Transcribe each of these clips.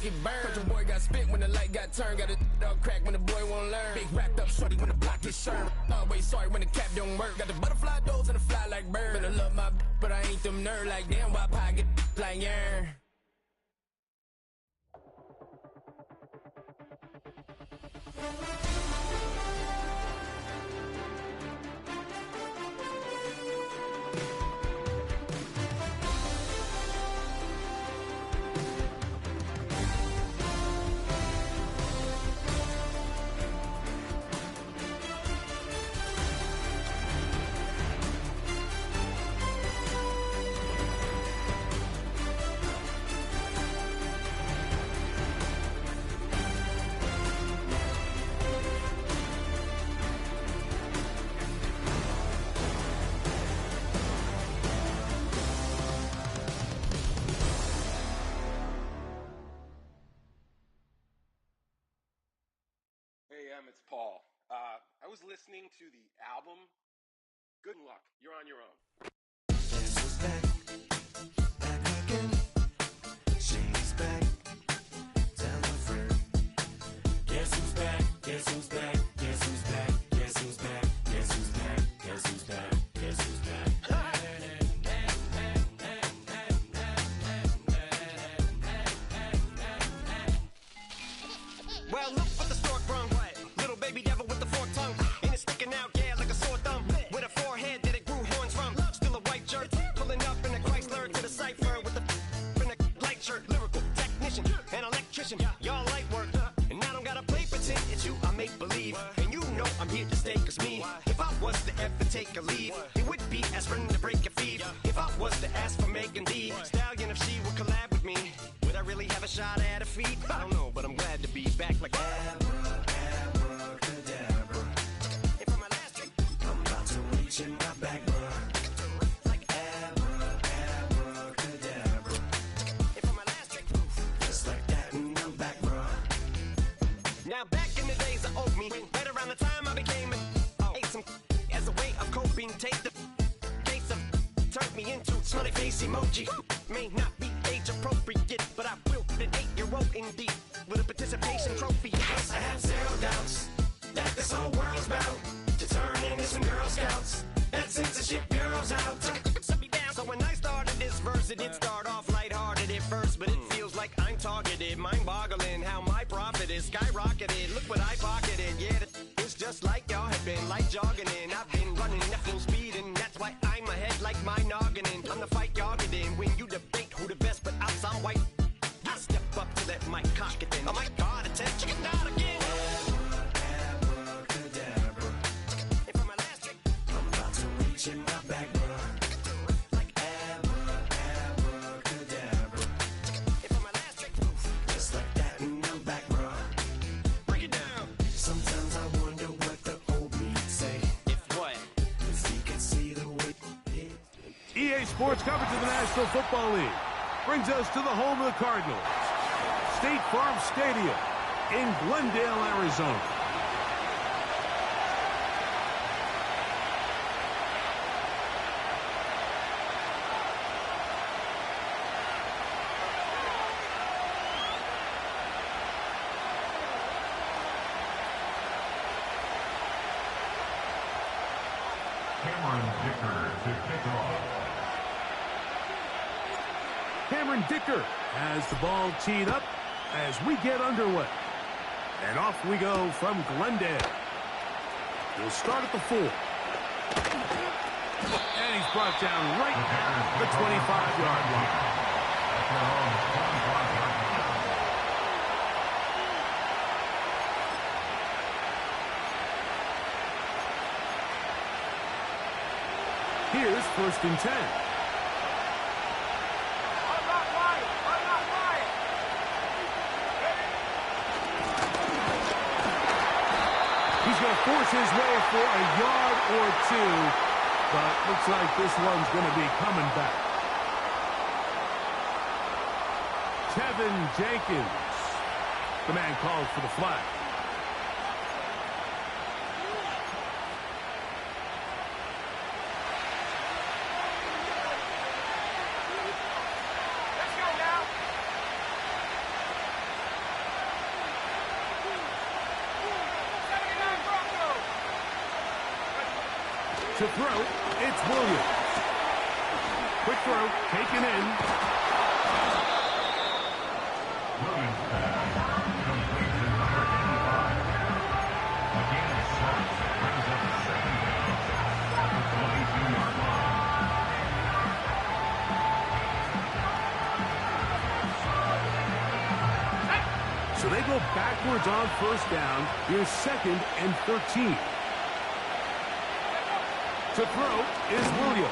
get burned. Cause your boy got spit when the light got turned. Got a dog crack when the boy won't learn. Big wrapped up shorty when the block gets shurned. Always sorry when the cap don't work. Got the butterfly doors and the fly like bird. Better love my but I ain't them nerd like damn why pie get like yarn. It's Paul. I was listening to the album. Good luck. You're on your own. Guess who's back? Back again. She's back. Tell a friend. Guess who's back? Guess who's back? Guess who's back? Guess who's back? Guess who's back? Guess who's back? Guess who's back? Well, look what the stork brung. Little baby devil with the forked tongue. And it's sticking out, yeah, like a sore thumb. With a forehead that it grew horns from. Still a white jerk. Pulling up in a Chrysler to the cipher with the in a light shirt. Lyrical technician, an electrician. Y'all light work. And I don't gotta play pretend. It's you I make believe. And you know I'm here to stay. Cause me, if I was to ever take a leave, it would be aspirin to break your feet. If I was to ask for Megan D Stallion, if she would collab with me, would I really have a shot at her feet? I don't know, but I'm glad to be back like in my back, like abracadabra. And for my last trick, just like that, and I'm back, bro. Now back in the days of old me, right around the time I became ate some as a way of coping. Take the case of turned me into smiley face emoji. May not be age appropriate, but I will put an 8-year-old indeed with a participation trophy. Yes, I have zero doubts that this whole world's bound to turn into some Girl Scouts. That censorship bureau's out. So when I started this verse, it did start off lighthearted at first, but it feels like I'm targeted. Mind-boggling how my profit is skyrocketed. Look what I pocketed. Yeah, it's just like y'all have been like jogging in. I've been running at full speed, and that's why I'm ahead like my noggin. I'm the fight y'all get in when you debate who the best, but I'm some white. I step up to that mic, cock it then. Oh my God, attention, out again. In my back, bro. Like abracadabra. And for my last trick, just like that, and I'm back, bro. Break it down. Sometimes I wonder what the old me'd say. If what? If he could see the way EA Sports coverage of the National Football League brings us to the home of the Cardinals. State Farm Stadium in Glendale, Arizona. Cameron Dicker has the ball teed up as we get underway. And off we go from Glendale. We'll start at the 4. And he's brought down right at the 25-yard line. Here's 1st and 10. He's going to force his way for a yard or 2, but looks like this one's going to be coming back. Kevin Jenkins, the man called for the flag. To throw, it's Williams. Quick throw, taken in. So they go backwards on first down. Here's 2nd and 13. To throw is Williams.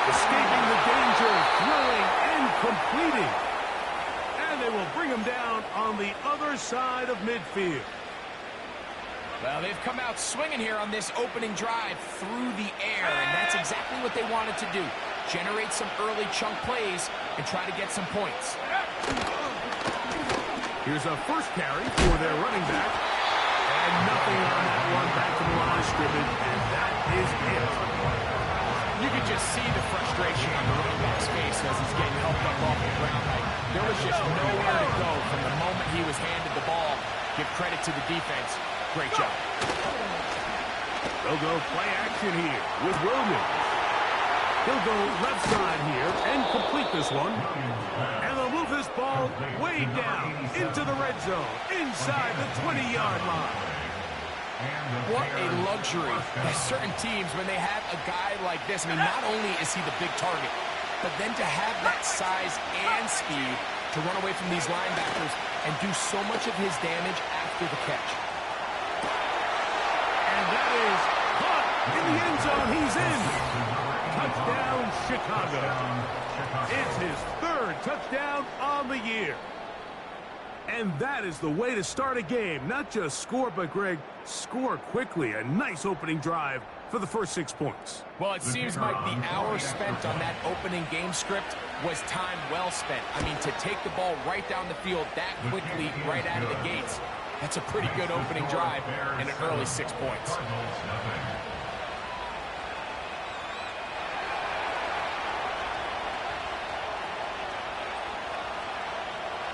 Escaping the danger, throwing and completing. And they will bring him down on the other side of midfield. Well, they've come out swinging here on this opening drive through the air, and that's exactly what they wanted to do. Generate some early chunk plays and try to get some points. Here's a first carry for their running back. And nothing on that one, back to the line of scrimmage, and that is it. You could just see the frustration on the running back's face as he's getting helped up off the ground. There was just nowhere to go from the moment he was handed the ball. Give credit to the defense. Great job. They'll go play action here with Williams. He'll go left side here and complete this one. And they'll move this ball way down into the red zone, inside the 20-yard line. What a luxury. There's certain teams, when they have a guy like this, I mean, not only is he the big target, but then to have that size and speed to run away from these linebackers and do so much of his damage after the catch. And that is caught in the end zone. He's in. Touchdown, Chicago. It's his 3rd touchdown on the year. And that is the way to start a game. Not just score, but, Greg, score quickly. A nice opening drive for the first 6 points. Well, it seems like the hour spent on that opening game script was time well spent. I mean, to take the ball right down the field that quickly right out of the gates, that's a pretty good opening drive and an early 6 points.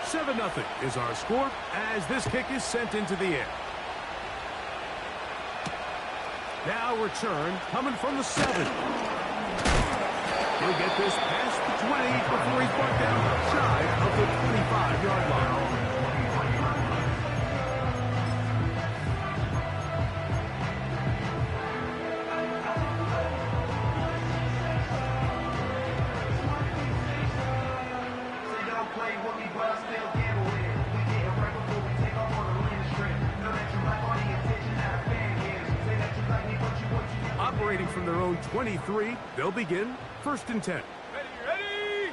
7-0 is our score as this kick is sent into the air. Now return coming from the 7. He'll get this past the 20 before he's brought down shy of the 25-yard line. Operating from their own 23, they'll begin 1st and 10. Ready!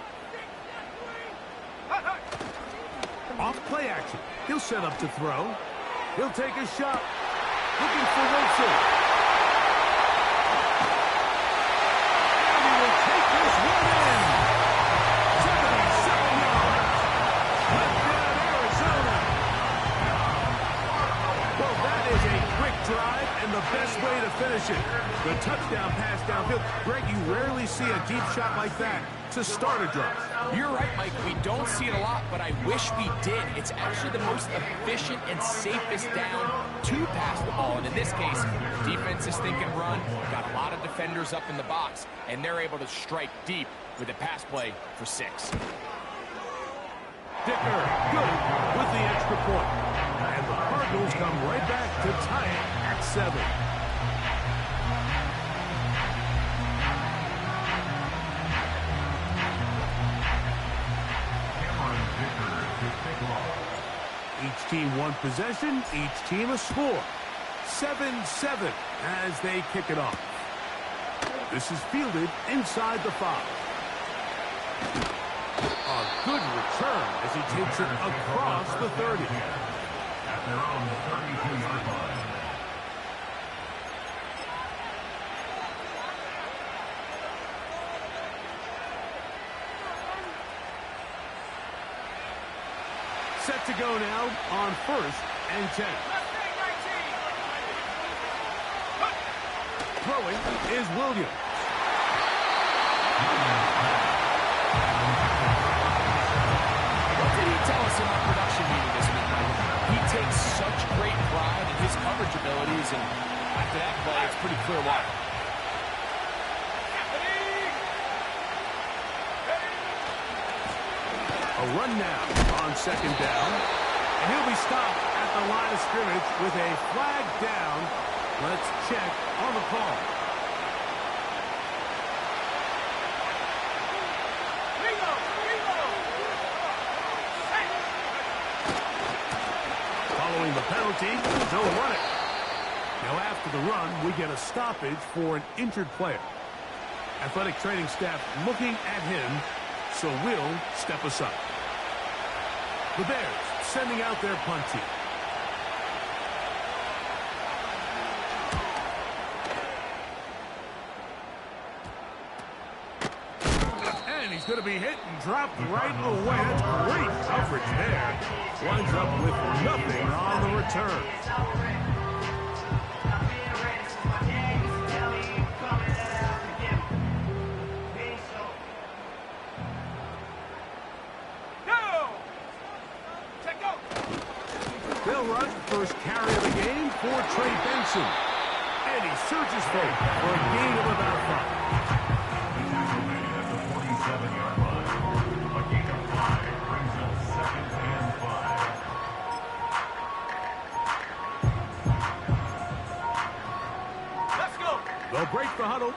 Off play action. He'll set up to throw. He'll take a shot. Looking for Wilson. And he will take this one in. 77 yards. Touchdown, Arizona. Well, that is a quick drive and the best way to finish it. The touchdown pass downfield. Greg, you rarely see a deep shot like that to start a drive. You're right, Mike. We don't see it a lot, but I wish we did. It's actually the most efficient and safest down to pass the ball. And in this case, defense is thinking run, got a lot of defenders up in the box, and they're able to strike deep with a pass play for 6. Dicker, good with the extra point. And the Cardinals come right back to tie it at 7. Each team one possession, each team a score. 7-7 as they kick it off. This is fielded inside the 5. A good return as he takes it across the 30. At their own 32-yard line. Set to go now on 1st and 10. Throwing is Williams. What did he tell us in our production meeting this week, Mike? He takes such great pride in his coverage abilities, and after that play, it's pretty clear why. A run now on second down. And he'll be stopped at the line of scrimmage with a flag down. Let's check on the call. Following the penalty, they'll run it. Now after the run, we get a stoppage for an injured player. Athletic training staff looking at him, so we'll step aside. The Bears sending out their punt team. And he's going to be hit and dropped right away. That's great coverage there. Winds up with nothing on the return. They'll run first carry of the game for Trey Benson. And he surges forward for a gain of about 5. At the 47-yard line. A gain of 5 brings up 2nd and 5. Let's go. They'll break the huddle.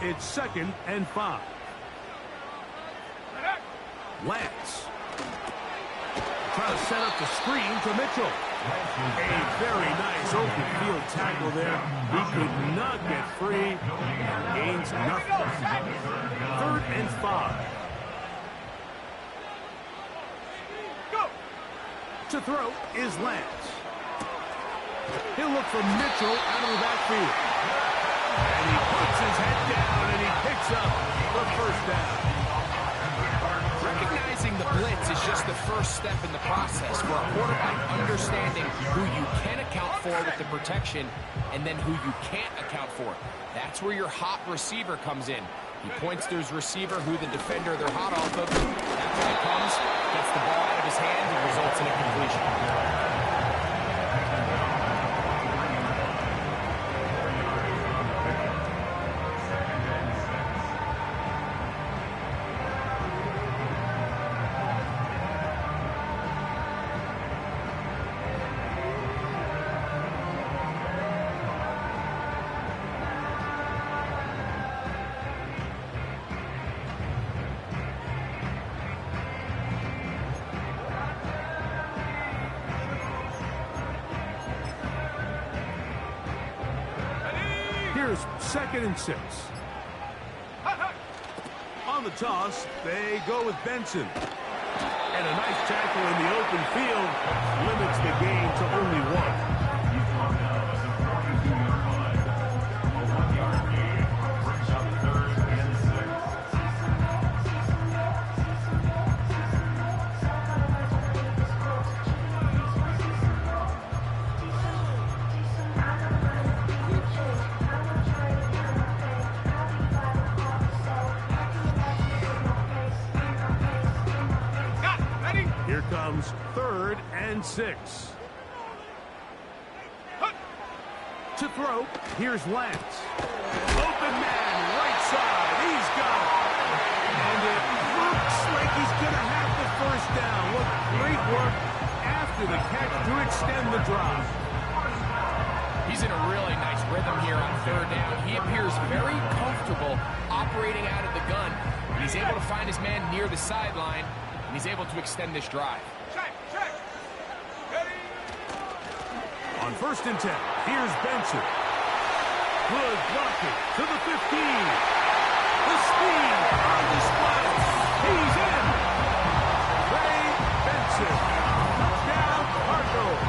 It's 2nd and 5. Lance. Trying to set up the screen to Mitchell. A very nice open field tackle there. He could not get free. Gains nothing. 3rd and 5. Go. To throw is Lance. He'll look for Mitchell out of the backfield. And he puts his head down and he picks up the first down. Recognizing the blitz is just the first step in the process for a quarterback understanding who you can account for with the protection and then who you can't account for. That's where your hot receiver comes in. He points to his receiver who the defender they're hot off of. That's when it comes, gets the ball out of his hands, and results in a completion. Here's 2nd and 6. On the toss, they go with Benson. And a nice tackle in the open field limits the gain to only 1. He's brought down at the 42-yard line. A 1-yard gain brings up 3rd and 6. Here comes 3rd and 6. To throw, here's Lance. Open man, right side. He's got it. And it looks like he's going to have the first down. What great work after the catch to extend the drive. He's in a really nice rhythm here on 3rd down. He appears very comfortable operating out of the gun. He's able to find his man near the sideline, and he's able to extend this drive. Check. Ready. On 1st and 10, here's Benson. Good blocking to the 15. The speed on display. He's in. Trey Benson. Touchdown, Cardinals.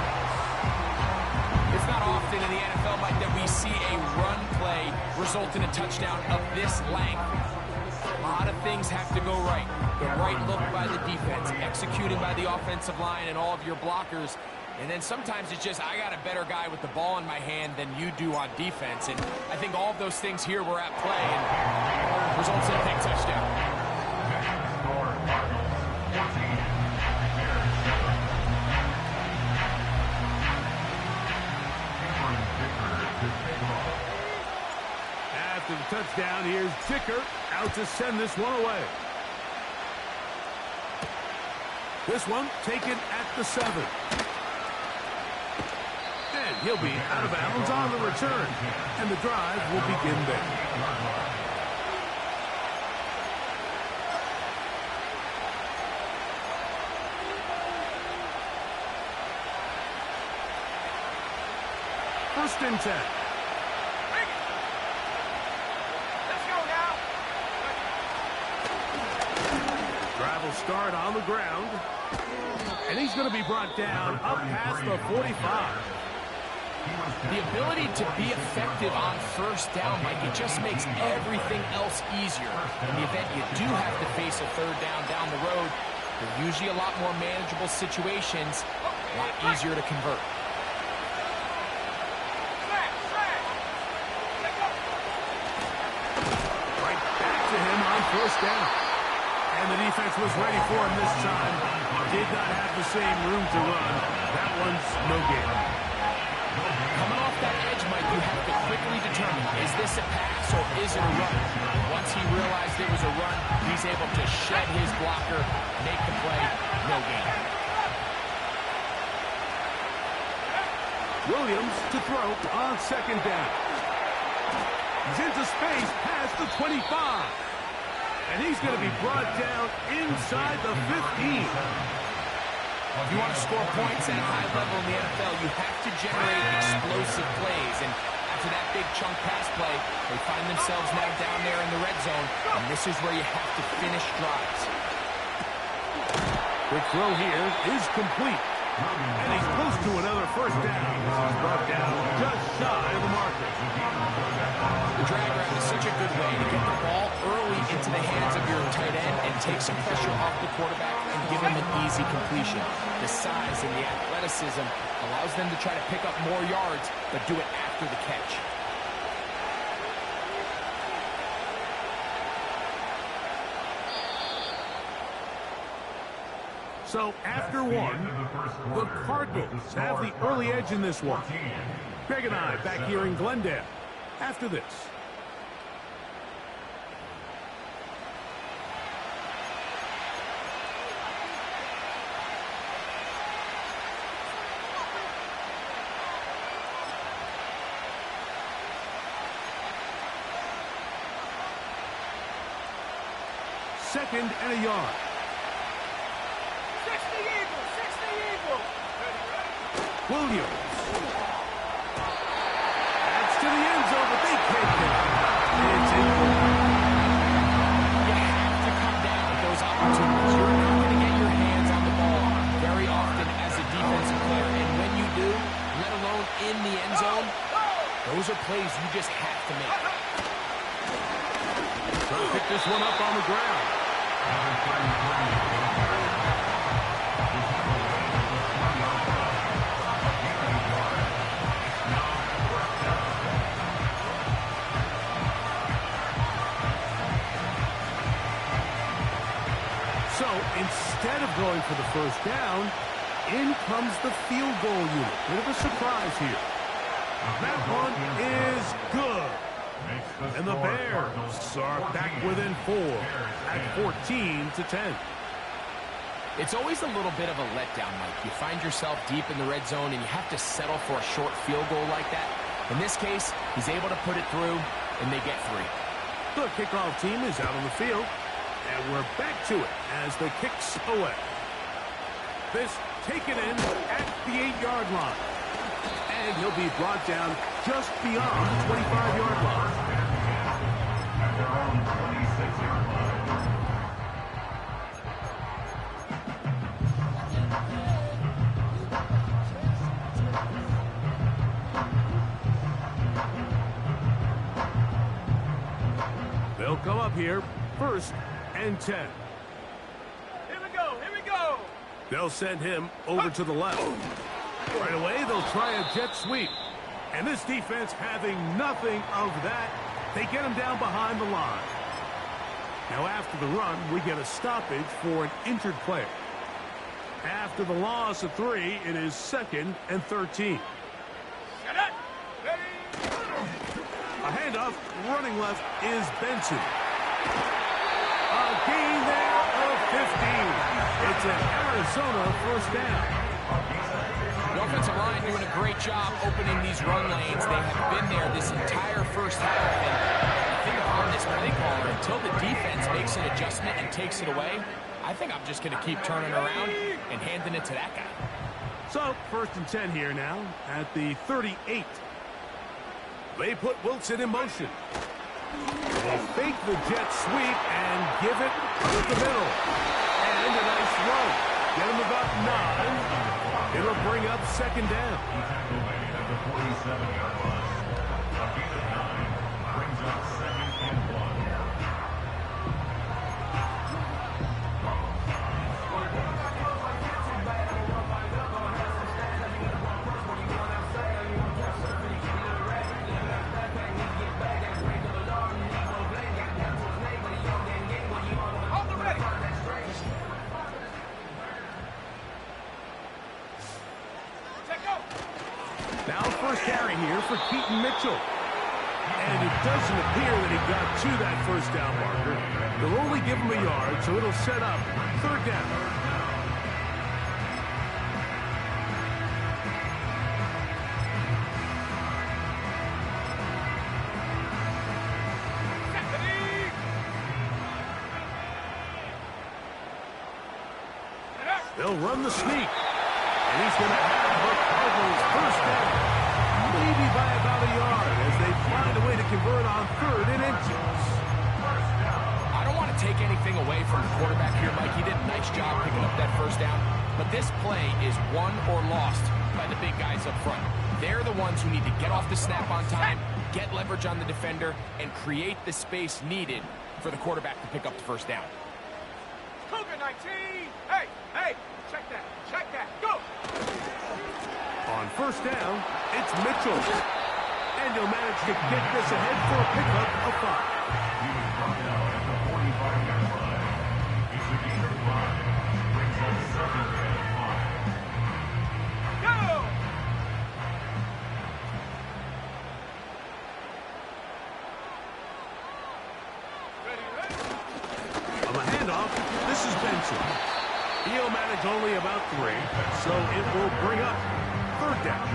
It's not often in the NFL, Mike, that we see a run play result in a touchdown of this length. A lot of things have to go right. The right look by the defense, executing by the offensive line and all of your blockers. And then sometimes it's just, I got a better guy with the ball in my hand than you do on defense. And I think all of those things here were at play and results in a big touchdown. After the touchdown, here's Dicker out to send this one away. This one taken at the 7. And he'll be out of bounds on the return. And the drive will begin there. First and 10. Let's go now. Drive will start on the ground. And he's going to be brought down up past the 45. The ability to be effective on first down, Mike, it just makes everything else easier. In the event you do have to face a third down the road, they're usually a lot more manageable situations, a lot easier to convert. Right back to him on first down. And the defense was ready for him this time. Did not have the same room to run. That one's no gain. Coming off that edge, Mike, you have to quickly determine, is this a pass or is it a run? Once he realized it was a run, he's able to shed his blocker, make the play, no gain. Williams to throw on second down. He's into space past the 25. And he's going to be brought down inside the 15. If you want to score points at a high level in the NFL, you have to generate explosive plays. And after that big chunk pass play, they find themselves now down there in the red zone. And this is where you have to finish drives. The throw here is complete. And he's close to another first down. He's brought down just shy of the marker. The drag route is such a good way to get the ball early into the hands of your tight end and take some pressure off the quarterback and give him an easy completion. The size and the athleticism allows them to try to pick up more yards, but do it after the catch. So after one, the Cardinals have the early edge in this one. Greg and I back here in Glendale after this. Second and a yard. Williams. That's to the end zone, but they can't get it. It's incomplete. You have to come down with those opportunities. You're not going to get your hands on the ball very often as a defensive player. And when you do, let alone in the end zone, those are plays you just have to make. Trying to pick this one up on the ground. So instead of going for the first down, in comes the field goal unit. Bit of a surprise here. That one is good. And the Bears are back within 4 at 14-10. It's always a little bit of a letdown, Mike. You find yourself deep in the red zone and you have to settle for a short field goal like that. In this case, he's able to put it through, and they get 3. The kickoff team is out on the field, and we're back to it as the kicks away. This taken in at the 8-yard line. And he'll be brought down just beyond the 25-yard line. At their own 26-yard line. They'll come up here, 1st and 10. Here we go. They'll send him over to the left. Right away, they'll try a jet sweep. And this defense having nothing of that, they get him down behind the line. Now after the run, we get a stoppage for an injured player. After the loss of 3, it is 2nd and 13. Get it. Ready. A handoff, running left is Benson. A gain there of 15. It's an Arizona first down. The offensive line doing a great job opening these run lanes. They have been there this entire first half. And I think upon this play caller, until the defense makes an adjustment and takes it away, I think I'm just going to keep turning around and handing it to that guy. So, 1st and 10 here now at the 38. They put Wilson in motion. They fake the jet sweep and give it to the middle. And a nice run. Get him about 9. It'll bring up 2nd down. At the 47-yard line. A gain of 9 brings up 2nd and 1. Now first carry here for Keaton Mitchell. And it doesn't appear that he got to that first down marker. They'll only give him a yard, so it'll set up 3rd down. They'll run the sneak. And he's going to have the Cardinals first down. Maybe by about a yard as they find a way to convert on 3rd and inches. I don't want to take anything away from the quarterback here, Mike. He did a nice job picking up that first down. But this play is won or lost by the big guys up front. They're the ones who need to get off the snap on time, get leverage on the defender, and create the space needed for the quarterback to pick up the first down. Cougar 19! Hey, check that, go! On first down, it's Mitchell. And he'll manage to get this ahead for a pickup of 5. He was brought down at the 45-yard line. It's a gain of 5. Brings up 2nd and 5. Go! On the handoff, this is Benson. He'll manage only about 3, so it will bring up 3rd down.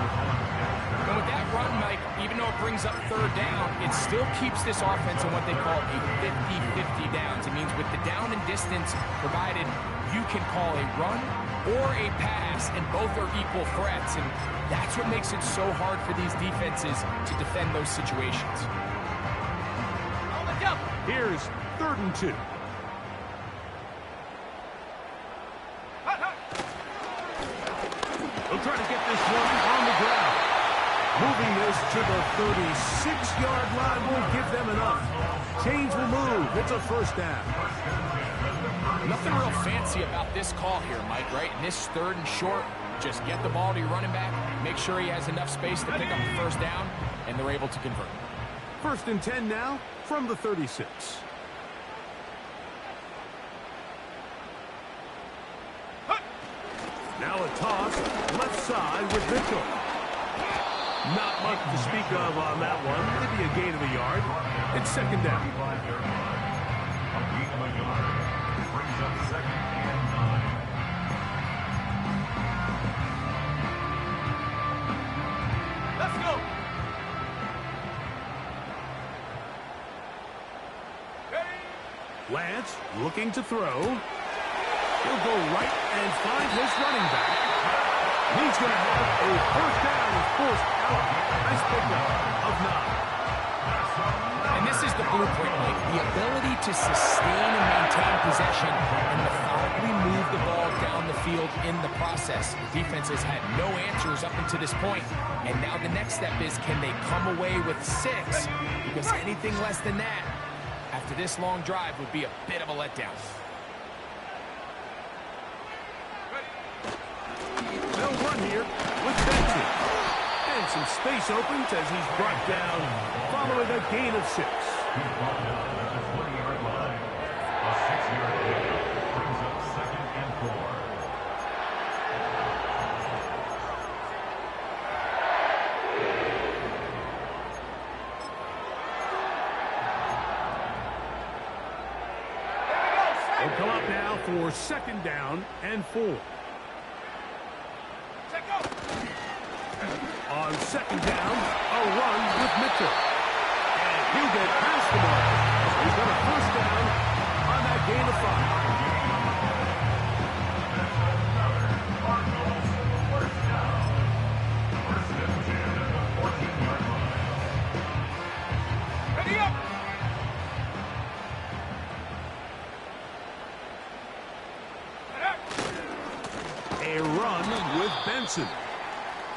And with that run, Mike, even though it brings up 3rd down, it still keeps this offense in what they call a 50-50 downs. It means with the down and distance provided, you can call a run or a pass, and both are equal threats. And that's what makes it so hard for these defenses to defend those situations. Here's 3rd and 2. They'll try to get this one on the ground. Moving this to the 36-yard line won't give them enough. Chains will move. It's a first down. Nothing real fancy about this call here, Mike, right? In this 3rd and short, just get the ball to your running back, make sure he has enough space to pick up the first down, and they're able to convert. 1st and 10 now from the 36. Now a toss, left side with Mitchell. Not much to speak of on that one. Maybe a gain of a yard. It's 2nd down. A gain of a yard. Brings up 2nd and 9. Let's go! Lance looking to throw. He'll go right and find his running back. He's going to have a first down and forced out. Nice pickup of 9. And this is the blueprint, Mike. The ability to sustain and maintain possession and methodically move the ball down the field in the process. The defense has had no answers up until this point, and now the next step is, can they come away with 6? Because anything less than that, after this long drive, would be a bit of a letdown. They'll run here with Benson. And some space opens as he's brought down following a gain of 6. He's brought down at the 20-yard line. A 6-yard gain brings up 2nd and 4. They'll come up now for 2nd down and 4. On 2nd down, a run with Mitchell. And he'll get past the mark. He's got a 1st down on that gain of 5. A run with Benson.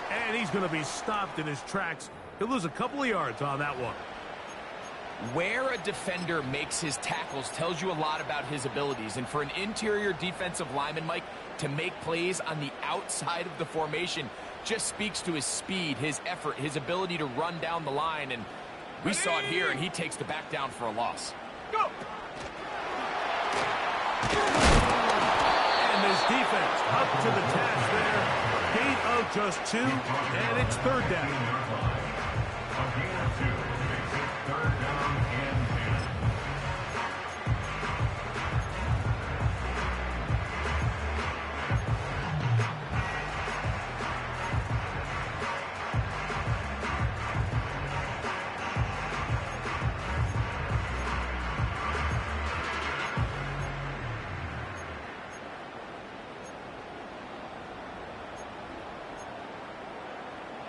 And he's going to be stopped in his tracks. He'll lose a couple of yards on that one. Where a defender makes his tackles tells you a lot about his abilities. And for an interior defensive lineman, Mike, to make plays on the outside of the formation just speaks to his speed, his effort, his ability to run down the line. And we saw it here, and he takes the back down for a loss. Go! And this defense up to the task there. Gain of just 2, and it's 3rd down. A gain of 2 makes it 3rd down and 10.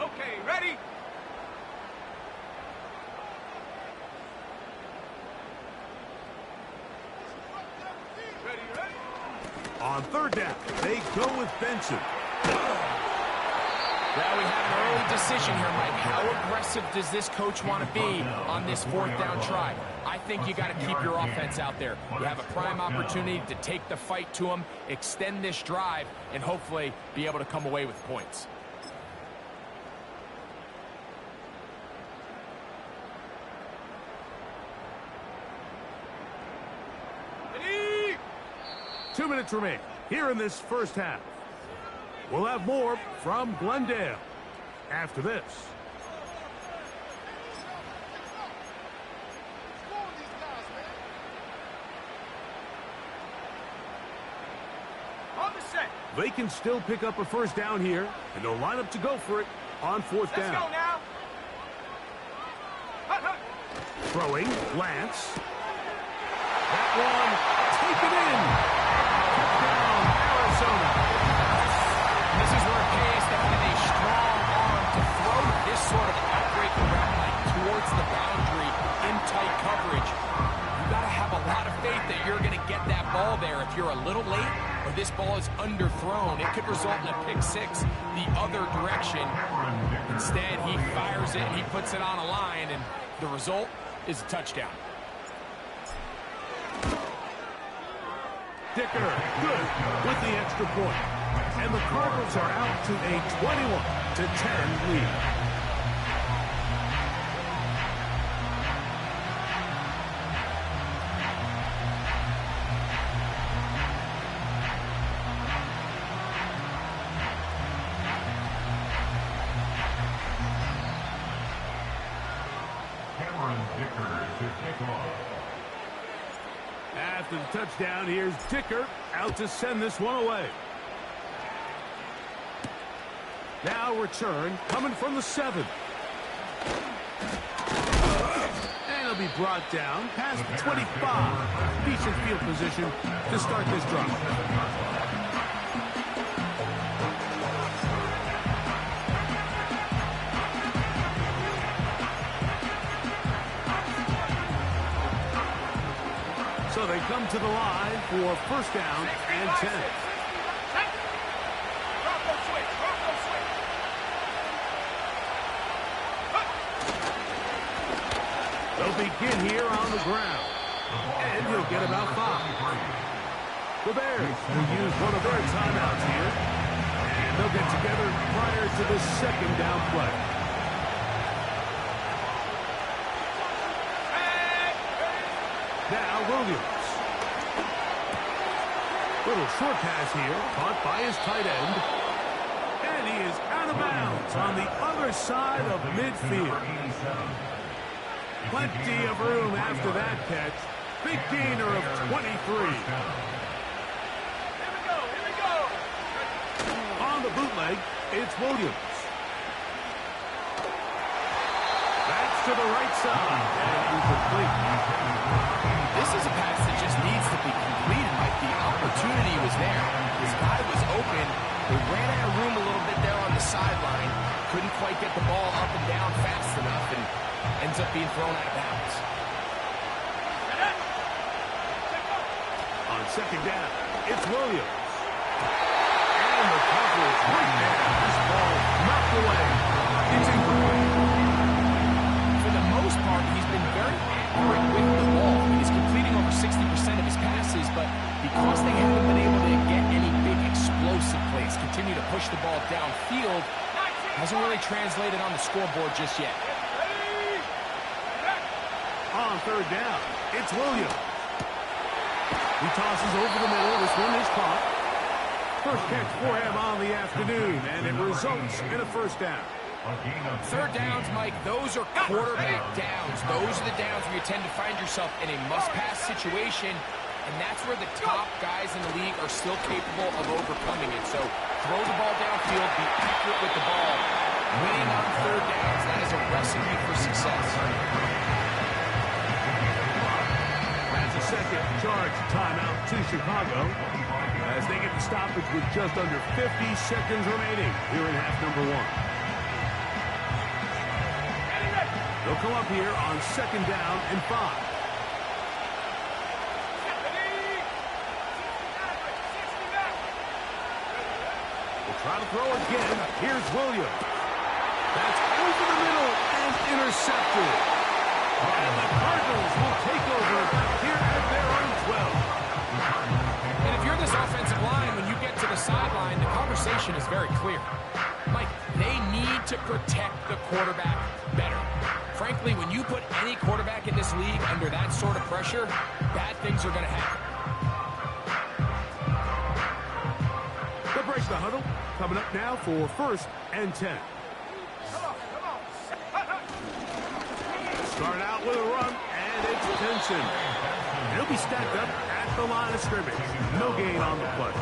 Okay, ready? Ready. On 3rd down, they go with Benson. Now we have an early decision here, Mike. How aggressive does this coach want to be on this 4th down try? I think you got to keep your offense out there. You have a prime opportunity to take the fight to them, extend this drive, and hopefully be able to come away with points. Ready? 2 minutes remain here in this 1st half. We'll have more from Glendale after this. On the set. They can still pick up a 1st down here, and they'll line up to go for it on 4th down. Let's go now. Throwing, Lance. That one, taken in. Touchdown, Arizona. This is where it pays to have a strong arm to throw this sort of outbreak route like towards the boundary in tight coverage. You got to have a lot of faith that you're going to get that ball there. If you're a little late or this ball is underthrown, it could result in a pick 6 the other direction. Instead, he fires it and he puts it on a line, and the result is a touchdown. Dicker, good with the extra point. And the Cardinals are out to a 21-10 lead. After the touchdown, here's Dicker out to send this one away. Now return coming from the 7. And it'll be brought down past the 25. Decent field position to start this drive. So they come to the line for 1st down and 10. They'll begin here on the ground. And he'll get about 5. The Bears will use one of their timeouts here. And they'll get together prior to the 2nd down play. Now Williams. Little short pass here, caught by his tight end. And he is out of bounds on the other side of midfield. Plenty of room after that catch. big gainer of 23. On the bootleg, it's Williams. That's to the right side, and incomplete. This is a pass that just needs to be completed. Like, the opportunity was there. This guy was open. They ran out of room a little bit there on the sideline. Couldn't quite get the ball up and down fast enough, and ends up being thrown out of bounds. On second down, it's Williams. And the coverage right there. This ball knocked away. It's incomplete. For the most part, he's been very accurate with the ball. He's completing over 60% of his passes, but because they haven't been able to get any big explosive plays, continue to push the ball downfield, hasn't really translated on the scoreboard just yet. On third down, it's Williams. He tosses over the middle. This one is caught. First catch for him on the afternoon, and it results in a first down. Third downs, Mike, those are quarterback downs. Those are the downs where you tend to find yourself in a must-pass situation, and that's where the top guys in the league are still capable of overcoming it. So throw the ball downfield, be accurate with the ball. Winning on third downs, that is a recipe for success. That's a second charge timeout to Chicago as they get the stoppage with just under 50 seconds remaining here in half number one. They'll come up here on second down and 5. We'll try to throw again. Here's Williams. That's over the middle and intercepted. And the Cardinals will take over here at their own 12. And if you're this offensive line, when you get to the sideline, the conversation is very clear. Mike, they need to protect the quarterback better. Frankly, when you put any quarterback in this league under that sort of pressure, bad things are going to happen. They'll break the huddle. Coming up now for first and 10. Start out with a run, and it's Benson. He'll be stacked up at the line of scrimmage. No gain on the play.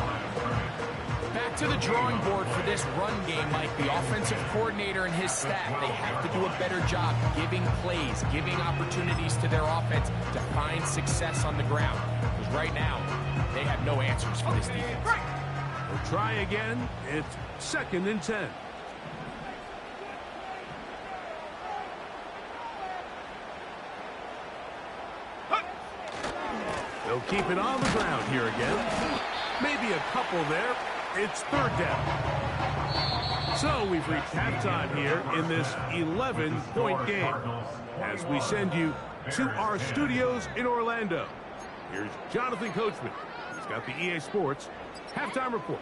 Back to the drawing board for this run game, Mike. The offensive coordinator and his staff, they have to do a better job giving plays, giving opportunities to their offense to find success on the ground. Because right now, they have no answers for this defense. They'll try again. It's second and 10. They'll keep it on the ground here again. Maybe a couple there. It's third down. So we've reached halftime here in this 11-point game as we send you to our studios in Orlando. Here's Jonathan Coachman. He's got the EA Sports halftime report.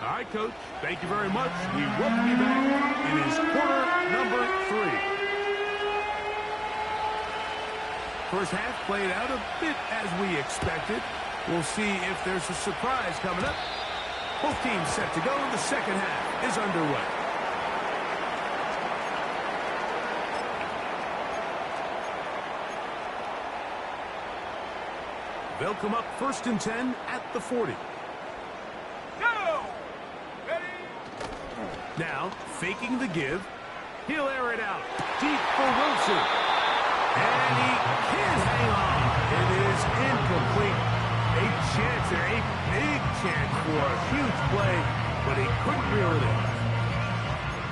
All right, Coach, thank you very much. We welcome you back. It is quarter number 3. First half played out a bit as we expected. We'll see if there's a surprise coming up. Both teams set to go. The second half is underway. They'll come up first and 10 at the 40. Go! Ready? Now, faking the give. He'll air it out. Deep for Wilson. And he can't hang on. It is incomplete. A chance there, a big chance for a huge play, but he couldn't reel it in.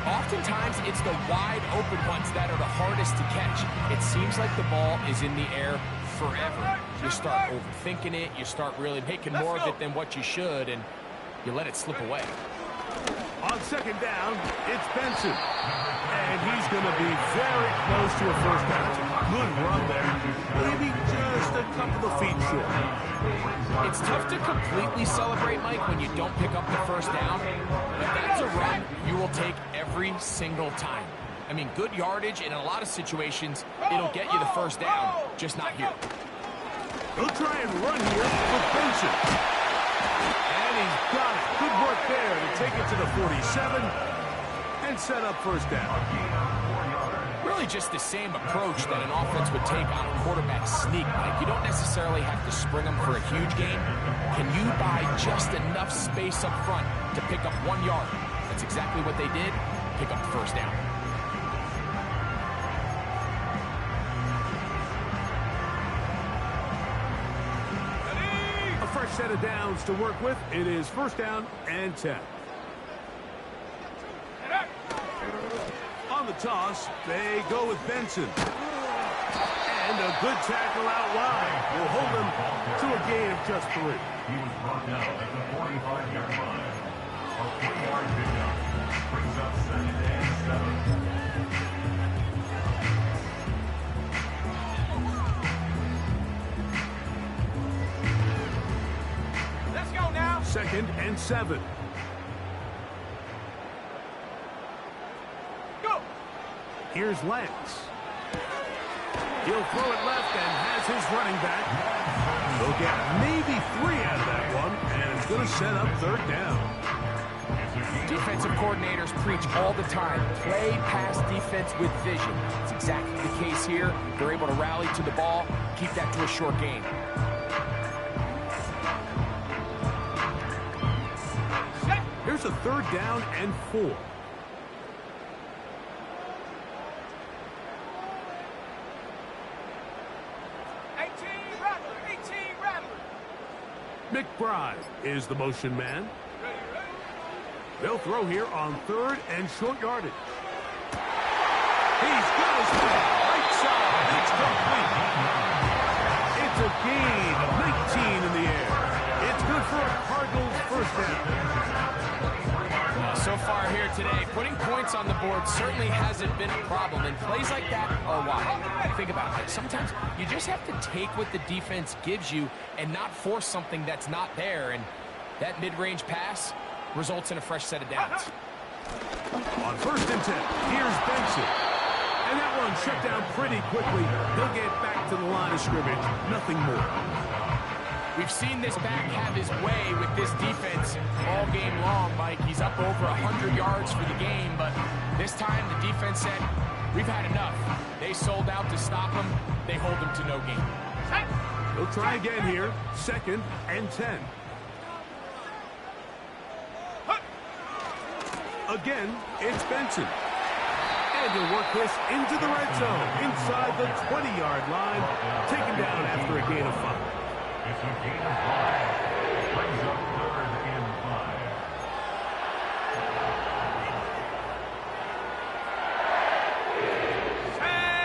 Oftentimes, it's the wide open ones that are the hardest to catch. It seems like the ball is in the air forever. You start overthinking it. You start really making more of it than what you should, and you let it slip away. On second down, it's Benson. And he's going to be very close to a first down. Good run there. Maybe just a couple of feet short. It's tough to completely celebrate, Mike, when you don't pick up the first down. But that's a run you will take every single time. I mean, good yardage, and in a lot of situations, it'll get you the first down, just not here. He'll try and run here for Benson. And he's got it. Good work there to take it to the 47. and set up first down. Really just the same approach that an offense would take on a quarterback sneak, Mike. You don't necessarily have to spring them for a huge gain. Can you buy just enough space up front to pick up 1 yard? That's exactly what they did. Pick up the first down. A fresh set of downs to work with. It is first down and 10. On the toss, they go with Benson. And a good tackle out wide will hold them to a gain of just 3. He was brought down at the 45-yard line. A 3-yard pickup brings up 2nd and 7. Let's go now. 2nd and 7. Here's Lance. He'll throw it left and has his running back. They'll get maybe 3 out of that one, and it's going to set up 3rd down. Defensive coordinators preach all the time, play pass defense with vision. It's exactly the case here. They're able to rally to the ball, keep that to a short gain. Here's a 3rd down and 4. McBride is the motion man. They'll throw here on 3rd and short yardage. He's got his man right side. It's complete. It's a gain of 19 in the air. It's good for a Cardinals first down. So far here today, putting points on the board certainly hasn't been a problem, and plays like that are why. Think about it. Sometimes you just have to take what the defense gives you and not force something that's not there, and that mid-range pass results in a fresh set of downs. On 1st and 10, here's Benson. And that one shut down pretty quickly. They'll get back to the line of scrimmage. Nothing more. We've seen this back have his way with this defense all game long, Mike. He's up over 100 yards for the game, but this time the defense said, we've had enough. They sold out to stop him. They hold him to no gain. They'll try again here. 2nd and 10. Again, it's Benson. And he'll work this into the red zone, inside the 20-yard line, taken down after a gain of 5. It's a gain of 5. Brings up 3rd and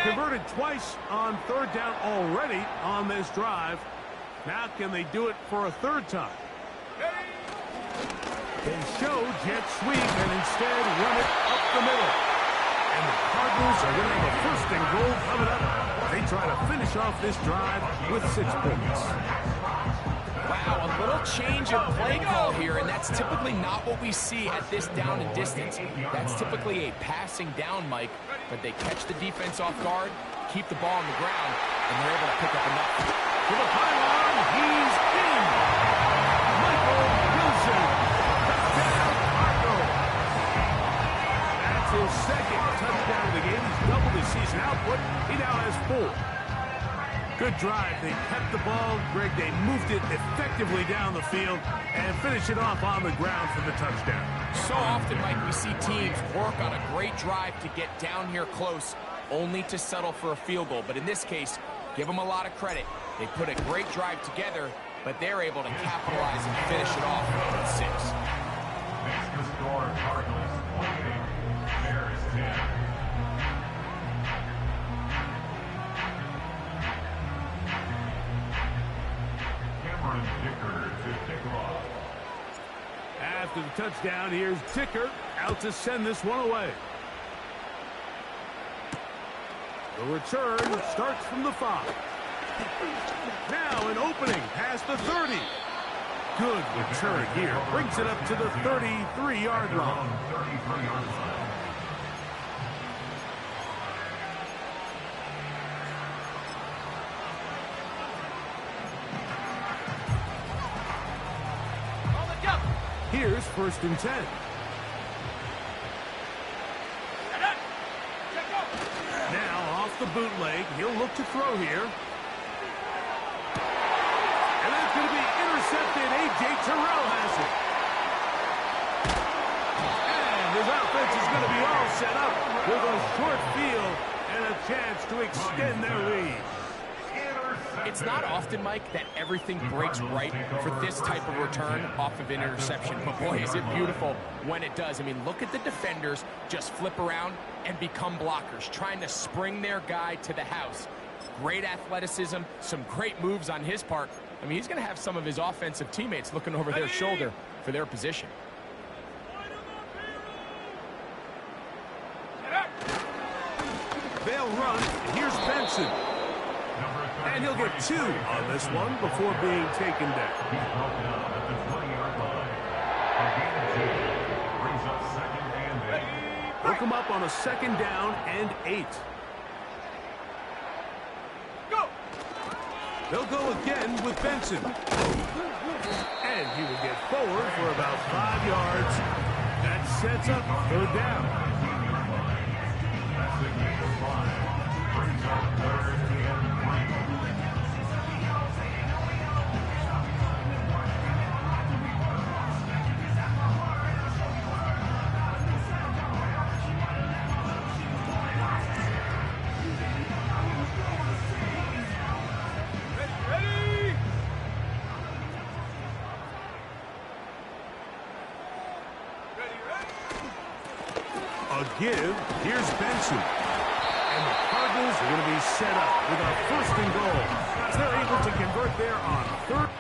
5. Converted twice on 3rd down already on this drive. Now can they do it for a 3rd time? They show jet sweep and instead run it up the middle. And the Cardinals are going to have a 1st and goal coming up. They try to finish off this drive with 6 points. Wow, a little change of play call here, and that's typically not what we see at this down and distance. That's typically a passing down, Mike, but they catch the defense off guard, keep the ball on the ground, and they're able to pick up enough. To the pylon, he's in. Michael Wilson. Touchdown, Cardinals. That's his 2nd touchdown of the game. He's doubled his season output. He now has 4. Good drive. They kept the ball. Greg, they moved it effectively down the field and finish it off on the ground for the touchdown. So often, Mike, we see teams work on a great drive to get down here close, only to settle for a field goal. But in this case, give them a lot of credit. They put a great drive together, but they're able to capitalize and finish it off with 6. Makes the score Cardinals 28, Bears 10. After the touchdown, here's Dicker out to send this one away. The return starts from the 5. Now an opening past the 30. Good return here. Brings it up to the 33-yard line. Here's 1st and 10. the bootleg. He'll look to throw here. And that's going to be intercepted. A.J. Terrell has it. And his offense is going to be all set up with a short field and a chance to extend their lead. It's not often, Mike, that everything breaks right for this type of return off of an interception. But boy, is it beautiful when it does. I mean, look at the defenders just flip around and become blockers, trying to spring their guy to the house. Great athleticism, some great moves on his part. I mean, he's going to have some of his offensive teammates looking over their shoulder for their position. They'll run. Here's Benson. And he'll get 2 on this one before being taken down. He's brought down at the 20-yard line. A gain of 2 brings up 2nd and 8. Hook him up on a 2nd down and 8. Go! They'll go again with Benson. And he will get forward for about 5 yards. That sets up 3rd down. That's a gain of 5. Brings up 3rd and 3. Give. Here's Benson. And the Cardinals are going to be set up with a 1st and goal as they're able to convert there on 3rd.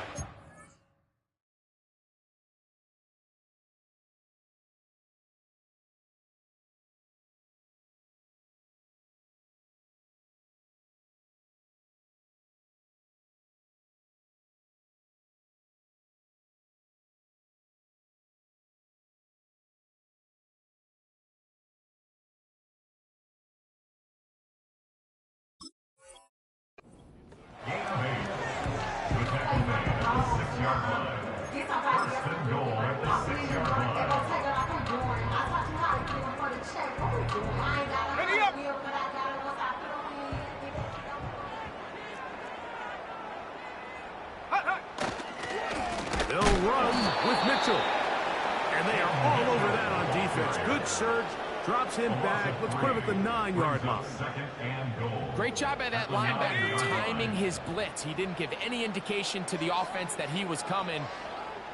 Gain of 8. The tackle made at the 6-yard line. 1st and goal at the 6-yard line. They'll run with Mitchell. And they are all over that on defense. Good surge. Drops him back. Let's put him at the 9-yard line. 2nd and goal. Great job by that linebacker timing his blitz. He didn't give any indication to the offense that he was coming,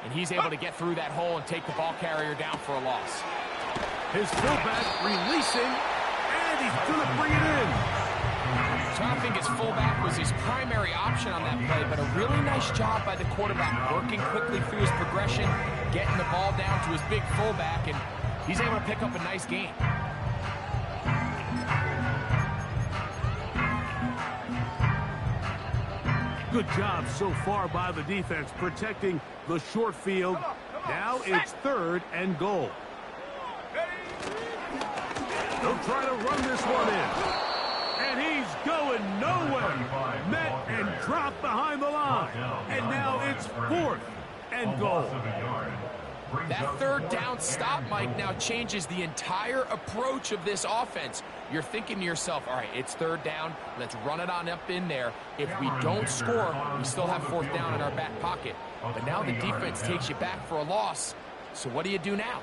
and he's able to get through that hole and take the ball carrier down for a loss. His fullback releasing, and he's going to bring it in. So I think his fullback was his primary option on that play, but a really nice job by the quarterback, working quickly through his progression, getting the ball down to his big fullback, and he's able to pick up a nice gain. Good job so far by the defense protecting the short field. Now it's 3rd and goal. They'll try to run this one in. And he's going nowhere. Met and dropped behind the line. And now it's 4th and goal. That 3rd down stop, Mike, now changes the entire approach of this offense. You're thinking to yourself, all right, it's 3rd down. Let's run it on up in there. If we don't score, we still have 4th down in our back pocket. But now the defense takes you back for a loss. So what do you do now?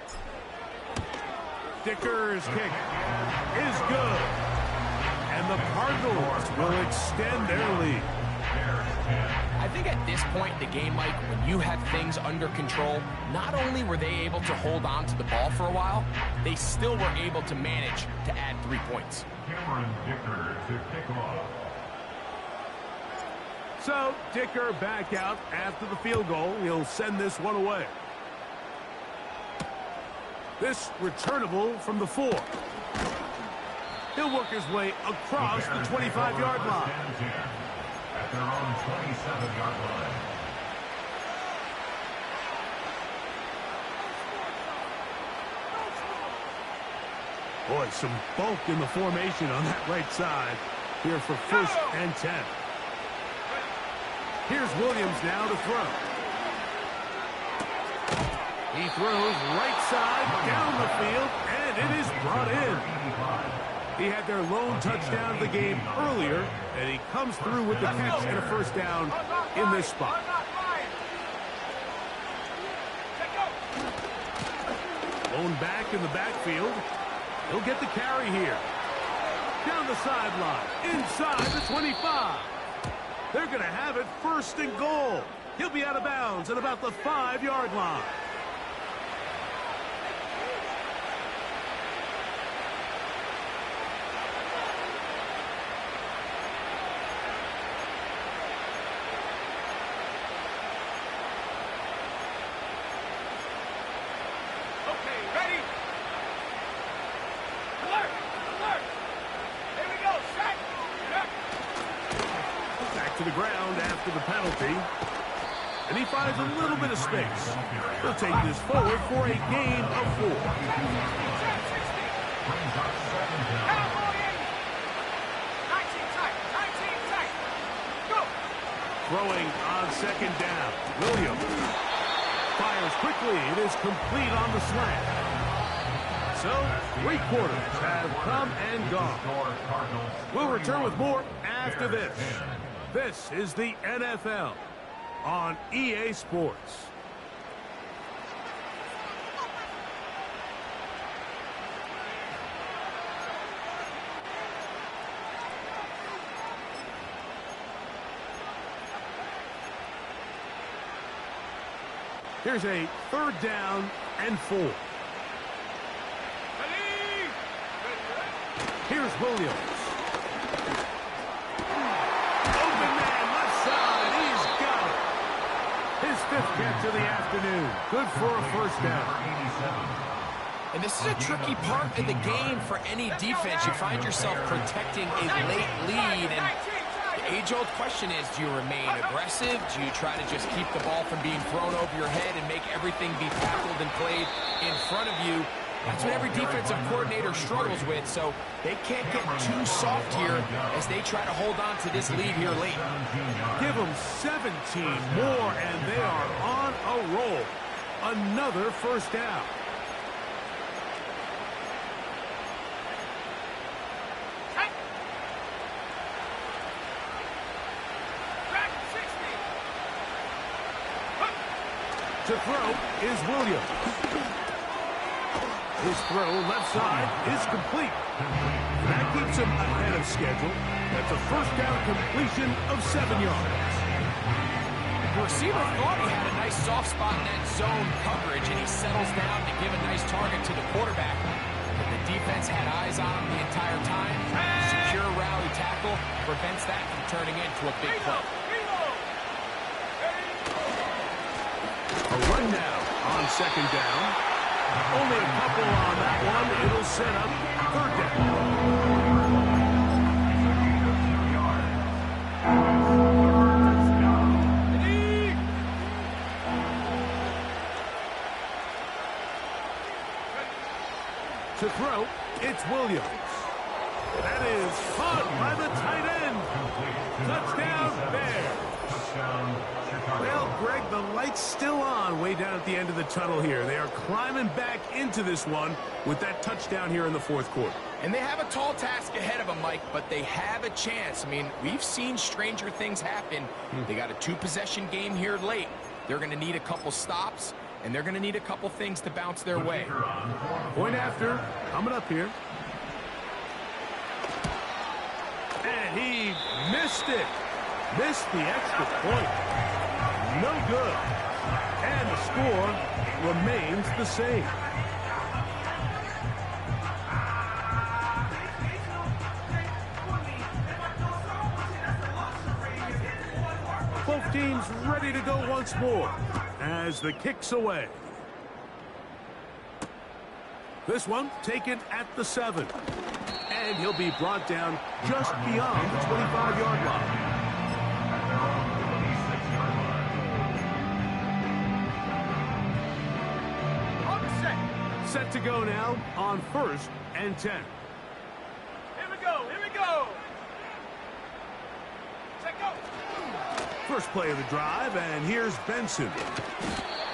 Dicker's kick is good. And the Cardinals will extend their lead. I think at this point in the game, Mike, when you have things under control, not only were they able to hold on to the ball for a while, they still were able to manage to add 3 points. Cameron Dicker to kick off. So Dicker back out after the field goal. He'll send this one away. This returnable from the 4. He'll work his way across the 25-yard line. At their own 27-yard line. Boy, some bulk in the formation on that right side here for 1st and 10. Here's Williams now to throw. He throws right side down the field, and it is brought in. He had their lone touchdown of the game earlier, and he comes through with the catch and a first down in this spot. Lone back in the backfield. He'll get the carry here. Down the sideline, inside the 25. They're going to have it first and goal. He'll be out of bounds at about the 5-yard line. To the ground after the penalty. And he finds a little bit of space. He'll take this forward for a gain of 4. Throwing on second down. Williams fires quickly. It is complete on the slant. So, 3 quarters have come and gone. We'll return with more after this. This is the NFL on EA Sports. Here's a 3rd down and 4. Here's Williams. His 5th catch of the afternoon. Good for a first down. And this is a tricky part of the game for any defense. You find yourself protecting a late lead. And the age-old question is, do you remain aggressive? Do you try to just keep the ball from being thrown over your head and make everything be tackled and played in front of you? That's what every defensive coordinator struggles with, so they can't get too soft here as they try to hold on to this lead here late. Give them 17 more, and they are on a roll. Another first down. To throw is Williams. His throw left side is complete. That keeps him ahead of schedule. That's a first down completion of 7 yards. The receiver thought he had a nice soft spot in that zone coverage, and he settles down to give a nice target to the quarterback. But the defense had eyes on him the entire time. Secure rally tackle prevents that from turning into a big play. A run now on second down. Only a couple on that one. It'll set up 3rd down. To throw, it's Williams. That is caught by the tight end. Touchdown, Bears. Well, Greg, the light's still on way down at the end of the tunnel here. They are climbing back into this one with that touchdown here in the 4th quarter. And they have a tall task ahead of them, Mike, but they have a chance. I mean, we've seen stranger things happen. They got a 2-possession game here late. They're going to need a couple stops, and they're going to need a couple things to bounce their way. Point after, coming up here. And he missed it. Missed the extra point. No good. And the score remains the same. Both teams ready to go once more as the kick's away. This one taken at the 7. And he'll be brought down just beyond the 25-yard line. Set to go now on 1st and 10. Here we go. Set go. First play of the drive, and here's Benson.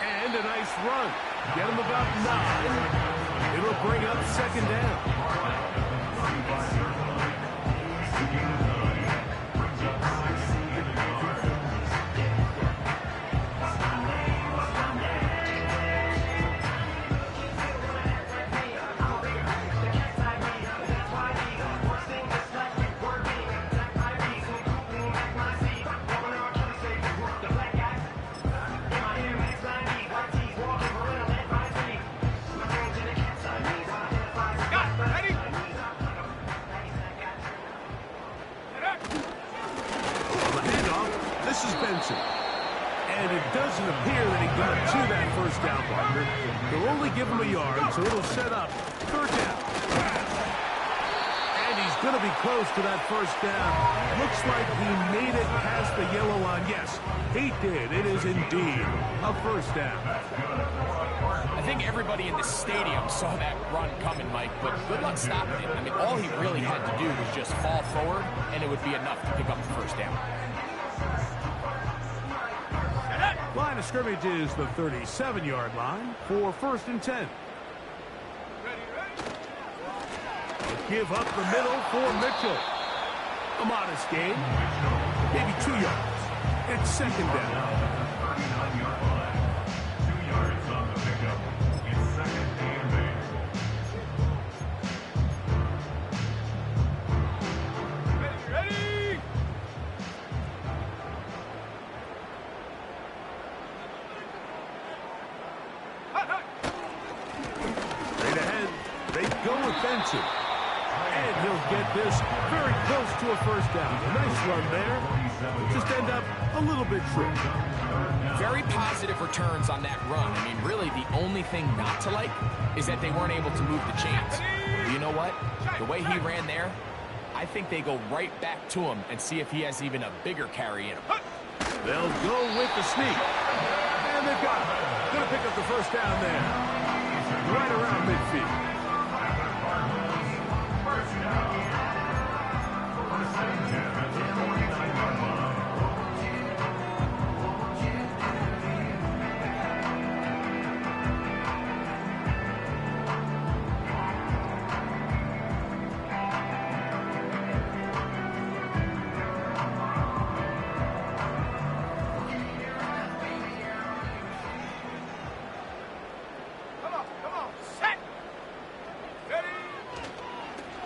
And a nice run. Get him about 9. It'll bring up 2nd down. doesn't appear that he got to that first down marker. They'll only give him a yard, so it'll set up third down. And he's going to be close to that first down. Looks like he made it past the yellow line. Yes, he did. It is indeed a first down. I think everybody in the stadium saw that run coming, Mike, but good luck stopping it. I mean, all he really had to do was just fall forward, and it would be enough to pick up the first down. Line of scrimmage is the 37-yard line for 1st and 10. Give up the middle for Mitchell. A modest gain, maybe 2 yards. It's second down. 39-yard line. 2 yards on the pickup. It's second and 8. Ready! Straight ahead, they go offensive. And he'll get this very close to a first down. A nice run there. Just end up a little bit short. Very positive returns on that run. I mean, really, the only thing not to like is that they weren't able to move the chains. But you know what? The way he ran there, I think they go right back to him and see if he has even a bigger carry in him. They'll go with the sneak. And they've got it. Going to pick up the first down there. Right around midfield.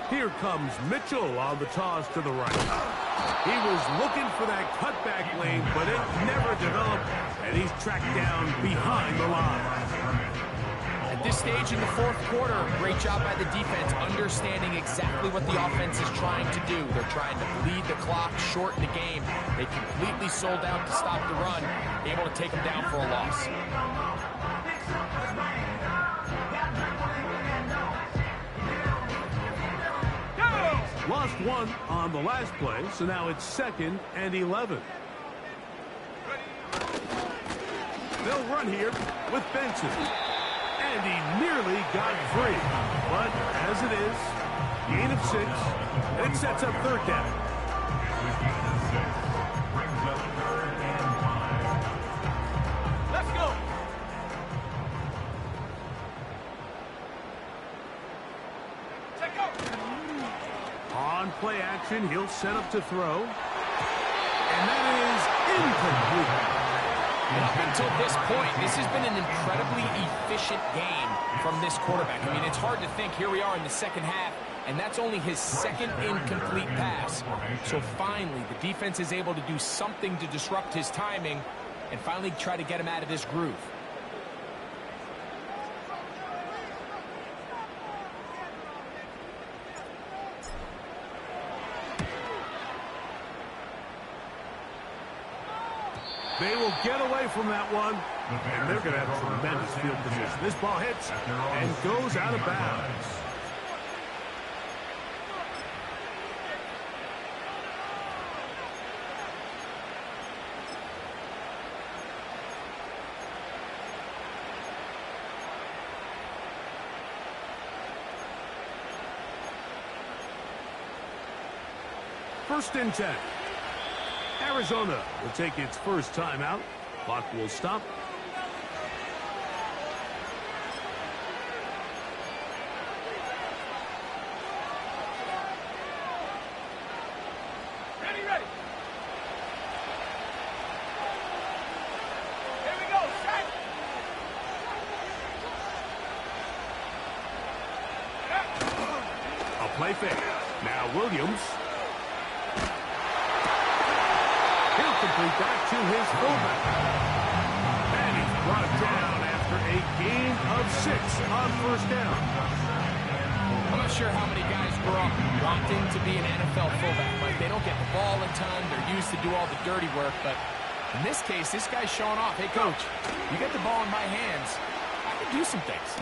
Here comes Mitchell on the toss to the right. He was looking for that cutback lane, but it never developed, and he's tracked down behind the line. At this stage in the fourth quarter, great job by the defense, understanding exactly what the offense is trying to do. They're trying to bleed the clock, shorten the game. They completely sold out to stop the run, able to take them down for a loss. Lost one on the last play, so now it's 2nd and 11. They'll run here with Benson. And he nearly got free. But as it is, gain of 6, and it sets up third down. Let's go! On play action, he'll set up to throw. And that is incomplete. And up until this point, this has been an incredibly efficient game from this quarterback. I mean, it's hard to think. Here we are in the second half, and that's only his 2nd incomplete pass. So finally, the defense is able to do something to disrupt his timing and finally try to get him out of this groove. They will get away from that one, and they're going to have tremendous field position. This ball hits and goes out of bounds. First and 10. Arizona will take its first time out. Clock will stop. Ready! Here we go, set! A play fake. Now Williams. He'll complete that to his fullback. And he's brought down after a gain of 6 on first down. I'm not sure how many guys grew up wanting to be an NFL fullback. Like, they don't get the ball a ton. They're used to do all the dirty work, but In this case, this guy's showing off. Hey, coach, you get the ball in my hands, I can do some things.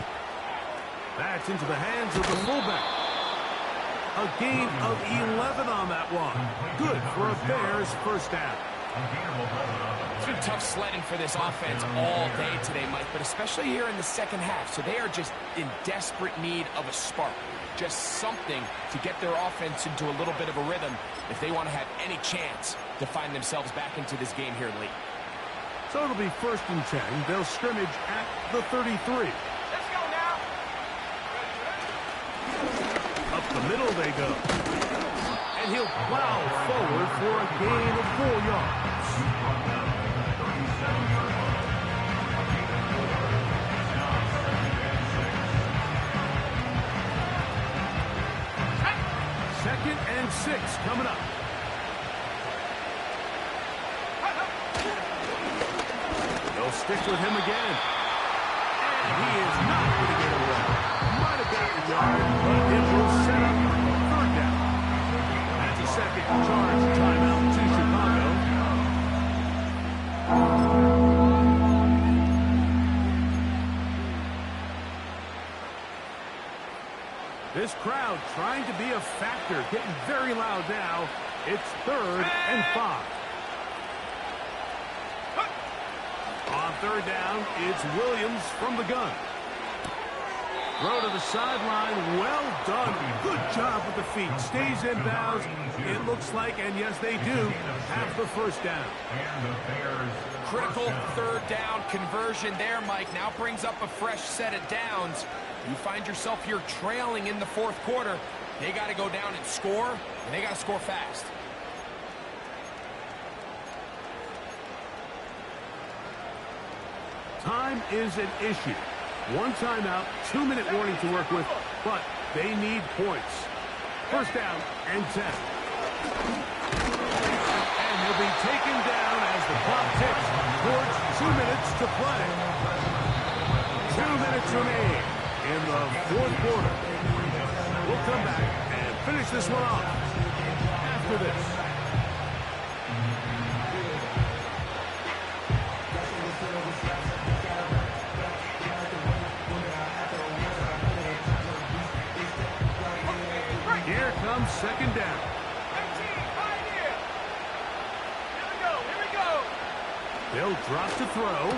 That's into the hands of the fullback. A gain of 11 on that one. Good for a Bears first down. It's been tough sledding for this offense all day today, Mike, but especially here in the second half. So they are just in desperate need of a spark. Just something to get their offense into a little bit of a rhythm if they want to have any chance to find themselves back into this game here late. So it'll be 1st and 10. They'll scrimmage at the 33. Let's go now. Up the middle they go. And he'll plow forward for a gain of 4 yards. Second and 6 coming up. They'll stick with him again. And he is not going to get away. Might have gotten a yard, but it will set up 3rd down. That's a second charge timeout to Chicago. This crowd trying to be a factor, getting very loud now. It's 3rd and 5. On 3rd down, it's Williams from the gun. Throw to the sideline, well done. Good job with the feet. Stays in bounds, it looks like, and yes, they do have the first down. Critical 3rd down conversion there, Mike. Now brings up a fresh set of downs. You find yourself here trailing in the 4th quarter. They got to go down and score, and they got to score fast. Time is an issue. 1 timeout, 2-minute warning to work with, but they need points. 1st down and 10. And he'll be taken down as the clock ticks towards 2 minutes to play. 2 minutes remain in the 4th quarter. We'll come back and finish this one off after this. Here comes 2nd down. Here we go. They'll drop to throw.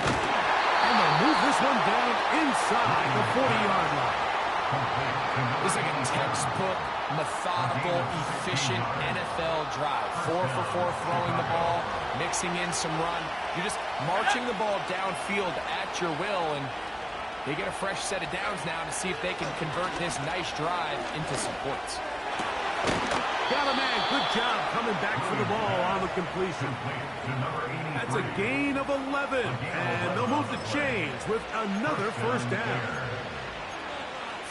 And they'll move this one down inside the 40-yard line. This is like a textbook, methodical, efficient NFL drive. 4 for 4 throwing the ball, mixing in some run. You're just marching the ball downfield at your will, and they get a fresh set of downs now to see if they can convert this nice drive into some points. Got a man. Good job coming back for the ball on the completion. That's a gain of 11. And they'll move the chains with another first down.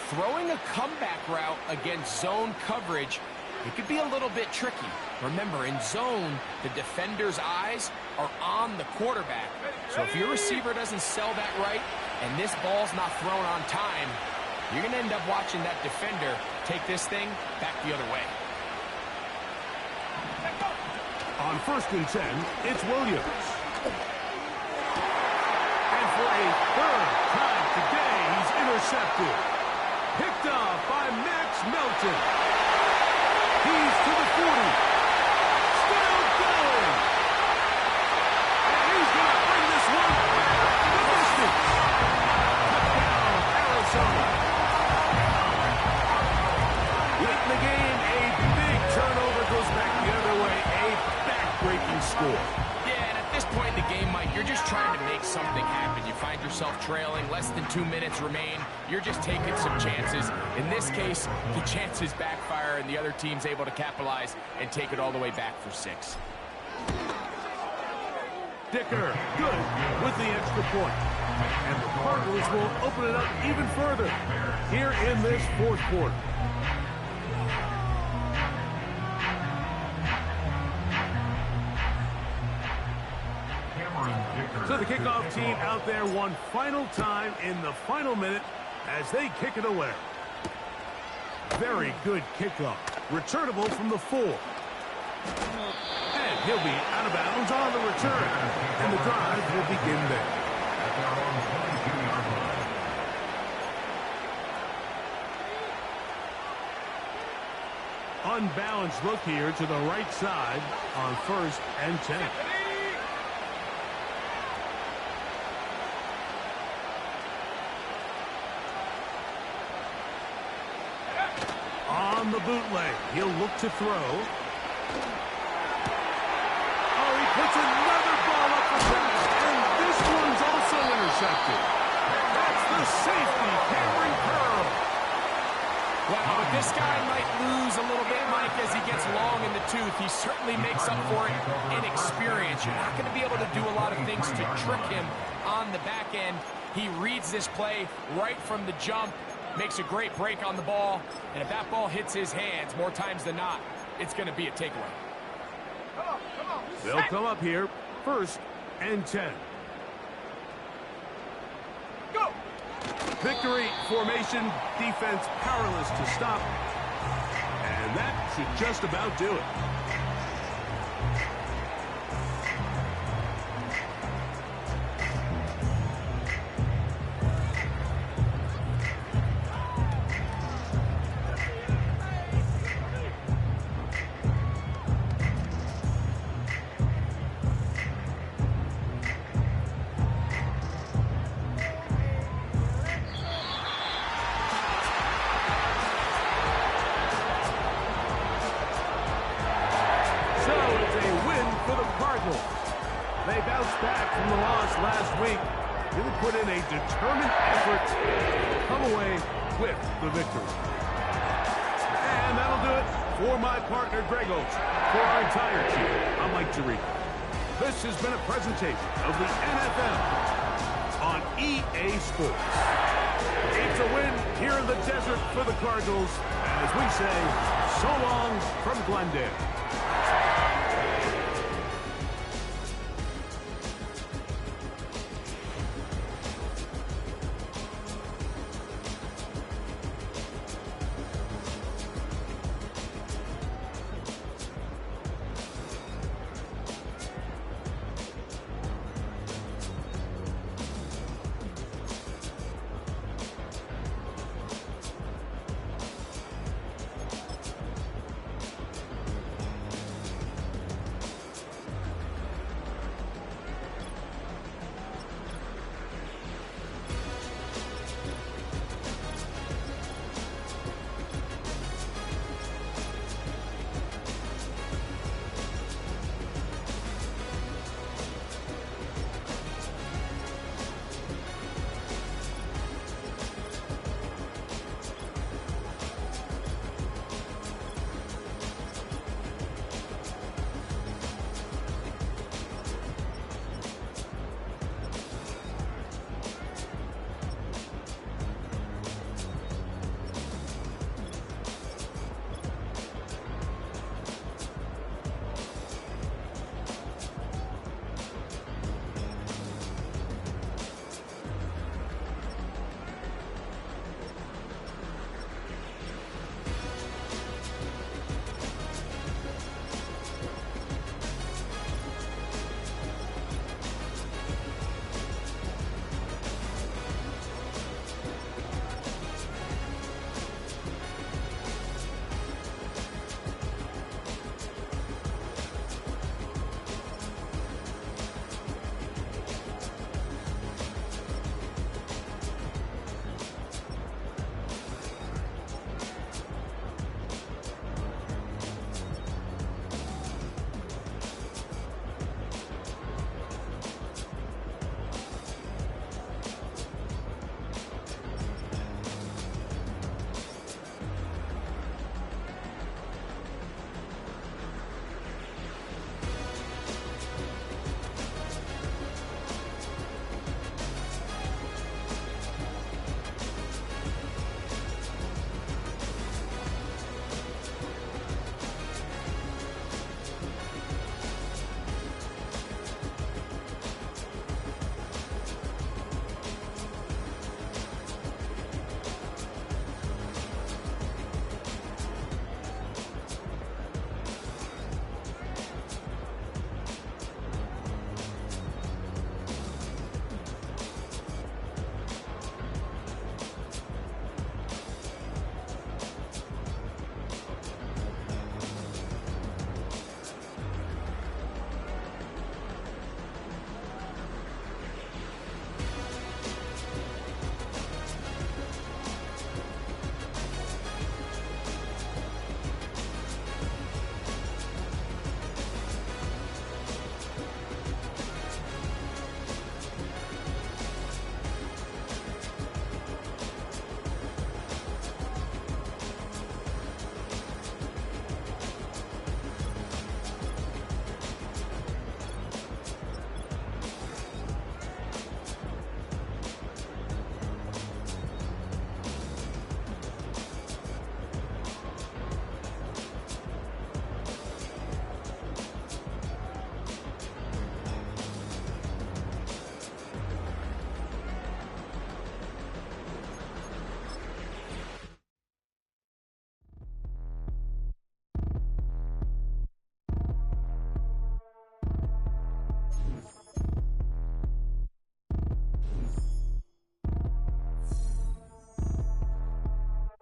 Throwing a comeback route against zone coverage, it could be a little bit tricky. Remember, in zone, the defender's eyes are on the quarterback. So if your receiver doesn't sell that right and this ball's not thrown on time, you're going to end up watching that defender take this thing back the other way. On 1st and 10, it's Williams. And for a 3rd time today, he's intercepted. Picked up by Max Melton. He's to the 40. Still going. And he's going to bring this one the distance. Touchdown, Arizona. Late in the game, a big turnover goes back the other way. A back-breaking score. Yeah, and at this point in the game, Mike, you're just trying to make something happen. You find yourself trailing, less than 2 minutes remain. You're just taking some chances. In this case, the chances backfire, and the other team's able to capitalize and take it all the way back for 6. Dicker, good with the extra point. And the Cardinals will open it up even further here in this 4th quarter. So the kickoff team out there one final time in the final minute as they kick it away. Very good kickoff. Returnable from the 4. And He'll be out of bounds on the return, and the drive will begin there. At their own 22-yard line. Unbalanced look here to the right side on 1st and 10. On the bootleg, he'll look to throw. Oh, he puts another ball up the pass, and this one's also intercepted. That's the safety, Cameron Curl. Wow, but this guy might lose a little bit, Mike, as he gets long in the tooth. He certainly makes up for it in experience. You're not going to be able to do a lot of things to trick him on the back end. He reads this play right from the jump, makes a great break on the ball, and if that ball hits his hands more times than not, it's going to be a takeaway. They'll come up here, 1st and 10. Go! Victory formation, defense powerless to stop. And that should just about do it. They bounced back from the loss last week. Really put in a determined effort to come away with the victory. And that'll do it for my partner, Greg Oates. For our entire team, I'm Mike Tirico. This has been a presentation of the NFL on EA Sports. It's a win here in the desert for the Cardinals. As we say, so long from Glendale.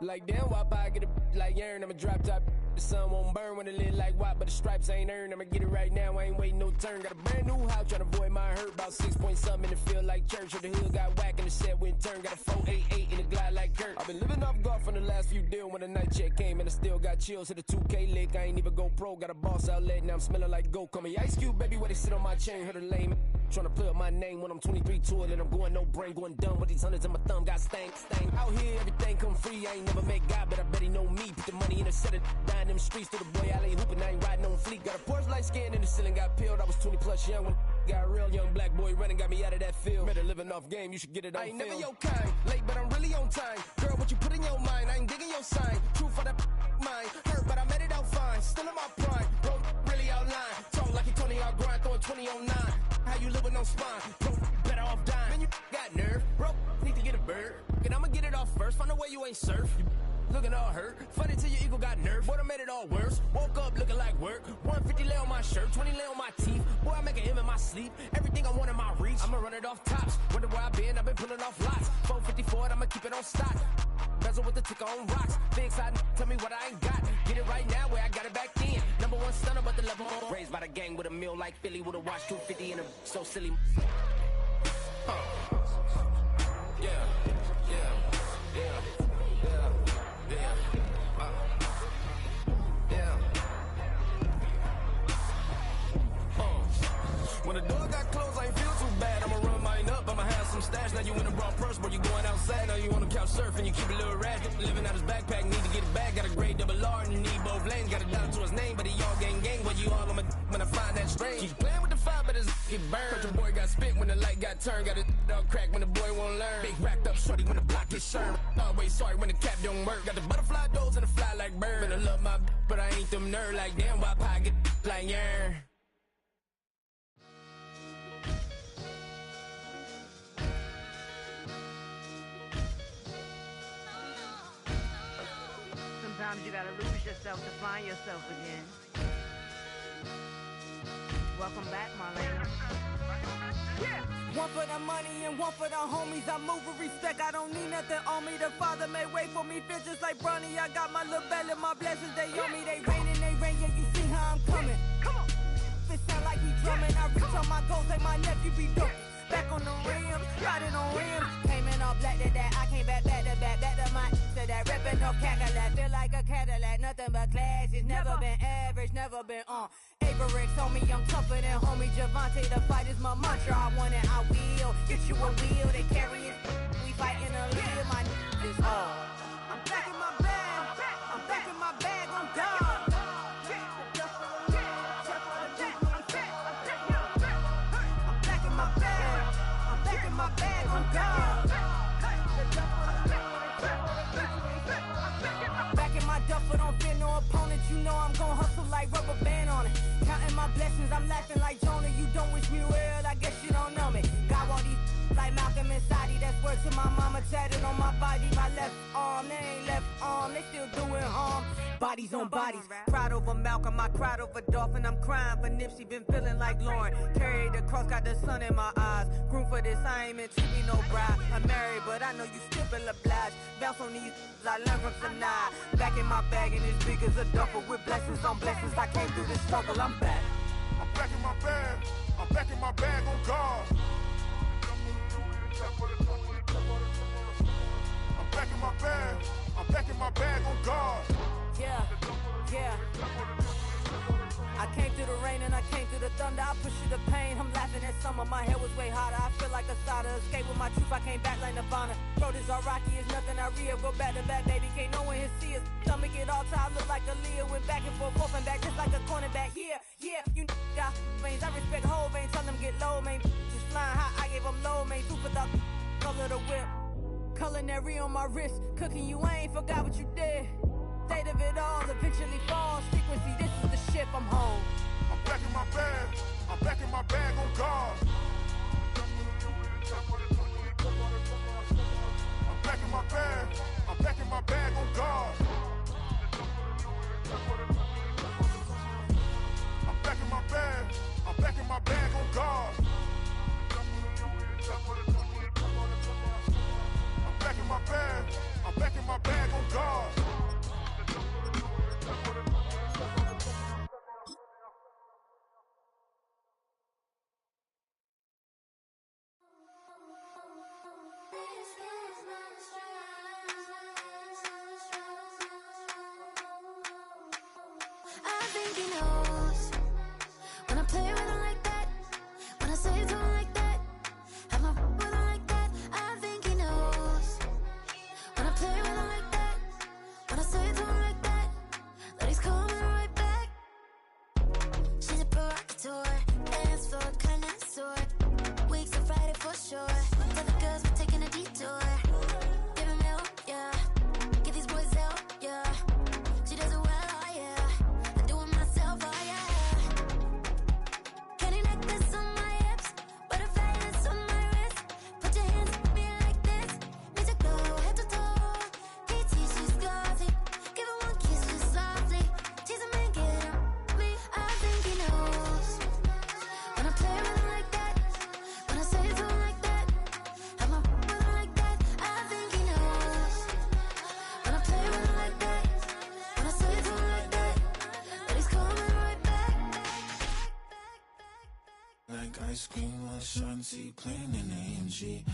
Like damn, why I get a like Aaron? I'm a drop top. The sun won't burn when it lit like white, but the stripes ain't earned. I'ma get it right now, I ain't waiting no turn. Got a brand new house, tryna avoid my hurt. About 6 point something in the field like church. Or the hood got whack and the set went turn. Got a 488 in the glide like Kurt. I've been living off golf from the last few deals. When the night check came and I still got chills. Hit a 2K lick, I ain't even go pro. Got a boss outlet, now I'm smelling like goat. Call me Ice Cube, baby, where they sit on my chain. Heard a lame tryna play up my name when I'm 23 to it. And I'm going no brain, going dumb with these hundreds in my thumb. Got stank. Out here, everything come free. I ain't never met God, but I bet he know me. Put the money in the set of dying them streets to the boy. I ain't hooping, I ain't riding on fleek. Got a Porsche light skin in the ceiling, got peeled. I was 20 plus young when got a real young black boy running, got me out of that field. Better living off game, you should get it on film. I ain't never your kind, late but I'm really on time. Girl, what you put in your mind, I ain't digging your sign. True for that mind, hurt but I made it out fine. Still in my prime, bro, really outline. Talk like you Tony, I'll grind, throwing 20 on 9. How you live with no spine, bro, better off dying. Man, you got nerve, bro, need to get a bird. And I'ma get it off first, find a way you ain't surf. You looking all hurt, funny till your ego got nerve. Boy, I made it all worse, woke up looking like work. 150 lay on my shirt, 20 lay on my teeth. Boy, I make an M in my sleep, everything I want in my reach. I'ma run it off tops, wonder where I been, I've been pulling off lots. 454, I'ma keep it on stock. Bezel with the ticker on rocks. Big side, tell me what I ain't got. Get it right now where I got it back then. Number one stunner, but the level on. Raised by the gang with a meal like Philly, with a watch 250 and a so silly. Yeah, yeah, yeah, yeah, yeah, yeah. When the door got closed, I ain't feel too bad. I'ma run mine up, I'ma have some stash. Now you in a broad purse, but you going outside. Now you on the couch surfing, you keep a little ratchet. Living out his backpack, need to get it back. Got a grade double R and you need both lanes. Got a dollar to his name, but he all gang. But you all on my when I find that strange. Keep playing with the fire, but his get burned. Cause your boy got spit when the light got turned. Got a dog crack when the boy won't learn. Big racked up shorty when the block gets shurned. Always sorry when the cap don't work. Got the butterfly doors and the fly like bird. And I love my but I ain't them nerd like damn. Why I get like yarn? Sometimes you gotta lose yourself to find yourself again. Welcome back, Marlena. Yeah. One for the money and one for the homies. I move with respect, I don't need nothing on me. The Father made way for me, feel just like Bronny. I got my little belly, my blessings, they on me. They rain and they rain, yeah, you see how I'm coming. Come on. It sound like we drumming. I reach on my goals like my nephew be dope. Back on the rims, riding on rims. Came in all black to that, I came back to my to that ripping no Cadillac. Feel like a Cadillac, nothing but class. It's never been average, never been on. Averix on me, I'm tougher than homie Javante. The fight is my mantra, I want it, I will. Get you a wheel, they carry it. We fighting a little, my is all. I'm back in my bag, I'm back in my bag on God. My bag on God. Back in my duffel, don't fear no opponent. You know I'm gon' hustle like rubber band on it. Counting my blessings, I'm laughing like Jonah. You don't wish me well, I guess you don't know me. Got all these like Malcolm and Sadie. That's word to my mama, tatted on my body. My left arm, they ain't left arm, they still doing harm. Bodies on bodies, cried over Malcolm, I cried over Dolphin. I'm crying for Nipsey, been feeling like Lauren. Carried the cross, got the sun in my eyes. Groom for this, I ain't meant to be no bride. I'm married, but I know you still feel obliged. Bounce on these, I learned from Sanaa. Back in my bag, and it's big as a duffel. With blessings on blessings, I came through the struggle, I'm back. I'm back in my bag, I'm back in my bag on God. I'm back in my bag, I'm back in my bag on God. Yeah, yeah. I came through the rain and I came through the thunder. I pushed through the pain, I'm laughing at summer. My head was way hotter, I feel like a starter. Escape with my truth, I came back like Nirvana. Throat is all rocky, it's nothing I real. Go back to back, baby, can't no one here see us. Stomach it all tied, look like a Leah. Went back and forth and back, just like a cornerback. Yeah, yeah, you got veins, I respect whole veins. Tell them get low, man. Just flying high, I gave them low, man. Super the color the whip. Culinary on my wrist, cooking you, I ain't forgot what you did. State of it all, eventually falls. Frequency, this is the ship, I'm home. I'm back in my bag, I'm back in my bag on God. I'm back in my bag, I'm back in my bag on God. I'm back in my bag, I'm back in my bag on God. I'm back in my bag, I'm back in my bag on God. think he knows. When I play with him like that, when I say to him like that, have my with him like that, I think he knows. When I play with him like that, when I say to him like that, that he's coming right back. She's a provocateur, dance floor connoisseur. Weeks of Friday for sure. Tell the girls we're taking a detour. Give him help, yeah. Get these boys out, yeah. She does it well, oh yeah. I do it myself, oh yeah. Candy necklace on my hips, butterflies on my wrist. Put your hands on me like this. Need to go head to toe. PT, she's glossy. Give her one kiss just softly. Tease him and get him me. I think he knows. When I play with him like that, when I say to him like that, have my with him like that, I think he knows. When I play with him like that, when I say to him like that, that he's coming right back. Like ice cream on Shanti, playing in AMG.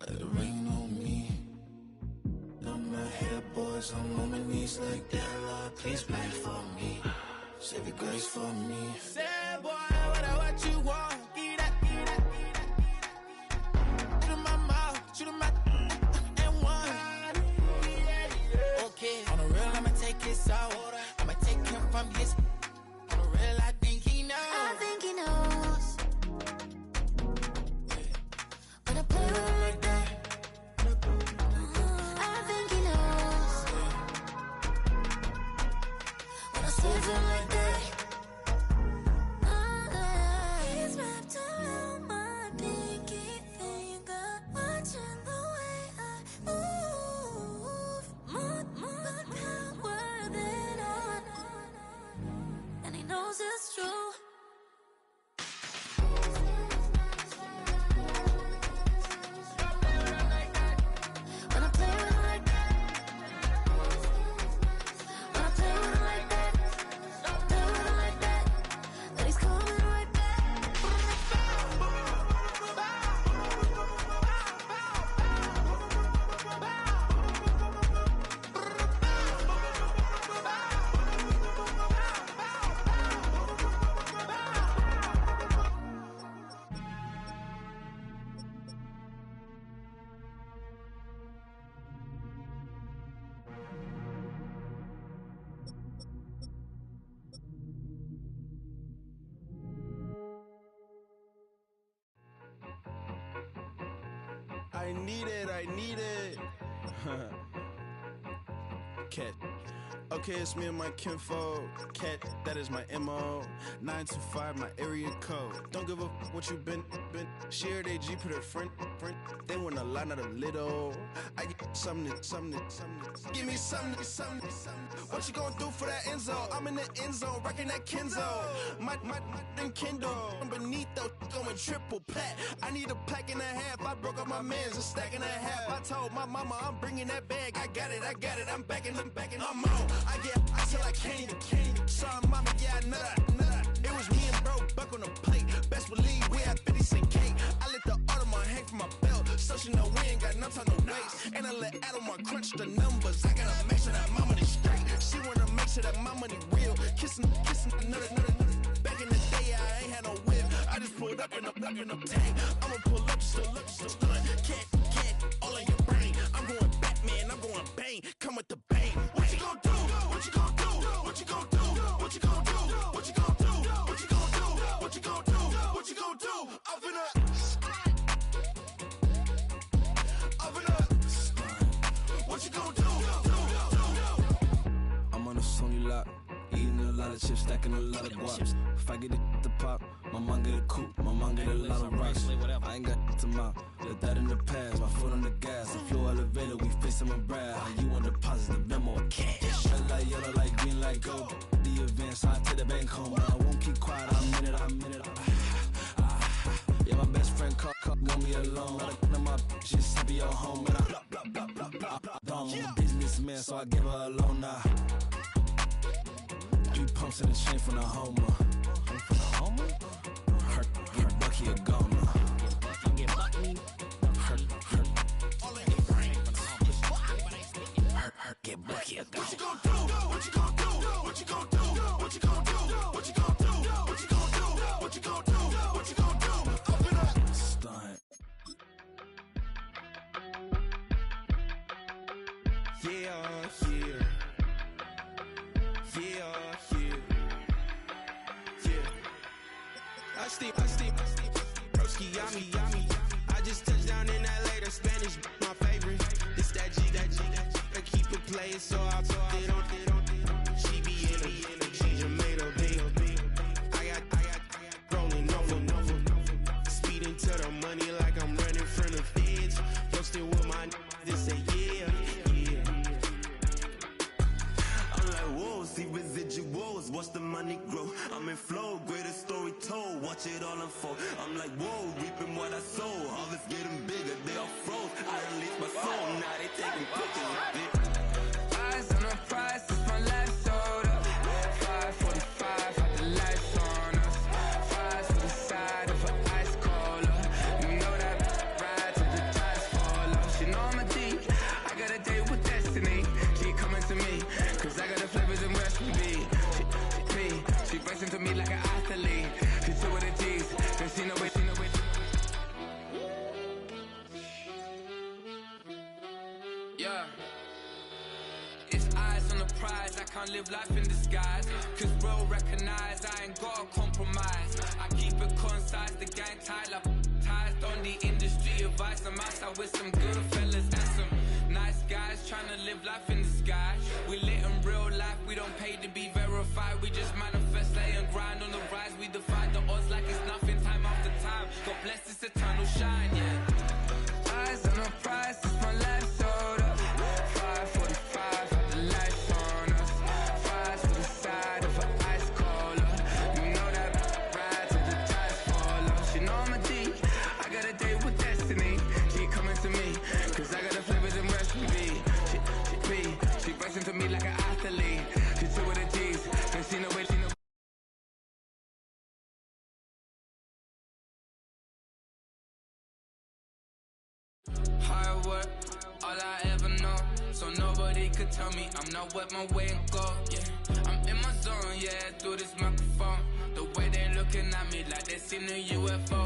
Let it rain on me. On my head, boys, I'm on my knees like that. Lord, please pray for me. Save your grace for me. Say, boy, what you want? Get that, get that, get that. Shoot in my mouth, shoot in my and one. Okay, on the real, I'ma take his out. I'ma take him from his. On the real, I think he knows. I think he knows. When I play with him like that, I think he knows. When I say to him like that, he's wrapped around my pinky finger, watching the way I move. More power than on, and he knows it's true. When I play with him like that, when I play with him like that, play with him like that, that he's coming right back. I need it, I need it. Cat. Okay, it's me and my kinfolk. Cat, that is my MO. 925, my area code. Don't give a what you been. Shared AG, put her friend. They want a lot, not a little. I get something. Give me something. What you gonna do for that end zone? I'm in the end zone, rocking that Kenzo. My Kindle. Beneath though, going triple plat. I need a pack and a half. I broke up my mans, a stack and a half. I told my mama I'm bringing that bag. I got it. I'm backing, I'm on. I till I can't. Sorry, mama, yeah, I know that. It was me and bro, buck on the plate. Best believe we had 50 cent cake. I let the Audemars hang from my belt, so she know we ain't got no time to waste. And I let Audemars crunch the numbers. I gotta make sure that my money straight. She wanna make sure that my money real. Kissing another. Back in the day, I ain't had no whip. I just pulled up in a tank. I'ma pull up, still stun. Cat, all in your brain. I'm going Batman, I'm going bang. Come with the bang. What you gonna do? What you gonna do? What you gonna do? What you gonna do? What you gonna do? What you gonna do? What you gonna do? What you gonna do? I'm finna. What you gonna do? I'm on a Sony lot, eating a lot of chips, stacking a lot of guaps. If I get it to pop, my mom get a coupe, my mom get a lot of rocks. I ain't got to mouth, let that in the past. My foot on the gas, I flew elevator, we facing my brad. How you want deposits, the memo of cash. Red light, yellow light, green light, go. The event, so I take the bank home. I won't keep quiet, I'm in it. Yeah, my best friend called, want me alone. Got a my she's happy at home, and I blah. I'm a businessman, so I give her a loan now. 3 pumps in the chain from the Homer. Hurt, Bucky a goner. Hurt. Get Bucky a goner. What you gonna do? What you gonna do? What you gonna do? What you gonna do? I steam, broski, yummy. I just touched down in LA, the Spanish, my favorite. This that G, I keep it playing, so I put it on. She be in it, she just made a big. I got rolling over. Speeding to the money like I'm running from the feds. Posting with my they say yeah. I'm like, whoa, see residuals, watch the money grow. I'm in flow, greatest story told, watch it all unfold. I'm like, whoa, reaping what I sow. Harvest getting bigger, they all froze. I release my soul, now they taking pictures of it. Eyes on the prize, it's my life sold up. 5:45, had the lights on us. Fries to the side of an ice cola. You know that ride till the tires fall off. She know I'm a D, I got a date with destiny. She coming to me, cause I got the flavors and recipe. She racing to me like an athlete. She two with the G's, cause she know it. Yeah. It's eyes on the prize, I can't live life in disguise. Cause bro recognize I ain't gotta compromise. I keep it concise, the gang tight like ties on the industry advice. I'm outside with some good fellas and some nice guys trying to live life in the sky. We lit in real life, we don't pay to be verified. We just manifest, lay and grind on the rise. We defy the odds like it's nothing, time after time. God bless this eternal shine, yeah. Eyes on the prize, it's my life sold up. 5:45, had the lights on us. Fries to the side of an ice cola. You know that ride till the tires fall off. She know I'm a D, I got a date with destiny. She coming to me, cause I got the flavors and recipe. She racing to me like an athlete. She two with the G's, cause she know it, she know. Hard work, all I ever know. So nobody could tell me I'm not what my way and go. Yeah, I'm in my zone, yeah, through this microphone. The way they looking at me like they seen a UFO.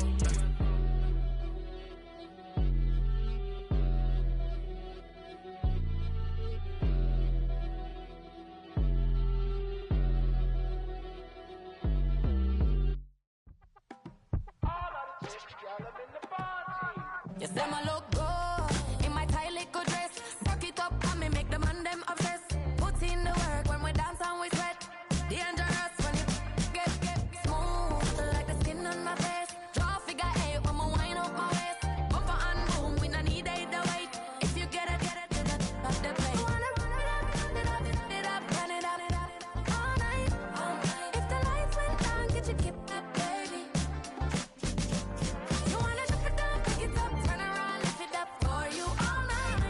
Yes, them a look good in my tight little dress. Rock it up and me make the man them obsessed. Put in the work when we dance and we sweat. Dangerous when you get smooth like the skin on my face. Draw figure eight when we wind up my waist. Bumper and boom, we no need either wait. If you get it, off the plate. You wanna run it up, run it up, all night. If the lights went down, get your kip up, baby. You wanna drop it down, pick it up, turn around, lift it up for you all night.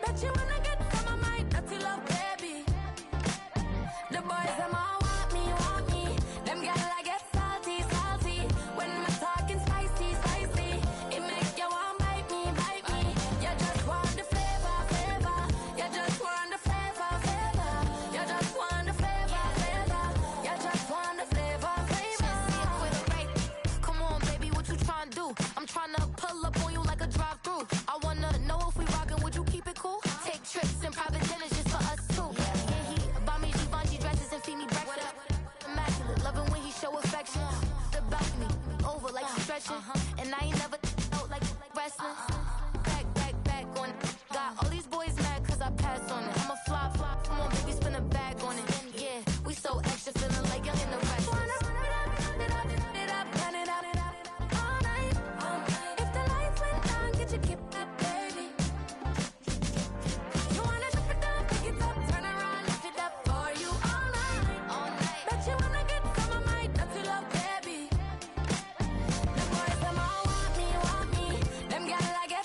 Bet you wanna get some of my dirty love, baby. The boys them all want me. Them gyal I get salty. When I'm talking spicy. It make you want bite me. You just want the flavor. You just want the flavor. You just want the flavor. You just want the flavor. With a right. Come on, baby, what you tryna do? I'm tryna pull up on you like a drive-through. I wanna know if we rockin', would you keep it cool? Take trips and private dinners just for us too. Yeah, he buy me Givenchy dresses and feed me breakfast. Immaculate, loving when he show affection. The balcony, over like she stretching. And I ain't never out like wrestling. Back on it. Got all these boys mad cause I passed on it. I'm a flop. Come on, baby, spin a bag on it. Yeah, we so extra, feeling like young in the rest. Run it up, all night. If the lights went down, get your kip up, baby. You wanna drop it down, pick it up, turn around, lift it up for you all night. Bet you wanna get some of my dirty love, baby. The boys them all want me. Them gyal I get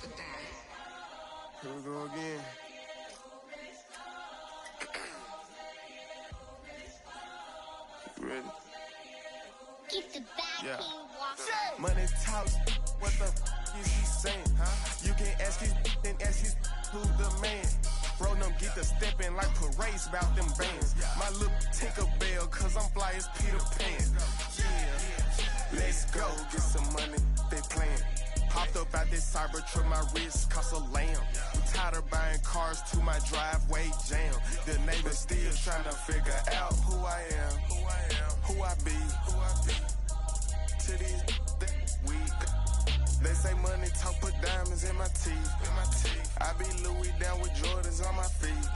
Here we go again. You ready? Keep the back Yeah. walking. Money talks, what the is he saying? You can ask his then ask his who the man. Bro, them get the steppin' like parades about them bands. My little Tinkerbell, cause I'm fly as Peter Pan. Yeah, let's go, get some money, they playin'. Hopped up out this Cybertruck, my wrist cost a lamb. I'm tired of buying cars to my driveway jam. The neighbors still trying to figure out who I am, who I be. To these weak. They say money talk, put diamonds in my teeth. I be Louis down with Jordans on my feet.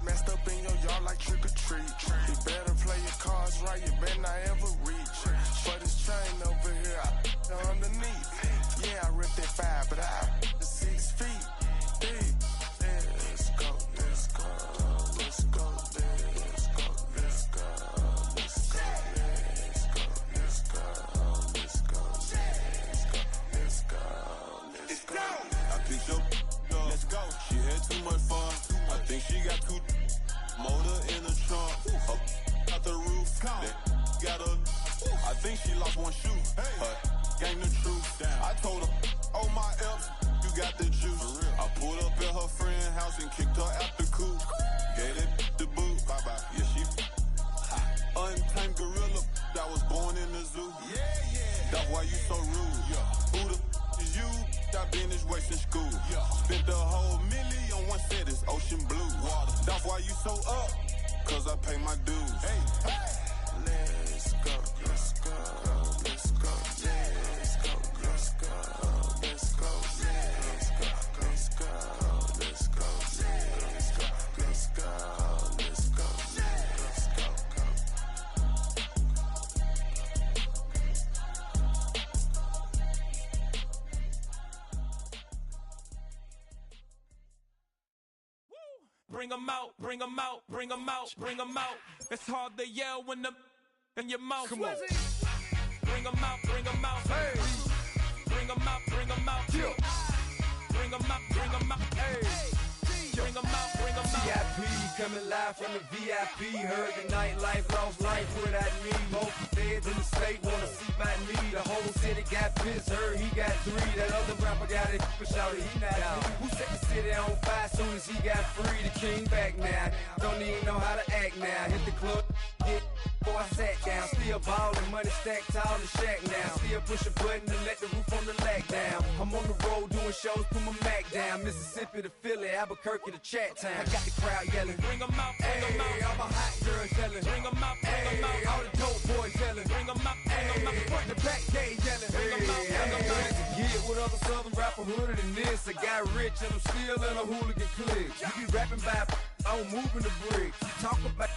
Messed up in your yard like trick or treat. You better play your cards right, you better not ever reach. For this chain over here, I underneath. Yeah, I ripped that 5, but I 6 feet deep. Let's go, let's go, let's go, let's go, let's go, let's go, let's go, let's go, let's go, let's go. I picked up, let's go. She had too much fun. I think she got too motor in the trunk. Up out the roof. That got her. I think she lost one shoe. Gang the truth. I told her, oh my F's, you got the juice. I pulled up at her friend's house and kicked her out the coop. Gave it the boot. Bye bye. Yeah, she untamed gorilla that was born in the zoo. That's why you so rude. Who the is you? I've been this way since school. Spent the whole million on one set, it's ocean blue. That's why you so up, cause I pay my dues. Let's go, let's go, let's go, let's go, let's go, let's go, let's go, let's go, let's go, let's go, let's go, let's go, let's go. Bring 'em out, bring 'em out, bring 'em out, bring 'em out. It's hard to yell when the in your mouth. Come on. Bring 'em out, bring 'em out. Hey. Bring 'em out, bring 'em out. Yeah. Bring 'em out, bring 'em out. Hey. Bring 'em out, bring 'em out. VIP coming live from the VIP. Heard the nightlife, lost life without me. Both feds in the state wanna see by me. The whole city got pissed, heard he got 3. That other rapper got it, but shouted he not out. Who set the city on fire soon as he got free? The king back now, don't even know how to act now. Hit the club, get before I sat down. Still ballin', money stacked tall in the shack now. Still push a button and let the roof on the lack down. I'm on the road doing shows, put my Mac down. Mississippi to Philly, Albuquerque to Chat Town. I got the crowd yelling, bring 'em out, bring 'em out. All my hot girls yelling, bring 'em out, bring 'em out. All the dope boys yelling, bring 'em out, bring 'em out. Front the back gate yelling, bring 'em out, bring 'em out. To get with other southern rapper hooded than this. I got rich and I'm still in a hooligan clique. You be rapping by I'm moving the bricks. You talk about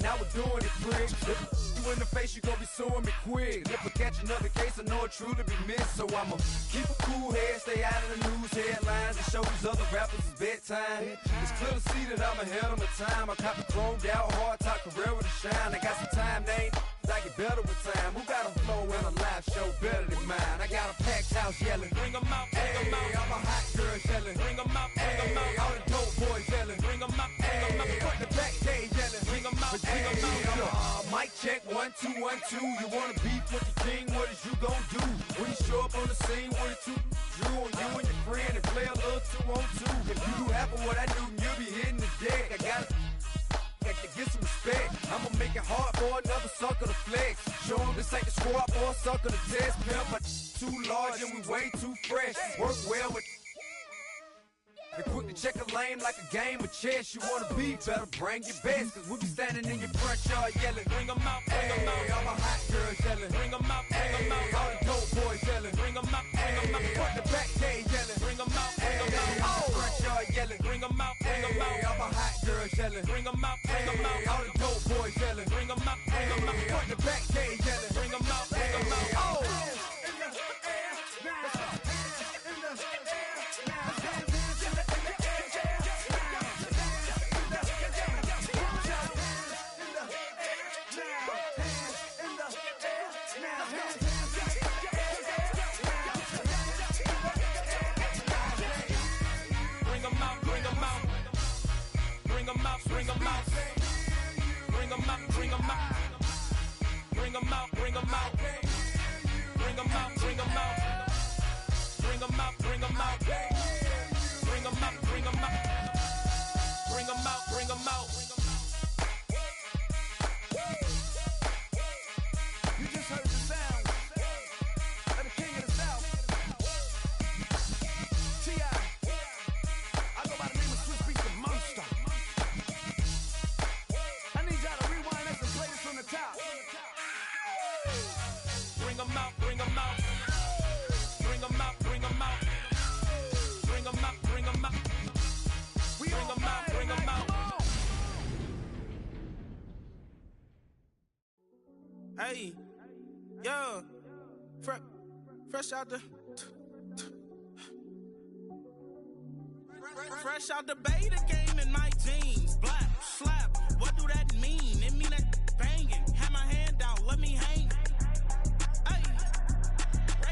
now we're doing it, prick. If you in the face, you gon' be suing me quick. If I catch another case, I know it truly be missed. So I'ma keep a cool head, stay out of the news headlines, and show these other rappers it's bedtime. It's clear to see that I'm ahead of my time. I cop the chromed out, hard top career with a shine. I got some time, they ain't I get better with time. Who got a flow and a live show better than mine? I got a packed house yelling, bring 'em out, bring 'em out. All my hot girls yelling, bring 'em out, bring 'em out. All the dope boys yelling, bring 'em out, bring 'em out. Front the back gate yelling, bring 'em out, bring 'em out. Mic check 1 2 1 2. You wanna beef with the king? What is you gon' do when you show up on the scene with a 2 drew on you and your friend and play a little 2 on 2? If you do half of what I do, you'll be hitting the deck. I gotta to get some respect. I'ma make it hard for another sucker to flex. Show him this ain't the squad for a sucker to test. Pimp, but too large and we way too fresh. Work well with and quick to check a lane like a game of chess. You wanna be better, bring your best. Cause we be standing in your front yard yelling, bring 'em out, bring 'em out. All my hot girls yelling, bring 'em out, bring 'em out. All the dope boys yelling, bring 'em out, bring 'em out. Front the back gate yelling, bring 'em out, bring 'em out. All the front yard yelling, bring 'em out, bring 'em out. All my hot girls yelling, bring 'em out, bring 'em out. All the dope boys yelling, bring 'em out, bring 'em out. Front the back gate yelling, bring 'em out, bring 'em out. Oh! bring them out. Bring them out, bring them out. Bring them out, bring them out. Bring them out, bring them out. Bring them out, bring them out. Bring them out, bring them out. Bring them out, bring them out. You just heard the sound of the king of the south. T.I. I go by the name of Swiss Beats the Monster. I need y'all to rewind this and play this from the top. Bring them out, bring them out. Bring them out, bring them out. Bring them out, bring them out. Bring them out, bring them out. Hey, yeah, fresh out the fresh out the beta game in my jeans. Black slap, what do that mean? It mean that banging. Have my hand out, let me hang. Hey,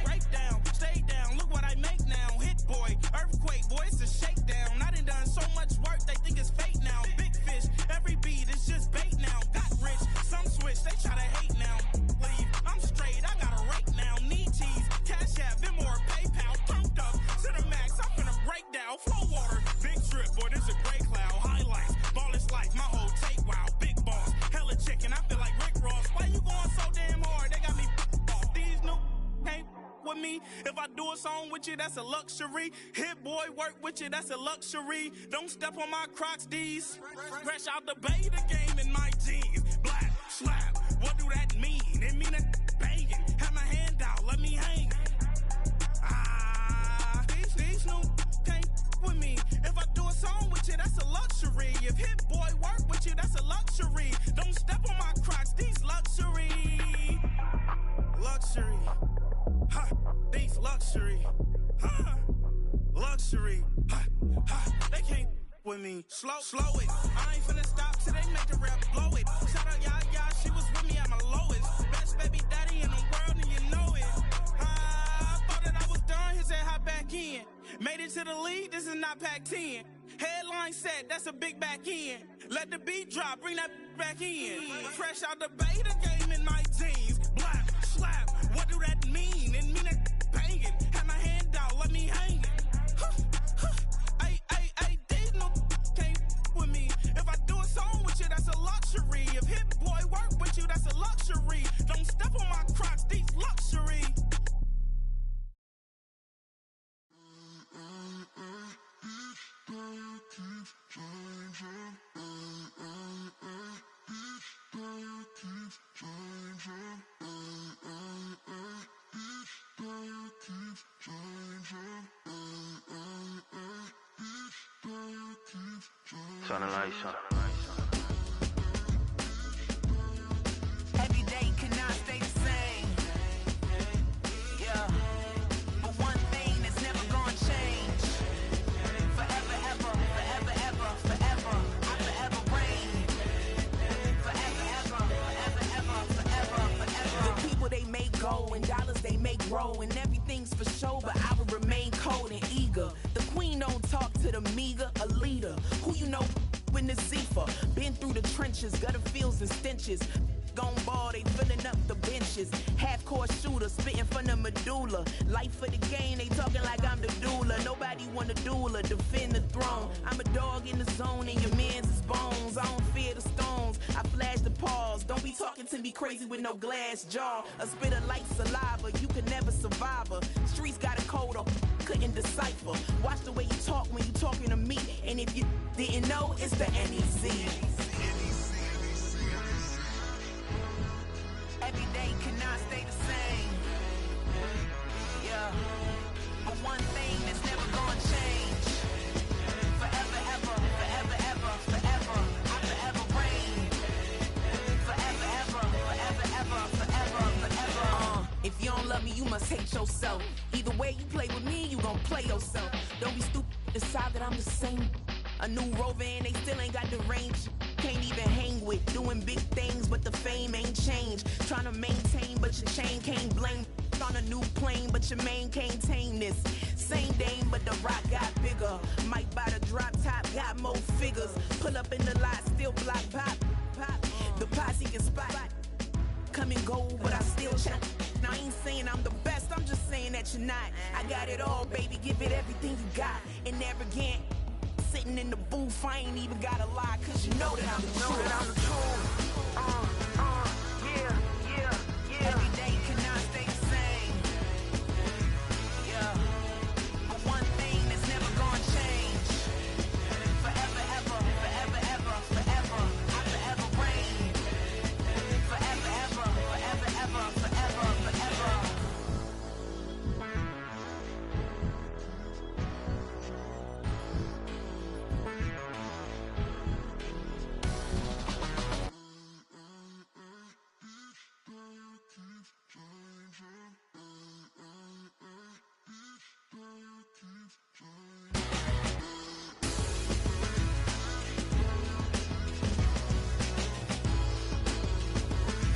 break down, stay down. Look what I make now. Hit boy, earthquake, boy, it's a shakedown. I done so much work, they think it's fake now. Big fish, every beat is just bait now. Got rich, some switch, they try to hate now. Leave, I'm straight, I got a rake now. Need cheese, cash app, Venmo or PayPal. Turned up to the max, I'm finna break down. Flow water, big trip, boy, this a gray cloud. Highlights, ball is life, my whole take wow. Big boss, hella chicken, I feel like Rick Ross. Why you going so damn hard? They got me off. These new can't with me. If I do a song with you, that's a luxury. Hit boy, work with you, that's a luxury. Don't step on my Crocs, D's. Fresh out the beta game in my jeans. Black slap, what do that mean? It mean that banging. Have my hand out, let me hang. These new can't with me. If I do a song with you, that's a luxury. If hit boy work with you, that's a luxury. Don't step on my Crocs, these luxury. Luxury. Ha, these luxury. Ha, luxury. Ha, ha, they can't with me. Slow it. I ain't finna stop till they make the rap blow it. Shout out Yaya, she was with me at my lowest. Best baby daddy in the world and you know it. I thought that I was done, he said hop back in. Made it to the league, this is not Pac-10. Headline set, that's a big back end. Let the beat drop, bring that back in. Fresh out the beta game in my jeans. Black slap, what do that mean? It mean that banging. Have my hand out, let me hang it. Ay, these no can't with me. If I do a song with you, that's a luxury. If hit boy work with you, that's a luxury. Don't step on my Crocs, these luxury. Turn the lights on. Every day cannot stay the same. Yeah. But one thing that's never gonna change. Forever, ever, forever, ever, forever. I forever reign. Forever, ever, forever, ever, forever, forever. The people they make go and dollars they make grow and everything's for show, but I will remain cold and eager. The queen don't talk to the meager, a leader. Who you know in the Zephyr? Been through the trenches, gutter fields and stenches. Gone ball, they filling up the benches. Half-court shooter, spitting from the medulla. Life for the game, they talking like I'm the doula. Nobody want a doula, defend the throne. I'm a dog in the zone and your man's is bones. I don't fear the stones, I flash the paws. Don't be talking to me crazy with no glass jaw. A spit of light saliva, you can never survive her. Streets got a code up, couldn't decipher. Watch the way you talk when you talking to me. And if you didn't know, it's the NEC. Every day cannot stay the same. Yeah. But one thing that's never gonna change. Forever, ever, forever, ever, forever. I forever reign. Forever, ever, forever, ever, forever, forever. If you don't love me, you must hate yourself. Either way you play with me, you gon' play yourself. Don't be stupid, decide that I'm the same. A new Rover and they still ain't got the range. Can't even hang with, doing big things, but the fame ain't changed. Trying to maintain, but your chain can't blame. On a new plane, but your main can't tame this. Same dame, but the rock got bigger. Might buy the drop top, got more figures. Pull up in the lot, still block pop. The posse can spot. Come and go, but I still check. Now I ain't saying I'm the best, I'm just saying that you're not. I got it all, baby, give it everything you got. And arrogant, sitting in the booth, I ain't even gotta lie, cause you know that I'm the truth. Yeah. Every day cannot stay the same. Yeah. But one thing that's never gonna change. Forever, ever, forever, ever, forever. I forever reign. Forever, ever, forever, ever, forever, forever.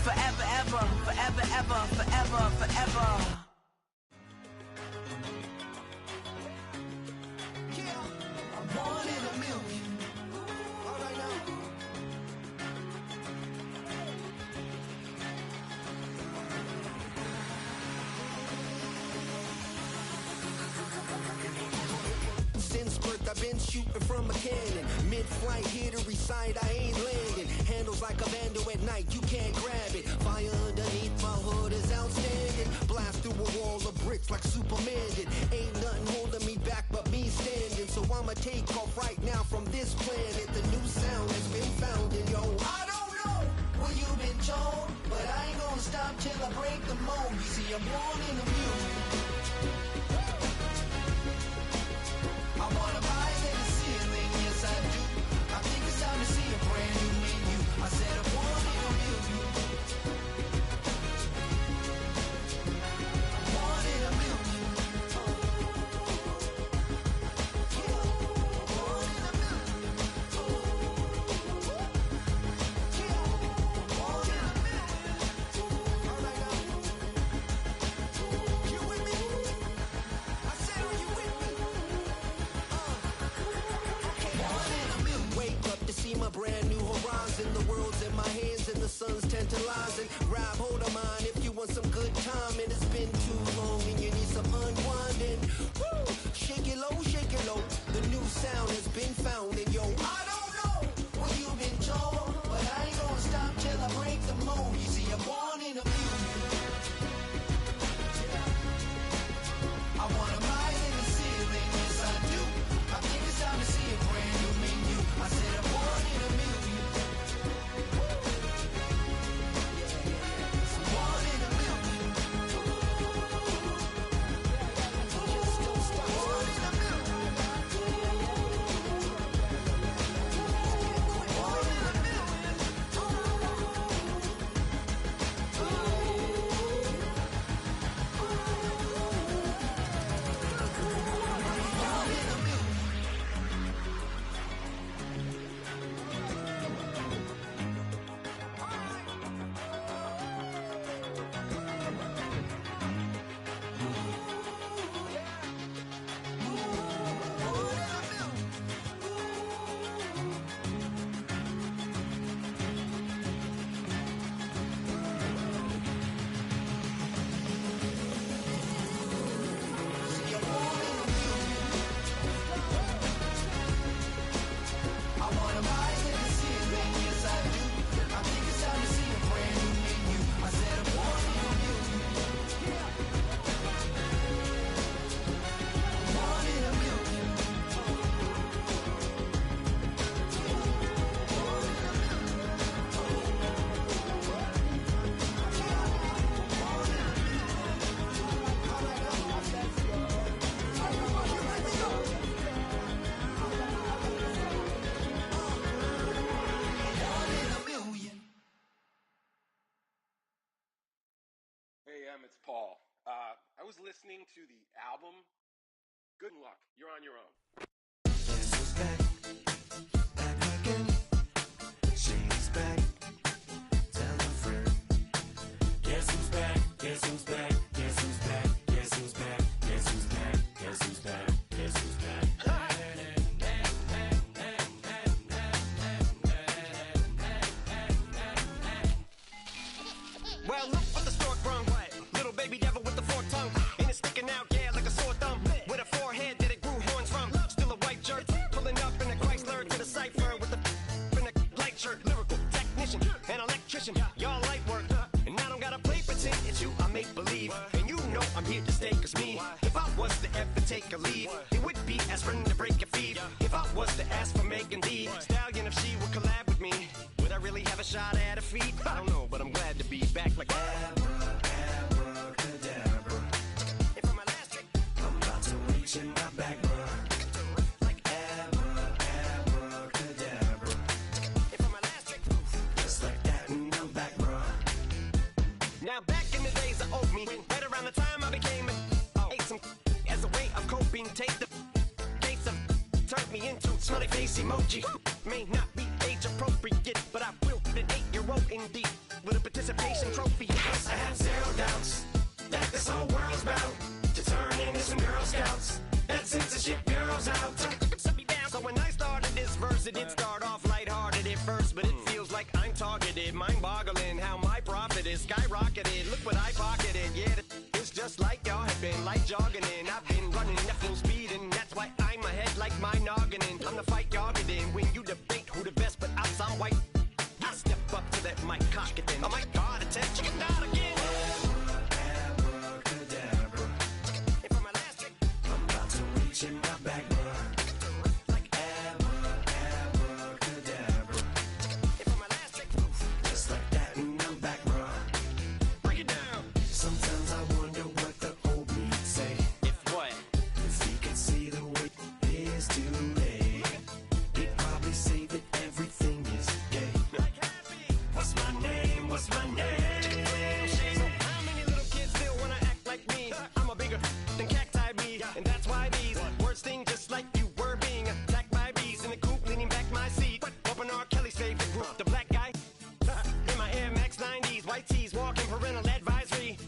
Forever, ever, forever, ever, forever, forever. I'm one in a million. All right now. Since birth I've been shooting from a cannon. Mid-flight here to recite, I ain't landing. Handles like a vandal at night, you can't grab it. Fire underneath my hood is outstanding. Blast through a wall of bricks like Superman did. Ain't nothing holding me back but me standing. So I'ma take off right now from this planet. The new sound has been found in yo. I don't know what you've been told, but I ain't gonna stop till I break the mold. You see, I'm born in the music. I wanna rise in the ceiling, yes I do. I think it's time to see a brand new menu. I said I'm born in a million. I'm born in a million. Born in a million. Born in a million. All right now. You with me? I said, are you with me? Wake up to see my brand new horizon. The world's in my hands and the sun's tantalizing. Grab hold of mine if you want some good time. And it's been too long and you need some unwinding. Woo! Shake it low. The new sound has been found. And yo, I don't know what you've been told, but I ain't gonna stop till I break the mold. You see, I'm born in a million. I wanna rise in the ceiling, yes I do. I think it's time to see a brand new menu. I said I'm born in a million. I'm born in a million. Just don't stop. Born in a million. Born in a million. Born in a million. I wanna rise in the ceiling, yes I do. I think it's time to see a brand new menu. I said I'm born in a million. Born in a million. Born in a million. Hey, it's Paul. I was listening to the album. Good luck. You're on your own. Guess who's back? Back again. She's back. Tell a friend. Guess who's back? Guess who's back? Guess who's back? Guess who's back? Guess who's back? Guess who's back? believe. And you know I'm here to stay, cause me, if I was to ever take a leave, it would be as friend to break a feed. If I was to ask for Megan Thee Stallion, if she would collab with me, would I really have a shot at a feat? I don't know, but I'm glad to be back like Abracadabra. And for my last trick, I'm about to reach in my back, bruh. like Abracadabra. And for my last trick, Just like that, and I'm back, bruh. now back in the days of old me, right around the time I became ate some as a way of coping. Take the case of turned me into smiley face emoji. May not be age appropriate, but I will be an 8-year-old indeed with a participation trophy. I have zero doubts that this whole world's bound to turn into some Girl Scouts. That censorship bureau's out. So when I started this verse, it did start off lighthearted at first, but it feels like I'm targeted. Mind-boggling how my profit is skyrocketed. Look what I pocketed. Yeah, it's just like y'all have been like jogging in. I've been running at full speed, and that's why I'm ahead like my noggin. I'm the fight y'all get in when you debate who the best, but I'm some white. I step up to that mic, cock it then. Oh my God, attention, you can die again. Abracadabra. And for my last trick, I'm about to reach in my back, bruh. like Abracadabra. and for my last trick, Just like that, and I'm back, bruh. break it down. Sometimes I wonder what the old me'd say If what? if he could see the way it is today. He'd probably say that everything is gay. What's my name? What's my name? So how many little kids still wanna act like me? I'm a bigger than cacti bee, and that's why these words sting just like you were being attacked by bees in the coop, leaning back my seat. Open R. Kelly's favorite group, the black guy. In my Air Max 90s, white tees, walking parental advisory.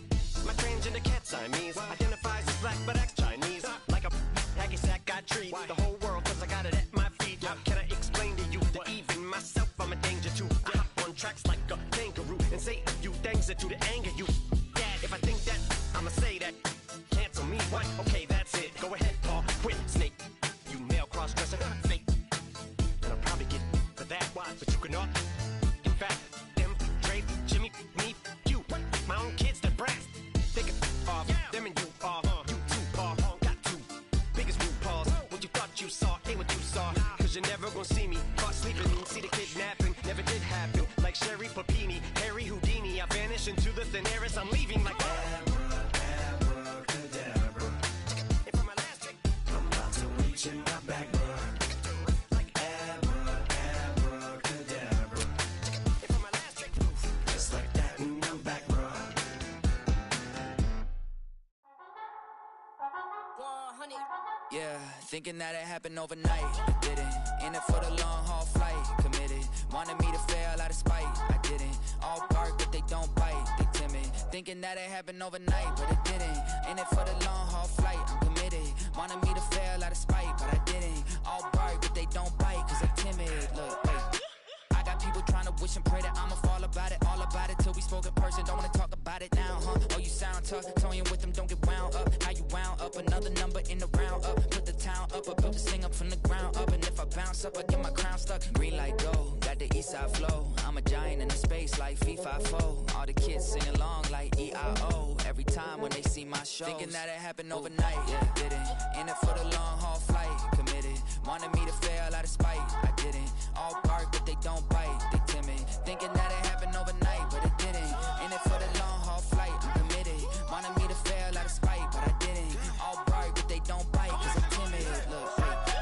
My transgender cat Siamese identifies as black but acts Chinese. Like a hacky sack, I treat the whole world cause I got it at my feet. How can I explain to you that even myself I'm a danger to? I hop on tracks like a kangaroo and say a few things that do to anger you. Dad, if I think that, I'ma say that. Cancel me, what? Okay, that's it. Go ahead, Paul, quit, snake. You male cross-dresser, fake. And I'll probably get for that, why? But you cannot. In fact, them, Dre, Jimmy, me, you, my own kids, the brass. Take it off, them and you off. You too, Paul, got two biggest root paws. What you thought you saw ain't what you saw. Cause you're never gonna see me caught sleeping. See the kidnapping, never did happen. Like Sherry Papini, Harry Houdini. I vanish into the thin air as I'm leaving like Abracadabra. And for my last trick, I'm about to reach in my back, bruh. like Abracadabra. and for my last trick, Just like that, and I'm back, bruh. Yeah, thinking that it happened overnight. I didn't. In it for the long haul flight. Committed. Wanted me to fail out of spite. I didn't. All bark, but they don't bite. They timid. Thinking that it happened overnight, but it didn't. In it for the long haul flight. I'm committed. Wanted me to fail out of spite, but I didn't. All bark, but they don't bite, cause they timid. Look, wait. I got people trying to wish and pray that I'ma fall about it, all about it till we spoke in person. Don't wanna talk about it now, huh? Oh, you sound tough, toying with them, don't get wound up. How you wound up? Another number in the round up. Put the town up, I built this thing up from the ground up. And if I bounce up, I get my crown stuck. Green light go, got the east side flow. I'm a giant in the space like FIFA4. All the kids sing along like EIO. Every time when they see my shows. Thinking that it happened overnight, yeah, didn't. In it for the long haul flight, committed. Wanted me to fail out of spite, I didn't. All bark, but they don't bite, they timid. Thinking that it happened overnight, but it didn't. In it for the long haul flight, I'm committed. Wanted me to fail out of spite, but I didn't. All bark, but they don't bite, cause I'm timid. Look,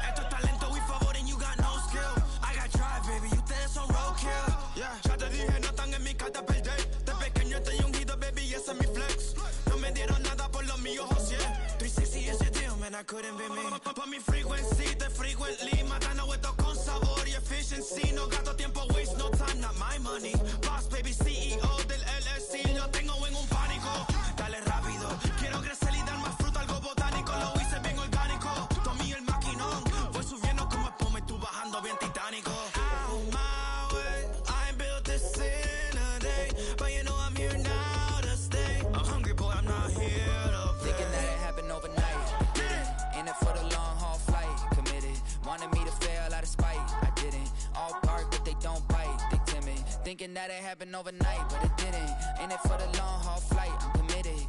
Esto es talento y favor and you got no skill. I got drive, baby, ustedes son roadkill. Yeah, ya te dije, no están en mi carta perder. De pequeño estoy ungido, baby, ese es mi flex. No me dieron nada por lo mío, José. 360 is your deal, man, I couldn't be me. Pa' mi frequency, te frequently. Matando esto con sabor y efficiency. No gasto tiempo, waste no time, not my money. Boss, baby, CEO del LLC. Lo tengo en un pánico. Dale rápido, quiero crecer y dar más fruta, algo botánico. Lo hice bien orgánico. Tomé el maquinón. Voy subiendo como espuma y tú bajando bien titánico. Out my way, I ain't built this in a day. But you know I'm here now to stay. I'm hungry, boy, I'm not here to play. thinking that it happened overnight, didn't. In it for the long haul flight, committed. Wanted me to fail out of spite, I didn't. All bark, but they don't bite, they timid. Thinking that it happened overnight, but it didn't. In it for the long haul flight, I'm committed.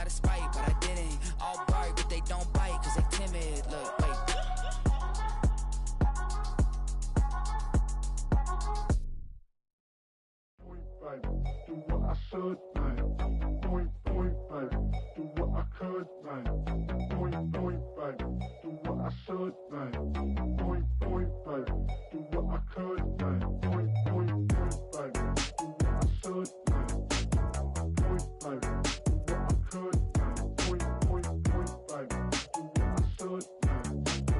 of spite, but I didn't. All bark, but they don't bite, cause they timid. Look, wait. Do what I should, man. Point, baby. Do what I could, man. Point, baby. Do what I should, man. Point, baby. Do what I could, man. Point, baby. Do what I should, man. Point, baby. Do what I could, man. Point, baby. Do what I should, man.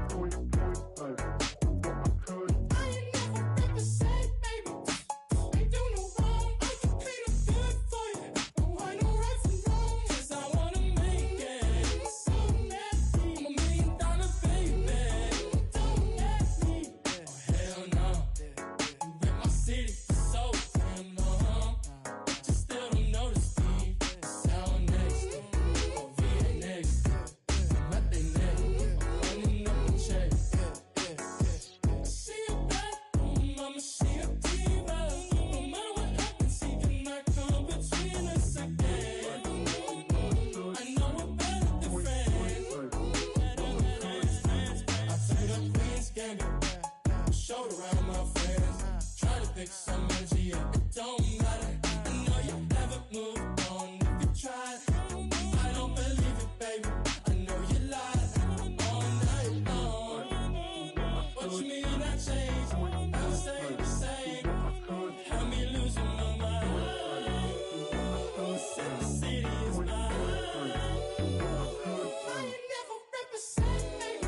Point, baby. Do what I could. I ain't never represent, baby. Ain't do no wrong. I can plead a good for you. Don't want no right from wrong. 'Cause I wanna make it. So nasty. I'm $1 million baby. Don't ask me. Oh, hell no. You rip my city so damn long. But you still don't notice me. Sound next. Or VA next. I'm at they neck. I'm running up the check. See you back, mama, see a diva. No matter what happens, he cannot come between us again. I know we're better than friends. I took up Queen's Gambit, showed around my friends. Try to pick some energy up, it don't matter. I know you never moved on if you tried. I don't believe it, baby. I know you lied all night long. What you mean I changed? I stay the same. Had me losing my mind. Said the city is mine. I ain't never represent, baby.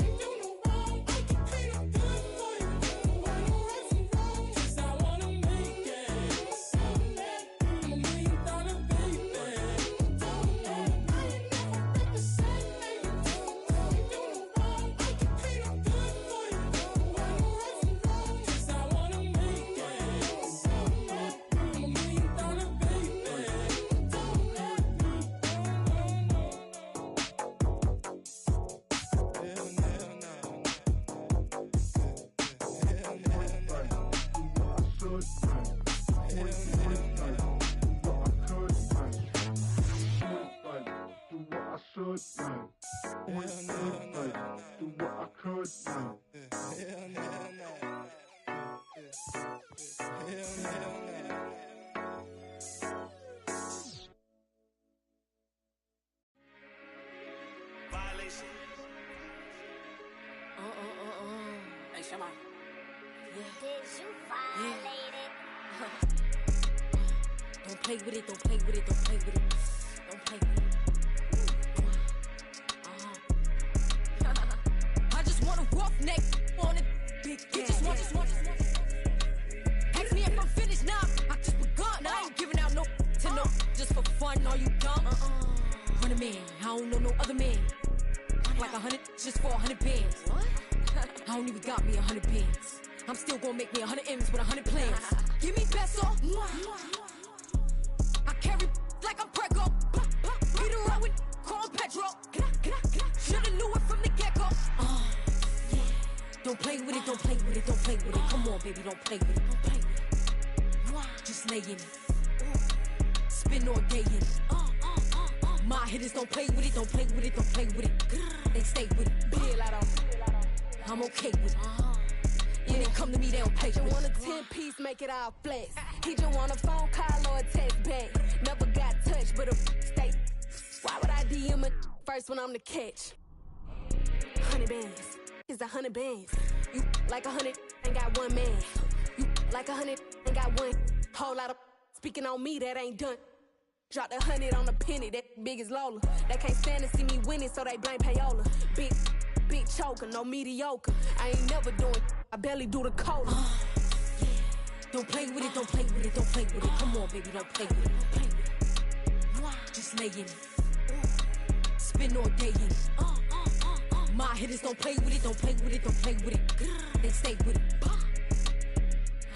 Ain't do no wrong. I can plead a good for you. Don't want no right from wrong. 'Cause I wanna make it. So nasty. I'm $1 million baby. Don't let me. I ain't never represent, baby. Ain't do no wrong. I can plead a good for you. Don't want no right from wrong. 'Cause I wanna make it. So nasty. I'm $1 million baby. Don't let me. Hey, Shema. Did you violate it? Don't play with it, don't play with it, don't play with it. Don't play with it. I just want a rough neck on it. Big you just want. Ask me if I'm finished now. I just begun. I ain't giving out no to no. Just for fun, are you dumb? 100 man, I don't know no other man. Like 100 just for 100 bands. What? I don't even got me 100 bands. I'm still gonna make me 100 M's with 100 plans. Give me peso. I carry like I'm Prego. Beat around with Chrome Petro. Shoulda knew it from the get-go. Yeah. Don't play with it, don't play with it, don't play with it. Come on, baby, don't play with it, don't play with it. Just lay in it. Spin all day in it. My hitters don't play with it, don't play with it, don't play with it. They stay with it. I'm okay with it. Yeah, they come to me, they don't pay for it. You want a 10-piece, make it all flex. He just want a phone call or a text back. Never got touched, but a stay. Why would I DM it first when I'm the catch? 100 bands, it's 100 bands. You like 100, ain't got one man. You like 100, ain't got one. Whole lot of speaking on me, that ain't done. Drop the 100 on the penny, that big as Lola. They can't stand to see me winning, so they blame payola. Big choker, no mediocre. I ain't never doing, I barely do the cola. Yeah. Don't play with it, don't play with it, don't play with it. Come on, baby, don't play with it, don't play with it. Just lay in it. Spin all day in it. My hitters don't play with it, don't play with it, don't play with it. They stay with it.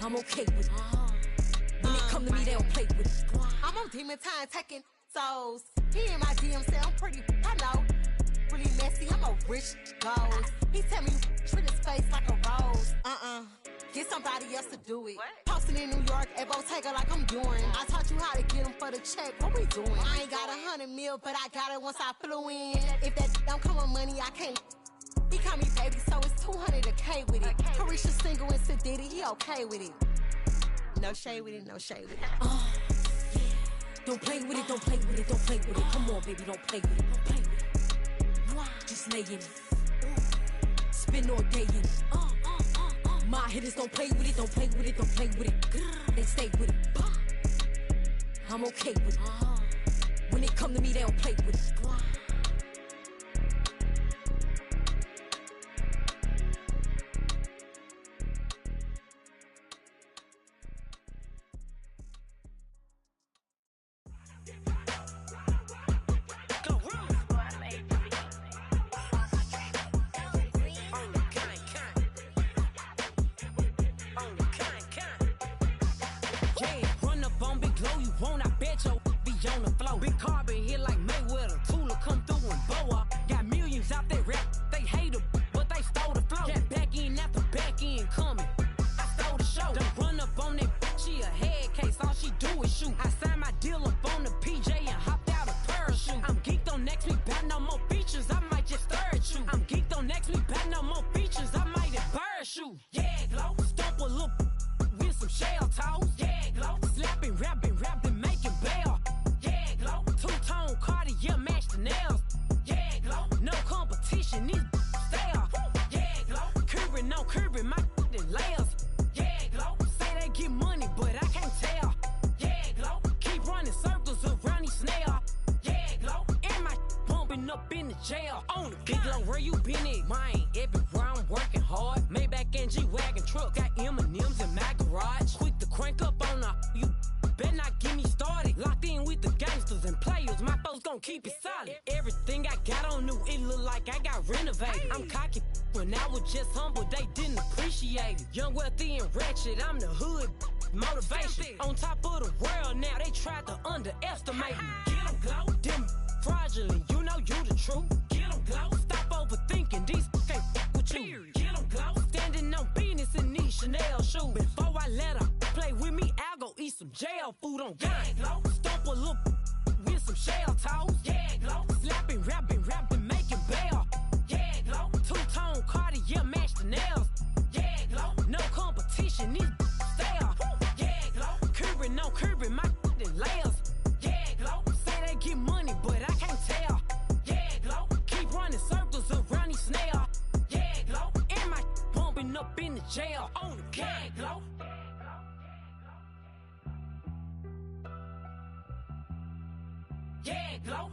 I'm okay with it. When they come to me, they don't play with it. I'm on demon time taking souls. He in my DM say I'm pretty, I know. Really messy, I'm a rich ghost. He tell me treat his face like a rose. Get somebody else to do it. What? Posting in New York at Bottega like I'm doing. I taught you how to get them for the check. What we doing? I ain't got 200 mil, but I got it once I flew in. If that don't come with money, I can't. He call me baby, so it's 200 a K with it. Carisha single and Sadiddy, he okay with it. No shade with it, no shade with it. Yeah. Don't play with it, don't play with it, don't play with it. Come on, baby, don't play with it, don't play with it. Just lay in it. Spin all day in it. My hitters don't play with it, don't play with it, don't play with it. They stay with it. I'm okay with it. When they come to me, they don't play with it. Big carbon hit like Mayweather. Tula come through and bow up. Got millions out there rap. They hate her, but they stole the flow. Got back in after back in coming. I stole the show. Don't run up on that. She a head case. All she do is shoot. I signed my deal up on the PJ and hopped out a parachute. I'm geeked on next week. Back no more features. I might just stir at you. I'm geeked on next week. Back no more features. I might embarrass you. Yeah, glow. Stomp a little with some shell toes. Yeah, glow. Slapping, rapping, making bail. Two-tone Cartier match the nails. Yeah, glow. No competition, these stale. Yeah, glow. Curbing, no curbing, my layers. Yeah, glow. Say they get money, but I can't tell. Yeah, glow. Keep running circles around these snails. Yeah, glow. And my bumping up in the jail. On the big glow, where you been at? Mine, everywhere I'm working hard. Maybach and G-Wagon truck, got M&M's in my garage. Quick to crank up on the you. Better not get me started. Locked in with the gangsters and players. My folks gon' keep it solid. Everything I got on new, it look like I got renovated. I'm cocky when I was just humble, they didn't appreciate it. Young, wealthy, and ratchet, I'm the hood motivation. On top of the world now, they tried to underestimate me. Get 'em, glow. Them fraudulent, you know you the truth. Get 'em, glow. Stop overthinking, these can't with you. Get 'em, glow. Standing on business in these Chanel shoes. Before I let her play with me, I'll go eat some jail food on game. Yeah, stomp a little with some shell toes. Yeah, glow. Slapping, rapping, making bail. Yeah, glow. Two-tone Cartier match the nails. Yeah, glow. No competition, these stale. Yeah, glow. Curbing, no curbing, my layers. Yeah, glow. Say they get money, but I can't tell. Yeah, glow. Keep running circles around these snails. Yeah, glow. And my bumping up in the jail. On the gang, glow. Yeah, glow.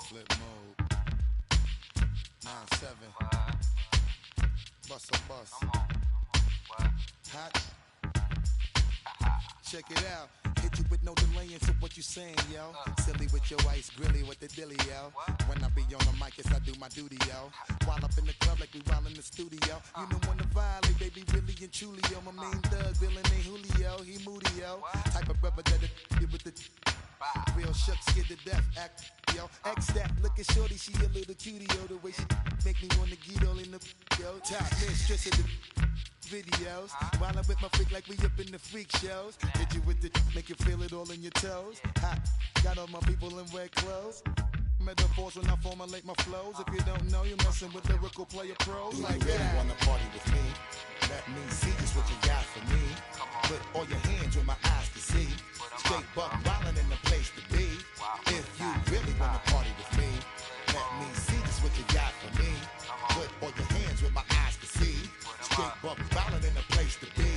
Flip mode. 9-7. Bust a bus. Hot. Check it out. Hit you with with no delaying to what you saying, yo. Silly with your ice, grilly with the dilly, yo. When I be on the mic, yes, I do my duty, yo. While up in the club like we while in the studio. You know when to violate, baby, really and truly, yo. My main thug, villain ain't Julio, he moody, yo. Type of brother that'll with the real shook, scared to death, act, yo. X that, look at shorty, she a little cutie, yo. The way she make me wanna get all in the, yo. Top mistress of the videos. While I'm with my freak like we up in the freak shows. Hit you with the, make you feel it all in your toes. Hot, got all my people in red clothes. Metaphors when I formulate my flows. If you don't know, you're messing with lyrical player pros. Do like you really that. wanna party with me? Let me see just what you got for me. Put all your hands where my eyes can see. Straight buck wildin' in the place to be. If you really wanna party with me, let me see just what you got for me. Put all your hands where my eyes can see. Straight buck wildin' in the place to be.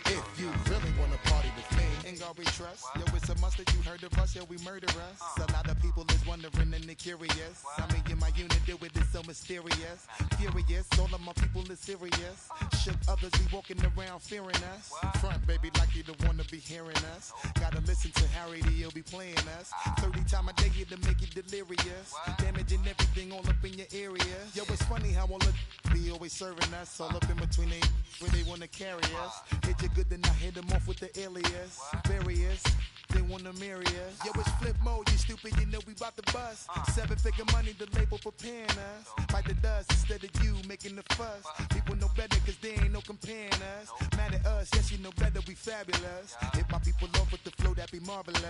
If you really wanna party with me, ain't gonna be trust. Yo, it's a must that you heard of us, yo, we murder us. A lot of people is wondering and they curious. I mean, in my unit do it is so mysterious. Furious, all of my people is serious. Shook others be walking around fearing us. Front, baby, like you don't wanna be hearing us. Gotta listen to Harry D, he'll be playing us. 30 times a day to make you delirious. Damaging everything all up in your area. Yo, it's funny how all the be always serving us. All up in between they where they wanna carry us. Hit you good, then I hit them off with the alias. Various, they wanna marry us. Yo, it's flip mode, you stupid, you know we bout to bust. 7-figure money, the label preparing us. Fight the dust instead of you making the fuss. People know better cause they ain't no comparing us. Mad at us, yes you know better, we fabulous. Hit my people off with the flow, that be marvelous.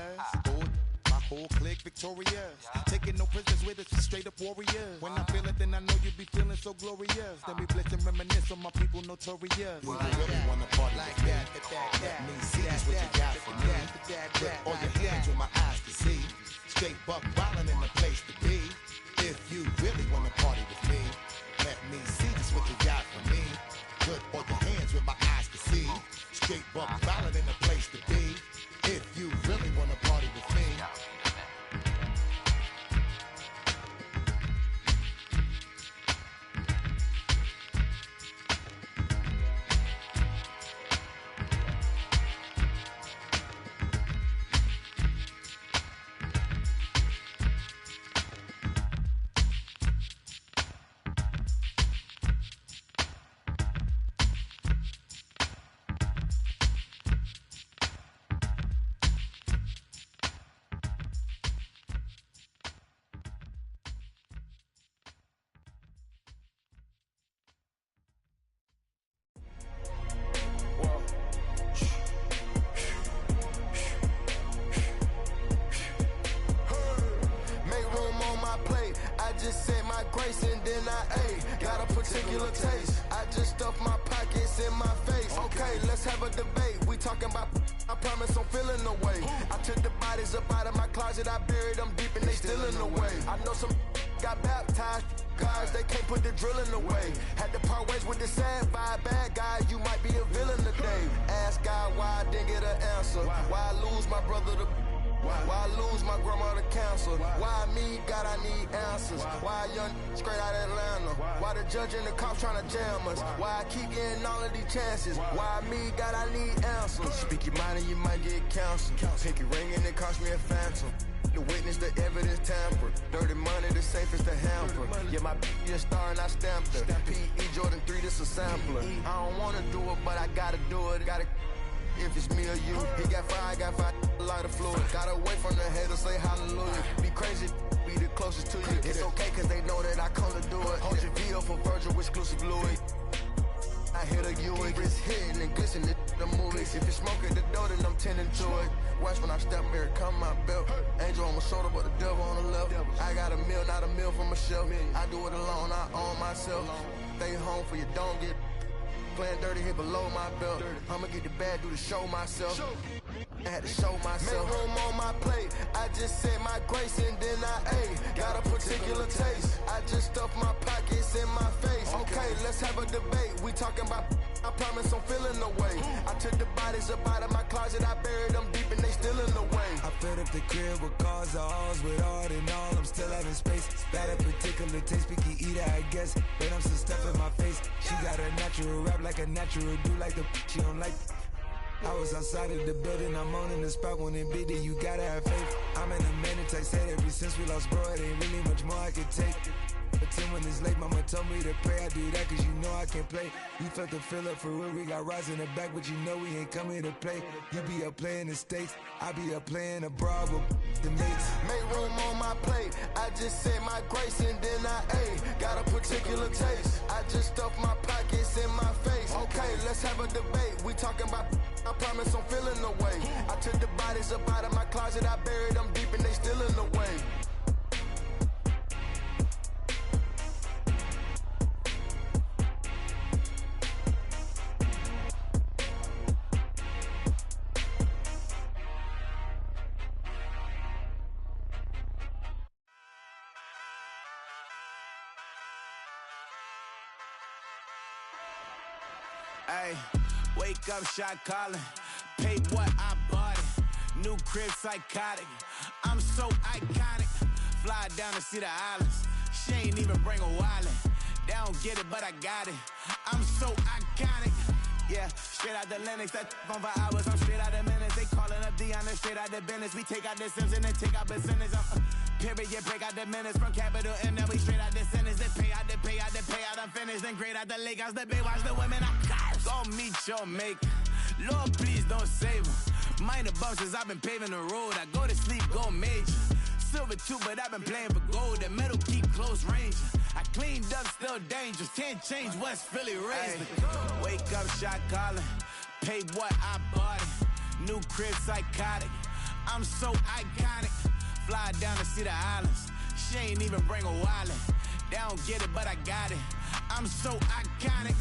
My whole clique victorious. Taking no prisoners with us, straight up warriors. When I feel it, then I know you be feeling so glorious. Then we blitz and reminisce on my people notorious. You really wanna party like that? Let me see just what you got for me. Put all your hands where my eyes can see. Straight buck wildin' in the place to be. If you really wanna party with me, let me see just what you got for me. Put all your hands where my eyes can see. Straight buck wildin' in the place to be. If you really wanna party with me. just said my grace and then I ate. Got a particular taste. I just stuffed my pockets in my face. Okay, let's have a debate. We talking about, I promise I'm feeling the way. I took the bodies up out of my closet. I buried them deep and they still in the way. I know some got baptized. Guys, they can't put the drilling away. Had to part ways with the sad vibe. Bad guy, you might be a villain today. Ask God why I didn't get an answer. Why I lose my brother to... Why I lose my grandma to cancer? Why me? God, I need answers. Why a young straight out of Atlanta? Why the judge and the cops trying to jam us? Why I keep getting all of these chances? Why me? God, I need answers. Speak your mind and you might get counseled. Pick your ring and it cost me a phantom. The witness, the evidence tampered. Dirty money, the safest to hamper. Yeah, my just star and I stamped her. P.E. Jordan 3, this a sampler. I don't wanna do it, but I gotta do it. Gotta. If it's me or you, he got fire, I got fire, lighter fluid. Gotta wait from the haters, say hallelujah. Be crazy, be the closest to you. It's okay, cause they know that I come to do it. Hold your VO for Virgil, exclusive Louis. I hit a U, it's hitting and glistening the movies. If you smoke at the door, then I'm tending to it. Watch when I step here, come my belt. Angel on my shoulder, but the devil on the left. I got a meal, not a meal from a shelf. I do it alone, I own myself. Stay home for you, don't get playing dirty here below my belt. I'ma get the bad, do the show myself. I had to show myself. Make room on my plate. I just said my grace and then I ate. Got a particular taste. I just stuffed my pockets in my face. Okay, let's have a debate. We talking about, I promise I'm feeling the way. I took the bodies up out of my closet. I buried them deep and they still in the way. I filled up the crib with cars, the halls with all in all. I'm still having space. Got a particular taste, picky eater, I guess. But I'm still stuff in my face. She got a natural rap like a natural do like the she don't like. I was outside of the building, I'm on in the spot when it be there, you gotta have faith. I'm in a minute, I said ever since we lost bro, it ain't really much more I can take. But 10 when it's late, mama told me to pray. I do that cause you know I can play. You felt the fill up for real, we got rise in the back, but you know we ain't coming to play. You be up playing the States, I be up playing abroad with the mates. Make room on my plate, I just said my grace and then I ate. Got a particular taste, I just stuffed my pockets in my face. Okay, let's have a debate, we talking about, I promise I'm feeling the way. I took the bodies up out of my closet, I buried them deep and they still in the way. Ay, wake up, shot calling. Pay what I bought it. New crib, psychotic. I'm so iconic. Fly down to see the islands. She ain't even bring a wallet. They don't get it, but I got it. I'm so iconic. Yeah, straight out the Lennox, that on for hours. I'm straight out the minutes. They calling up Dion, straight out the business. We take out the Sims and then take out percentage. Period, break out the minutes from capital and then we straight out the sentence. They pay out, I'm finished. Then grade out the lake house, the bay, watch the women, I curse. Go meet your maker. Lord, please don't save them. Minor bumps as I've been paving the road. I go to sleep, go major. Silver too, but I've been playing for gold. The metal keep close range. I cleaned up, still dangerous. Can't change West Philly raised. Wake up, shot calling. Pay what I bought it. New crib, psychotic. I'm so iconic. Fly down to see the islands. She ain't even bring a wallet. They don't get it, but I got it. I'm so iconic.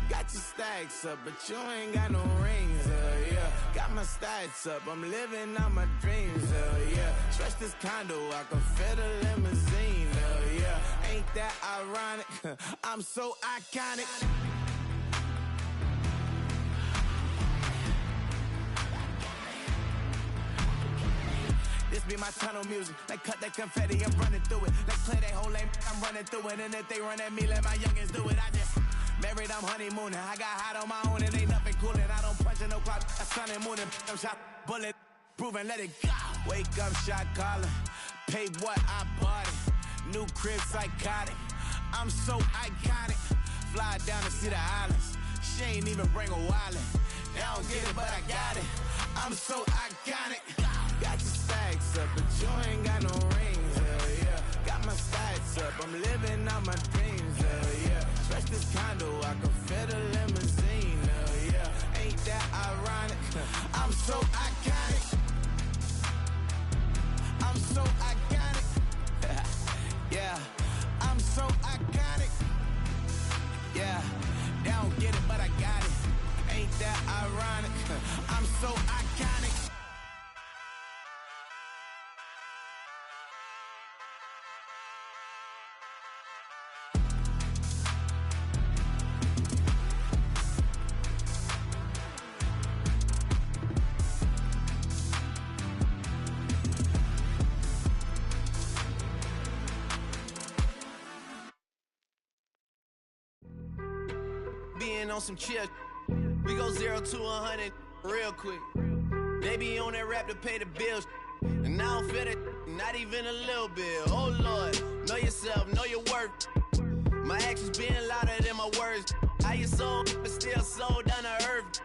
Got your stacks up, but you ain't got no rings, yeah. Got my stats up, I'm living out my dreams, yeah. Stretch this condo, I can fit a limousine, yeah. Ain't that ironic? I'm so iconic. This be my tunnel music. They cut that confetti, I'm running through it. They clear that whole lane, I'm running through it. And if they run at me, let my youngins do it. I just married, I'm honeymooning. I got hot on my own and ain't nothing coolin'. I don't punch in no clock, a sun and moon. I'm shot, bullet, proven, let it go. Wake up, shot calling. Pay what I bought it. New crib, psychotic. I'm so iconic. Fly down to see the islands. She ain't even bring a wallet. They don't get it, but I got it. I'm so iconic. Got your stacks up, but you ain't got no rings, yeah. Got my stats up, I'm living out my dreams, yeah. Stretch this condo, I can fit a limousine, yeah. Ain't that ironic? I'm so iconic. I'm so iconic. Yeah, I'm so iconic. Yeah, they don't get it, but I got it. Ain't that ironic? I'm so iconic. Being on some chill, we go 0 to 100 real quick. They be on that rap to pay the bills, and I don't feel it, not even a little bit. Oh Lord, know yourself, know your worth. My actions being louder than my words. How you sold, but still sold down to earth.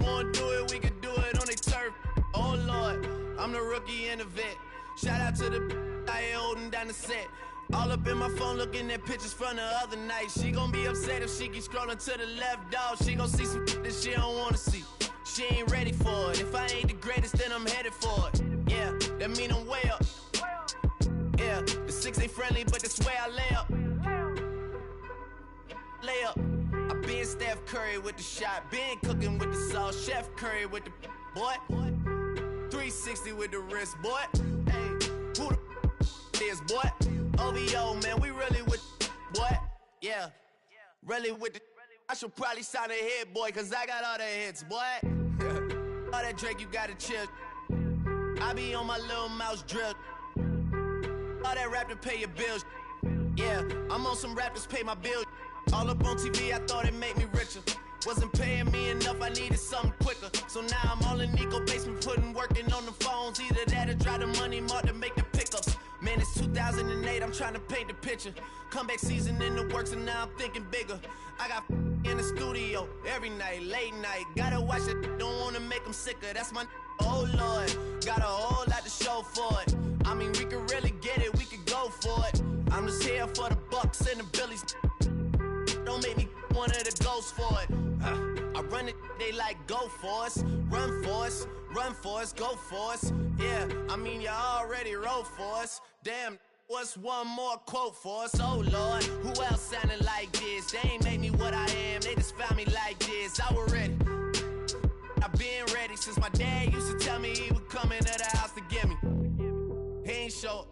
Wanna do it, we can do it on the turf. Oh Lord, I'm the rookie and the vet. Shout out to the I ain't holding down the set. All up in my phone looking at pictures from the other night. She gon' be upset if she keep scrolling to the left, dog. She gon' see some that she don't wanna see. She ain't ready for it. If I ain't the greatest, then I'm headed for it. Yeah, that mean I'm way up. Yeah, the 6 ain't friendly, but that's where I lay up. Lay up. I been Steph Curry with the shot. Been cooking with the sauce. Chef Curry with the boy. 360 with the wrist, boy. Hey, who the is, boy? OVO, man, we really with boy. Yeah, really with the. I should probably sign a hit, boy, cause I got all the hits, boy. All that Drake, you gotta chill. I be on my little mouse drill. All that rap to pay your bills. Yeah, I'm on some rappers pay my bills. All up on TV, I thought it made me richer. Wasn't paying me enough, I needed something quicker. So now I'm all in Nico basement, working on the phones. Either that or drive the money mark to make the pickups. Man, it's 2008, I'm trying to paint the picture. Comeback season in the works and now I'm thinking bigger. I got in the studio every night, late night. Gotta watch it, don't wanna make them sicker. That's my oh Lord, got a whole lot to show for it. I mean, we could really get it, we could go for it. I'm just here for the bucks and the billies. Don't make me one of the ghosts for it. I run it, they like go for us, run for us, run for us, go for us. Yeah, I mean you already wrote for us. Damn, what's one more quote for us? Oh Lord, who else sounded like this? They ain't made me what I am, they just found me like this. I was ready, I've been ready since my dad used to tell me he would come into the house to get me. He ain't show.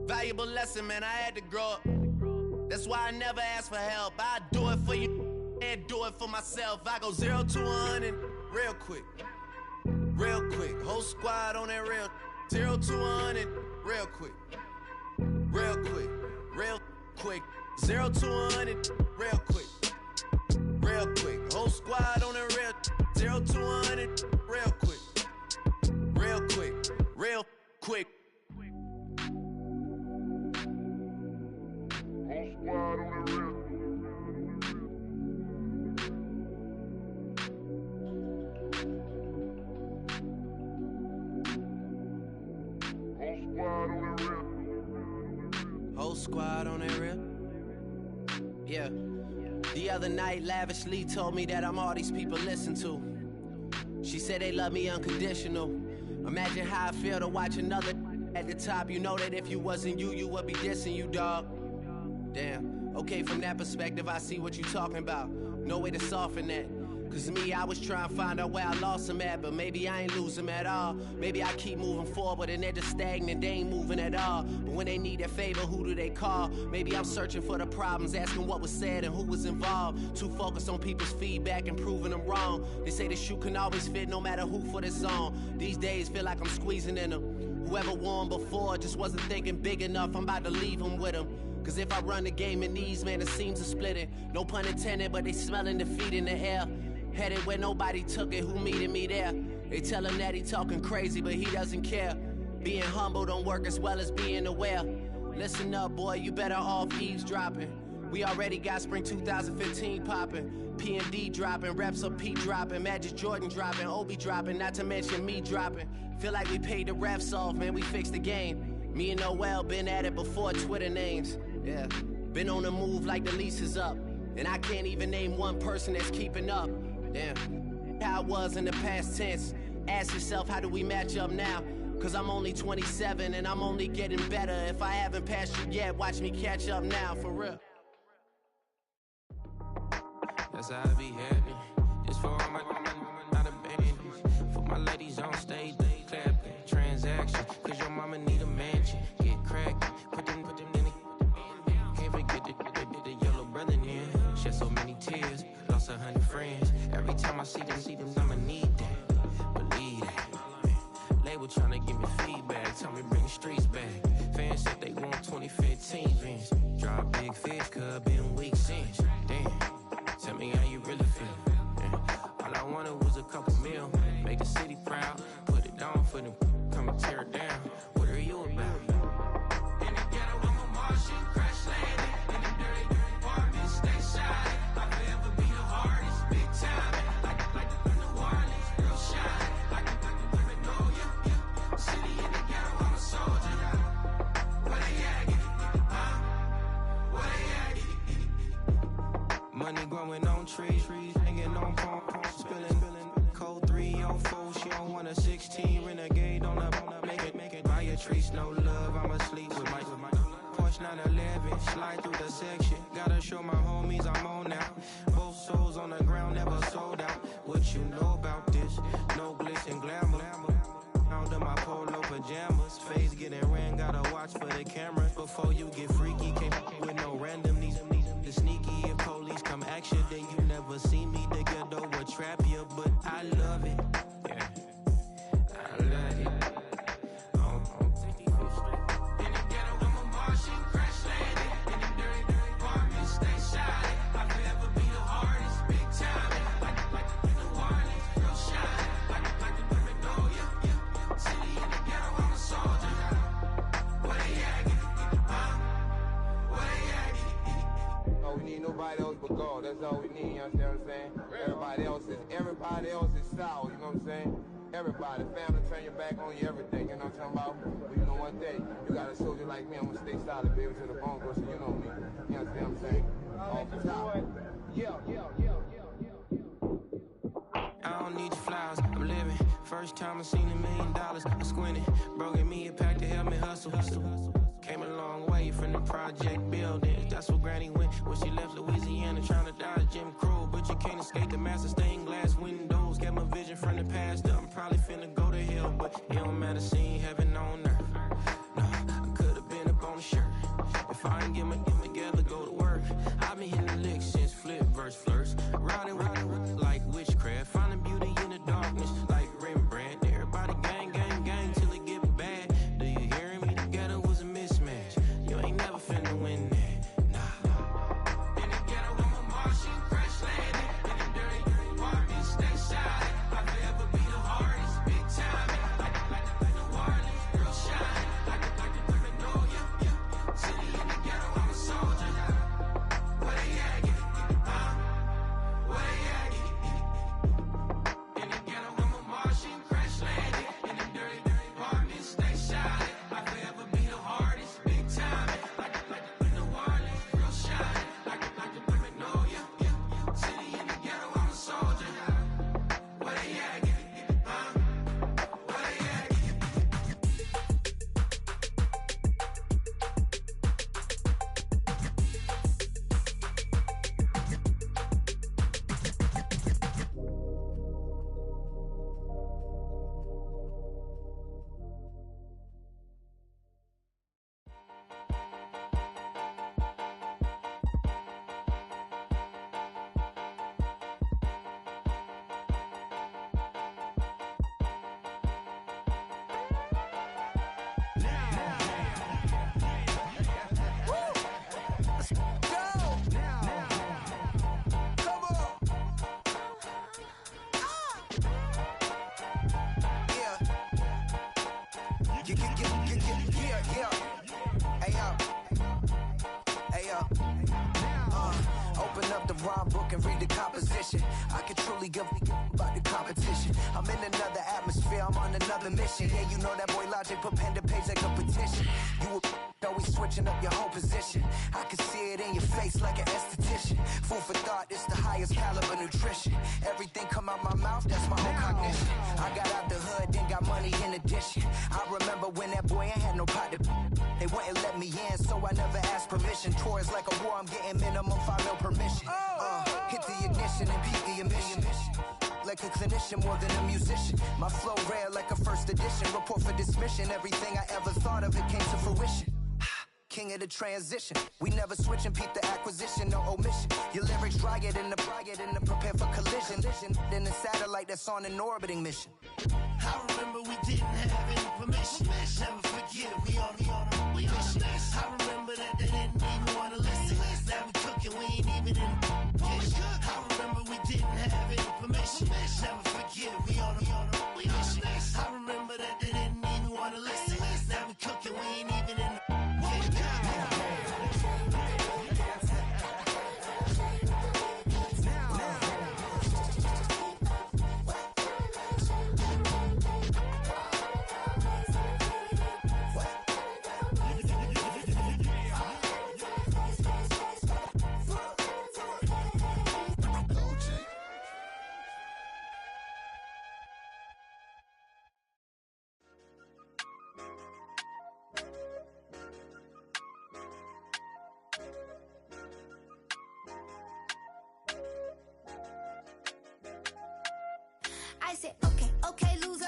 Valuable lesson, man, I had to grow up. That's why I never ask for help. I do it for you and do it for myself. I go 0 to 100 real quick. Real quick. Whole squad on that real. 0 to 100 real quick. Real quick. Real quick. 0 to 100 real quick. Real quick. Whole squad on that real. 0 to 100 real quick. Real quick. Real quick. Whole squad on the real. Whole squad on that real. Yeah. The other night, lavishly told me that I'm all these people listen to. She said they love me unconditional. Imagine how I feel to watch another at the top. You know that if you wasn't you, you would be dissing you, dog. Damn. Okay, from that perspective, I see what you talking about. No way to soften that. Cause me, I was trying to find out where I lost him at, but maybe I ain't lose him at all. Maybe I keep moving forward and they're just stagnant, they ain't moving at all. But when they need a favor, who do they call? Maybe I'm searching for the problems, asking what was said and who was involved. Too focused on people's feedback and proving them wrong. They say the shoe can always fit no matter who for the song. These days feel like I'm squeezing in them. Whoever won before just wasn't thinking big enough, I'm about to leave them with them. Cause if I run the game in these, man, it seems to split it. No pun intended, but they smelling defeat in the air. Headed where nobody took it, who meeting me there? They tell him that he talking crazy, but he doesn't care. Being humble don't work as well as being aware. Listen up, boy, you better off eavesdropping. We already got spring 2015 popping. P&D dropping, reps up P dropping, Magic Jordan dropping, Obi dropping, not to mention me dropping. Feel like we paid the refs off, man, we fixed the game. Me and Noel been at it before Twitter names. Yeah, been on the move like the lease is up. And I can't even name one person that's keeping up. Damn, how I was in the past tense. Ask yourself, how do we match up now? Cause I'm only 27 and I'm only getting better. If I haven't passed you yet, watch me catch up now, for real. That's how I be happening. Just for all my not abandoned. For my ladies on stage, they clapping. Transaction, cause your mama need a mansion. Get cracking, put them in the. Can't forget the yellow brother in. Shed so many tears, lost 100 friends. Every time I see them, I'ma need that. Believe that. Label tryna give me feedback, tell me bring the streets back. Fans said they want 2015 Vince. Drop big fish, cuz been weak since. Damn, tell me how you really feel. Yeah. All I wanted was a couple mil, make the city proud, put it down for them, come and tear it down. What are you about? In the ghetto, I'm a Martian, crash landing. In the dirty apartments, stay shiny. I'll forever be the hardest, big time. Like the New Orleans, real shine. Like the know you. City in the ghetto, I'm a soldier. Where they at? Huh? Where they at? Money growing on trees, hanging on palm, spilling. Code 304, she don't want a 16. Renegade on the make it. Buy a trees, no love, I'm asleep with my Porsche 911, slide through the section. Gotta show my homies I'm on now. Both souls on the ground, never sold out. What you know about this? No glitz and glamour. Out of my polo pajamas, face getting ran, gotta watch for the cameras. Before you get freaky, can't with no random these the sneaky. If police come action, then you never see me. The ghetto will trap you, but I love it. Yeah, I love it. In the ghetto, I'm a Martian, crash landing. In the dirty apartments, everybody else but God. That's all we need, you understand what I'm saying? Everybody else is sour, you know what I'm saying? Everybody, family, turn your back on you, everything, you know what I'm talking about? But you know one day, you got a soldier like me, I'm gonna stay solid, baby, to the bone, so you know me. You understand what I'm saying? Off the top. I don't need your flowers, I'm living. First time I seen $1 million, I squinted. Bro, give me a pack to help me hustle. Came a long way from the project buildings. That's where Granny went when she left Louisiana, trying to dodge Jim Crow. But you can't escape the master stained glass windows. Got my vision from the past, I'm probably finna go to hell, but it don't matter, seeing heaven on earth. No, I could've been up on the shirt. If I ain't get my game together, go to work. I've been hitting the licks since flip verse first. Riding like witchcraft, finding beauty in the darkness like Rembrandt. Everybody gang, gang, gang till it get bad. Do you hear me? Together was a mismatch. You ain't never finna win that, nah. In the ghetto, I'm a Martian, crash landing. In the dirty apartment, stay silent. I'll forever be the hardest, big time. Like the Warley, girl shine. Like the Magnolia, yeah. City in the ghetto, I'm a soldier. Where they at? Where they at? In the ghetto, I'm a Martian, crash landing. In the dirty apartment, stay silent. I'll forever be the hardest, big time. Like the Warley, girl shine. Like the Magnolia, yeah. City in the ghetto, I'm a soldier. Where they at? Where they at? Open up the rhyme book and read the composition. I can truly give about the competition. I'm in another atmosphere, I'm on another mission. Yeah, you know that boy Logic put pen to page like a petition. You always switching up your whole position. I can see it in your face like an esthetician. Food for thought, it's the highest caliber nutrition. Everything come out my mouth, that's my own cognition. I got out the hood, then got money in addition. I remember when that boy ain't had no pot to. They wouldn't let me in, so I never asked permission. Tours like a war, I'm getting minimum 5 mil permission. Hit the ignition and peak the emission. Like a clinician more than a musician. My flow rare like a first edition. Report for dismission. Everything I ever thought of, it came to fruition. King of the transition. We never switch and peep the acquisition, no omission. Your lyrics dry it in the prepare for collision. Then the satellite that's on an orbiting mission. I remember we didn't have any permission. Never forget we on a mission. I remember that they didn't even want to listen. Now we cooking, we ain't even in the kitchen. I remember we didn't have any permission. Never forget we on a mission. I remember that they didn't even want to listen. Now we cooking, we ain't even in the kitchen. I said, okay, loser.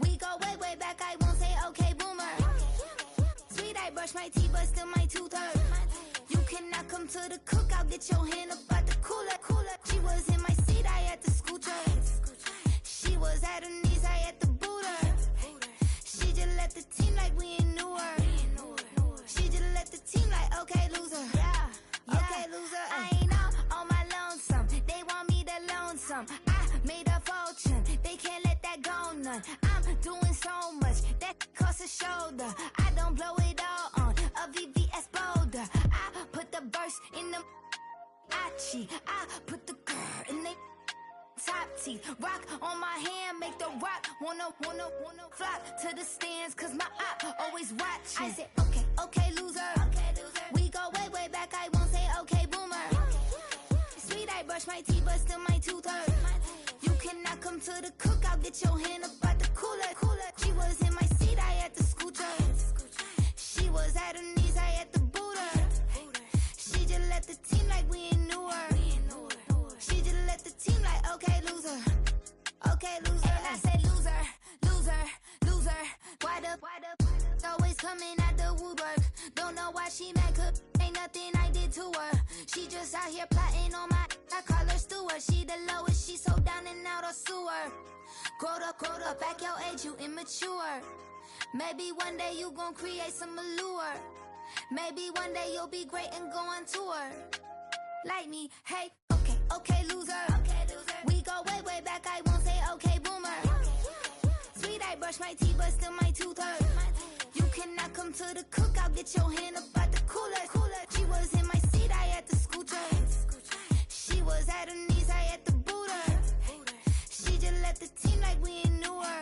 We go way back, I won't say okay, boomer. Sweet, I brush my teeth, but still my tooth hurt. You cannot come to the cookout, get your hand up at the cooler. She was in my seat, I had to scoot her. She was at her knees, I had to boot her. She just left the team like we ain't knew her. She just left the team like, okay, loser. Yeah, okay, loser. I ain't on my lonesome. They want me to loan some. I made a fortune. They can't let that go none. I'm doing so much that costs a shoulder. I don't blow it all on a VVS boulder. I put the verse in the Achi, I put the girl in they top teeth. Rock on my hand, make the rock wanna flock to the stands, cause my eye always watching. I said, okay, loser. We go way back, I won't say okay, boomer. Sweet, I brush my teeth, but still my tooth hurt. You cannot come to the cookout, get your hand up at the cooler. She was in my seat, I had to scoot her. She was at her knees, I had to boot her. She just let the team like we ain't knew her. She just let the team like, okay, loser. Okay, loser. And I say loser. Why the always coming at the woodwork? Don't know why she mad, cause ain't nothing I did to her. She just out here plotting on my, I call her steward. She the lowest, she so down and out of sewer. Growed up, back your age, you immature. Maybe one day you gon' create some allure. Maybe one day you'll be great and go on tour. Like me, hey, okay, loser. We go way back, I won't say okay, boomer. Sweet, I brush my teeth, but still my tooth hurt. You cannot come to the cookout, get your hand up at the cooler. She was in my seat, I had to scoot her. She was at her knees, I had to boot her. She just let the team like we ain't knew her.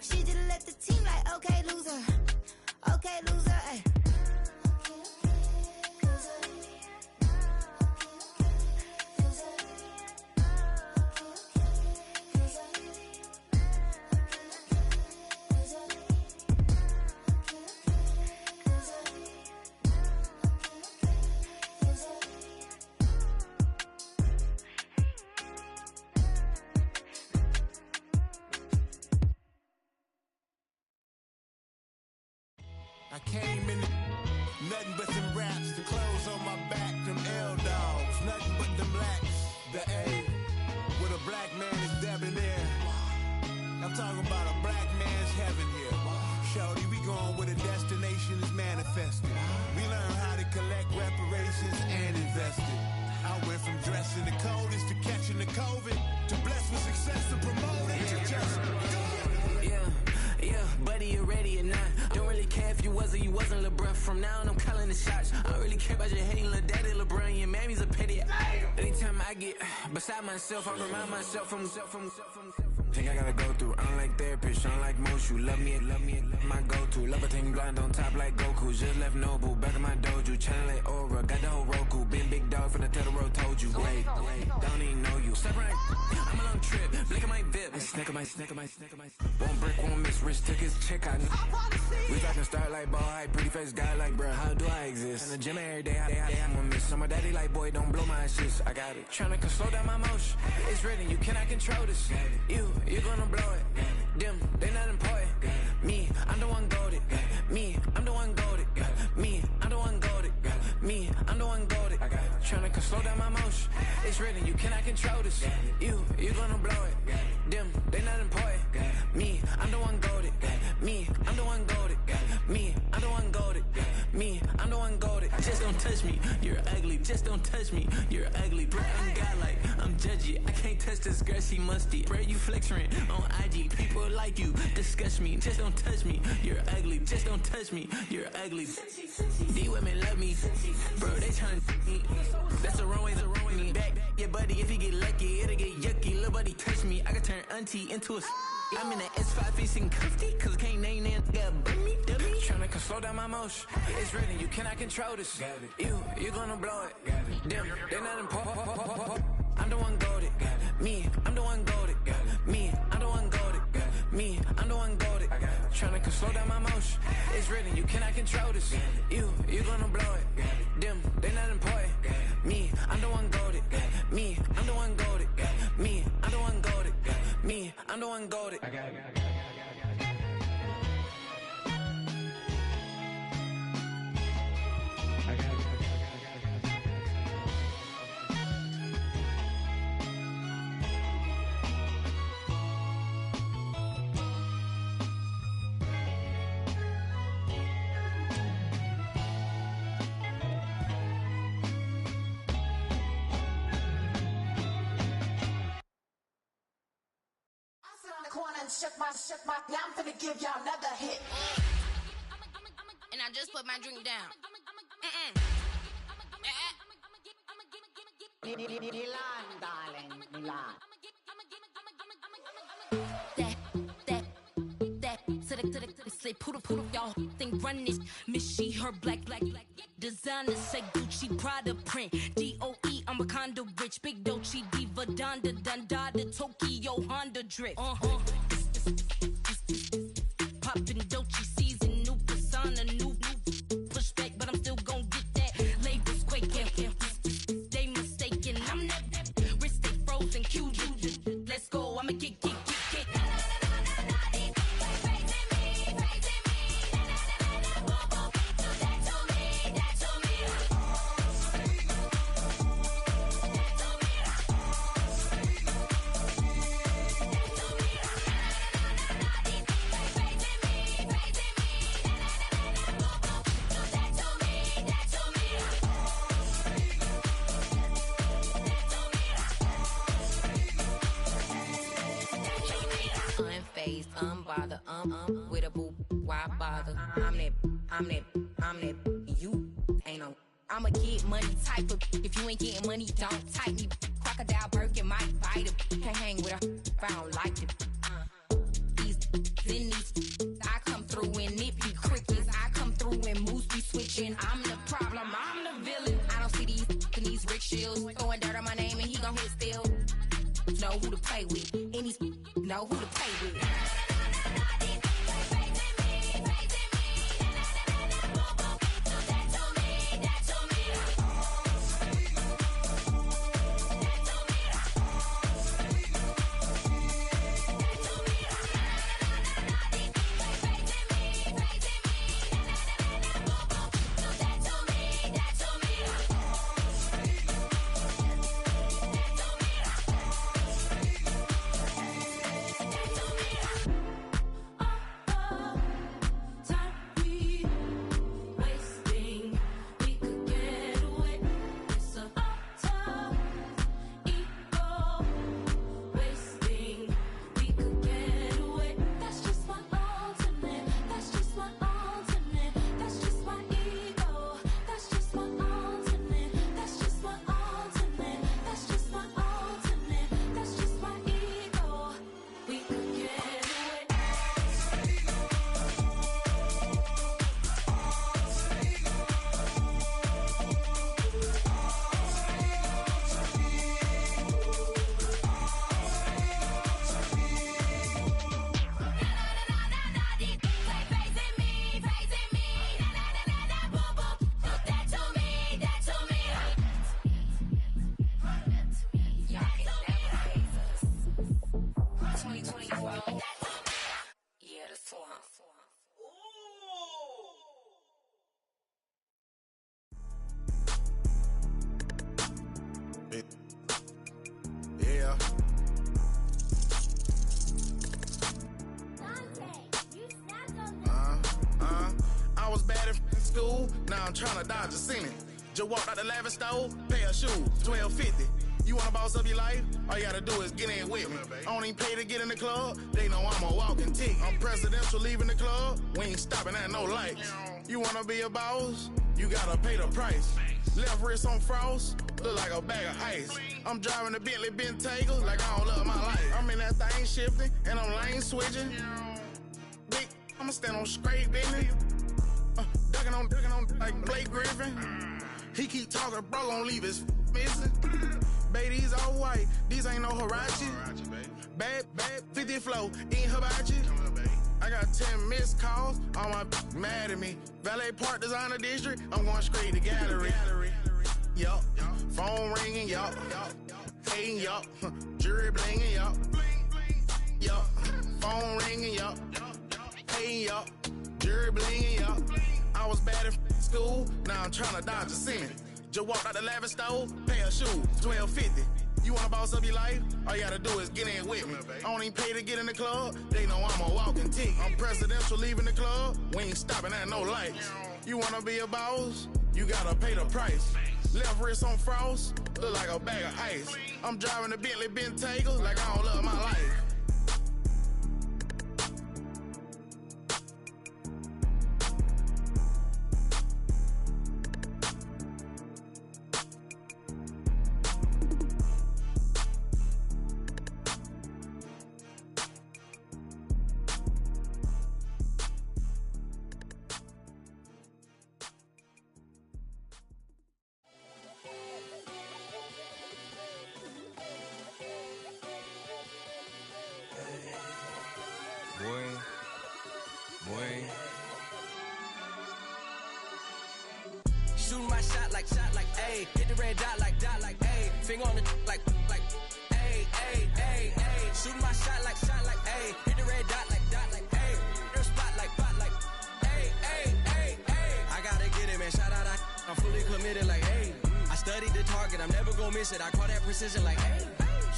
She just let the team like, okay, loser. Okay, loser, ay. I came in nothing but them raps, the clothes on my back, them L-dogs, nothing but them blacks, the A, with a black man is debonair. I'm talking about a black man's heaven here. Shorty, we going where the destination is manifested. We learn how to collect reparations and invest it. I went from dressing the coldest to catching the COVID, to blessed with success to promote it, to just go. Yeah, buddy, you ready or not? Don't really care if you was or you wasn't LeBron. From now on, I'm calling the shots. I don't really care about your hating little daddy LeBron. Your mammy's a pity. Anytime I get beside myself, I remind myself from Think I gotta go through. I don't like therapists, I don't like most. You love me, my go-to. Love a thing blind on top like Goku. Just left Noble, back in my dojo. Channel like Aura, got the whole Roku. Been big dog from the Tether Road, told you. Wait, don't even know you. Step right, I'm a long trip. Blink at my VIP. Snack of my. One brick, one miss. Rich took his chick, I know. We talking start like ball hype. Pretty face guy like, bruh, how do I exist? In the gym every day, I'm gonna miss. So my daddy like, boy, don't blow my shit. I got it. Tryna slow down my motion. It's written, you cannot control this. You're gonna blow it. Them, they not important. Me, I'm the one goated. Me, I'm the one goated. Me, I'm the one goated. Me, I'm the one goated. Tryna slow down my motion. It's written, you cannot control this. You're gonna blow it. Them, they not important. Me, I'm the one goated. Me, I'm the one goated. Me, I'm the one goated. Me, I'm the one goated. Just don't touch me, you're ugly. Just don't touch me, you're ugly. Bro, I'm godlike, I'm judgy. I can't touch this girl, she musty. Bro, you flexing on IG. People like you disgust me. Just don't touch me, you're ugly. Just don't touch me, you're ugly. These women love me, bro. They tryna me. That's the wrong way. Me back, yeah, buddy. If he get lucky, it'll get yucky. Little buddy touch me, I can turn auntie into a. I'm in the S5 facing cuffy, cause I can't name that got dummy. Tryna slow down my motion. It's written, you cannot control this. You're gonna blow it. Them, they're not important. I'm the one goated. Me, I'm the one goated. Me, I'm the one goated. Me, I'm the one goated. Tryna slow down my motion. It's written, you cannot control this. You're gonna blow it. Them, they're not important. Me, I'm the one goated. Me, I'm the one goated. Me, I'm the one goated. Me, I'm the one goated. Shook my, now I'm finna give y'all another hit. And I just put my drink down. Milan, darling, Milan. Say poodle, y'all think run this. Miss she, her black, designer say Gucci, Prada print. DOE, I'm a condo rich. Big Dolce, Diva, Donda, Dundada, Tokyo, Honda drip. Poppin' Dolce season, new persona, new pushback, but I'm still gon' get that. Labels quaking, they mistaken. I'm that wrist stay frozen, cute. Let's go, I'ma get. Unbothered, with a boo, why bother? I'm that, you ain't no. I'ma get money type of. If you ain't getting money, don't type me. Crocodile Birkin might bite it. Can't hang with her if I don't like it. These, I come through in nippy crickets. I come through in moose be switching. I'm the problem, I'm the villain. I don't see these rickshaws throwing dirt on my name and he gon' hit still. Know who to play with, and these know who to play with. Yeah. I was bad in school, now I'm tryna dodge a Senate. Just walked out the lavish store, pair of shoes, $12.50. You wanna boss up your life? All you gotta do is get in with me. I don't even pay to get in the club, they know I'm a walking tick. I'm presidential leaving the club, we ain't stopping at no lights. You wanna be a boss? You gotta pay the price. Left wrist on frost, look like a bag of ice. I'm driving a Bentley Bentayga like I don't love my life. I'm in that thing shifting, and I'm lane switching. Big, I'ma stand on straight business. Ducking on like Blake Griffin. He keep talking, bro, gon' leave his missing. Baby, these all white, these ain't no Hirachi. Bad, 50 flow, ain't hibachi. I got 10 missed calls, all my mad at me. Valet Park Designer District, I'm going straight to gallery. Yup, phone ringing, yup. Hating, yup. Jury blinging, yup. Yup, phone ringing, yup. Hating, yup. Jury blinging, yup. I was bad in school, now I'm tryna dodge a Senate. Just walked out the lavish store, pair of shoes, $12.50. You wanna boss up your life? All you gotta do is get in with me. I don't even pay to get in the club, they know I'm a walking tick. I'm presidential leaving the club, we ain't stopping at no lights. You wanna be a boss? You gotta pay the price. Left wrist on frost, look like a bag of ice. I'm driving a Bentley Bentayga like I don't love my life. Shooting my shot like, ayy. Hit the red dot like, ayy. Finger on the like, ayy, ayy, ayy, ayy. Shooting my shot like, ayy. Hit the red dot like, ayy. Their spot like, ayy, ayy, ayy, ayy. I gotta get it, man. Shout out, I'm fully committed like, ayy. I studied the target, I'm never gonna miss it. I call that precision like, ayy.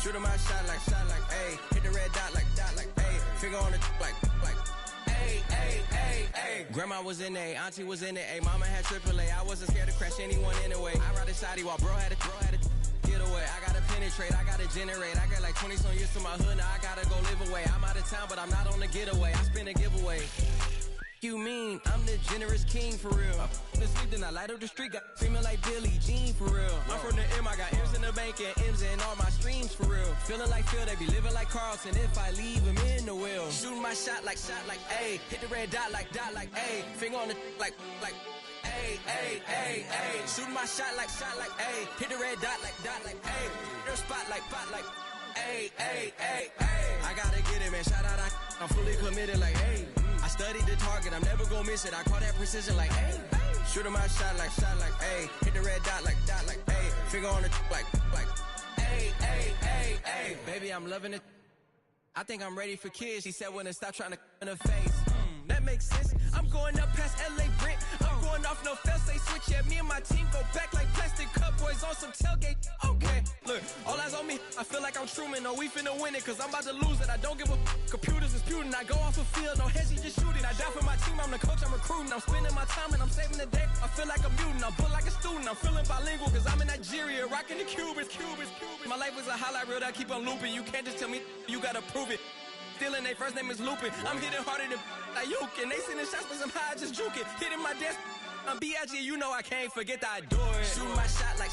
Shooting my shot like, ayy. Hit the red dot like, ayy. Finger on the like, ayy, ayy, ayy, ayy. Grandma was in A, auntie was in it, ayy. Mama had AAA, I wasn't scared to crash anyone anyway. I ride a shotty while bro had a get away. I gotta penetrate, I gotta generate. I got like 20 some years to my hood, now I gotta go live away. I'm out of town, but I'm not on the getaway. I spin a giveaway. You mean I'm the generous king for real? I f***ing sleep, then I light up the street, got screaming like Billie Jean for real. I'm from the M, I got M's in the bank and M's in all my streams for real. Feeling like Phil, they be living like Carlson if I leave him in the wheel. Shooting my shot like, ayy. Hit the red dot like, ayy. Finger on the like, ayy, ayy, ayy, ayy. Shooting my shot like, ayy. Hit the red dot like, ayy. Their spot like, ayy, ayy, ayy, ayy. I gotta get it, man. Shout out, I'm fully committed like, ayy. I studied the target, I'm never gonna miss it. I call that precision like, ayy. Shooting my shot like, ayy. Hit the red dot like, ayy. Finger on the like, ayy, ayy, ayy, ayy. Baby, I'm loving it. I think I'm ready for kids. She said when to stop trying to in her face. That makes sense. I'm going up past LA Brent. I'm going off no fail, say switch. Yeah, me and my team go back like plastic cup boys on some tailgate. Okay, look, all eyes on me. I feel like I'm Truman. No, we finna win it, cause I'm about to lose it. I don't give a computers disputing. I go off a field, no heads, just shooting. I die for my team, I'm the coach, I'm recruiting. I'm spending my time and I'm saving the day. I feel like a mutant, I'm built like a student. I'm feeling bilingual, cause I'm in Nigeria, rocking the Cubans. My life is a highlight reel that I keep on looping. You can't just tell me, you gotta prove it. Stealing, they first name is Lupin. I'm hitting harder than Ayuk, and they sending shots for some high, just juke it. Hitting my desk, I'm B.I.G., you know I can't forget that I do it. Shooting my shot like,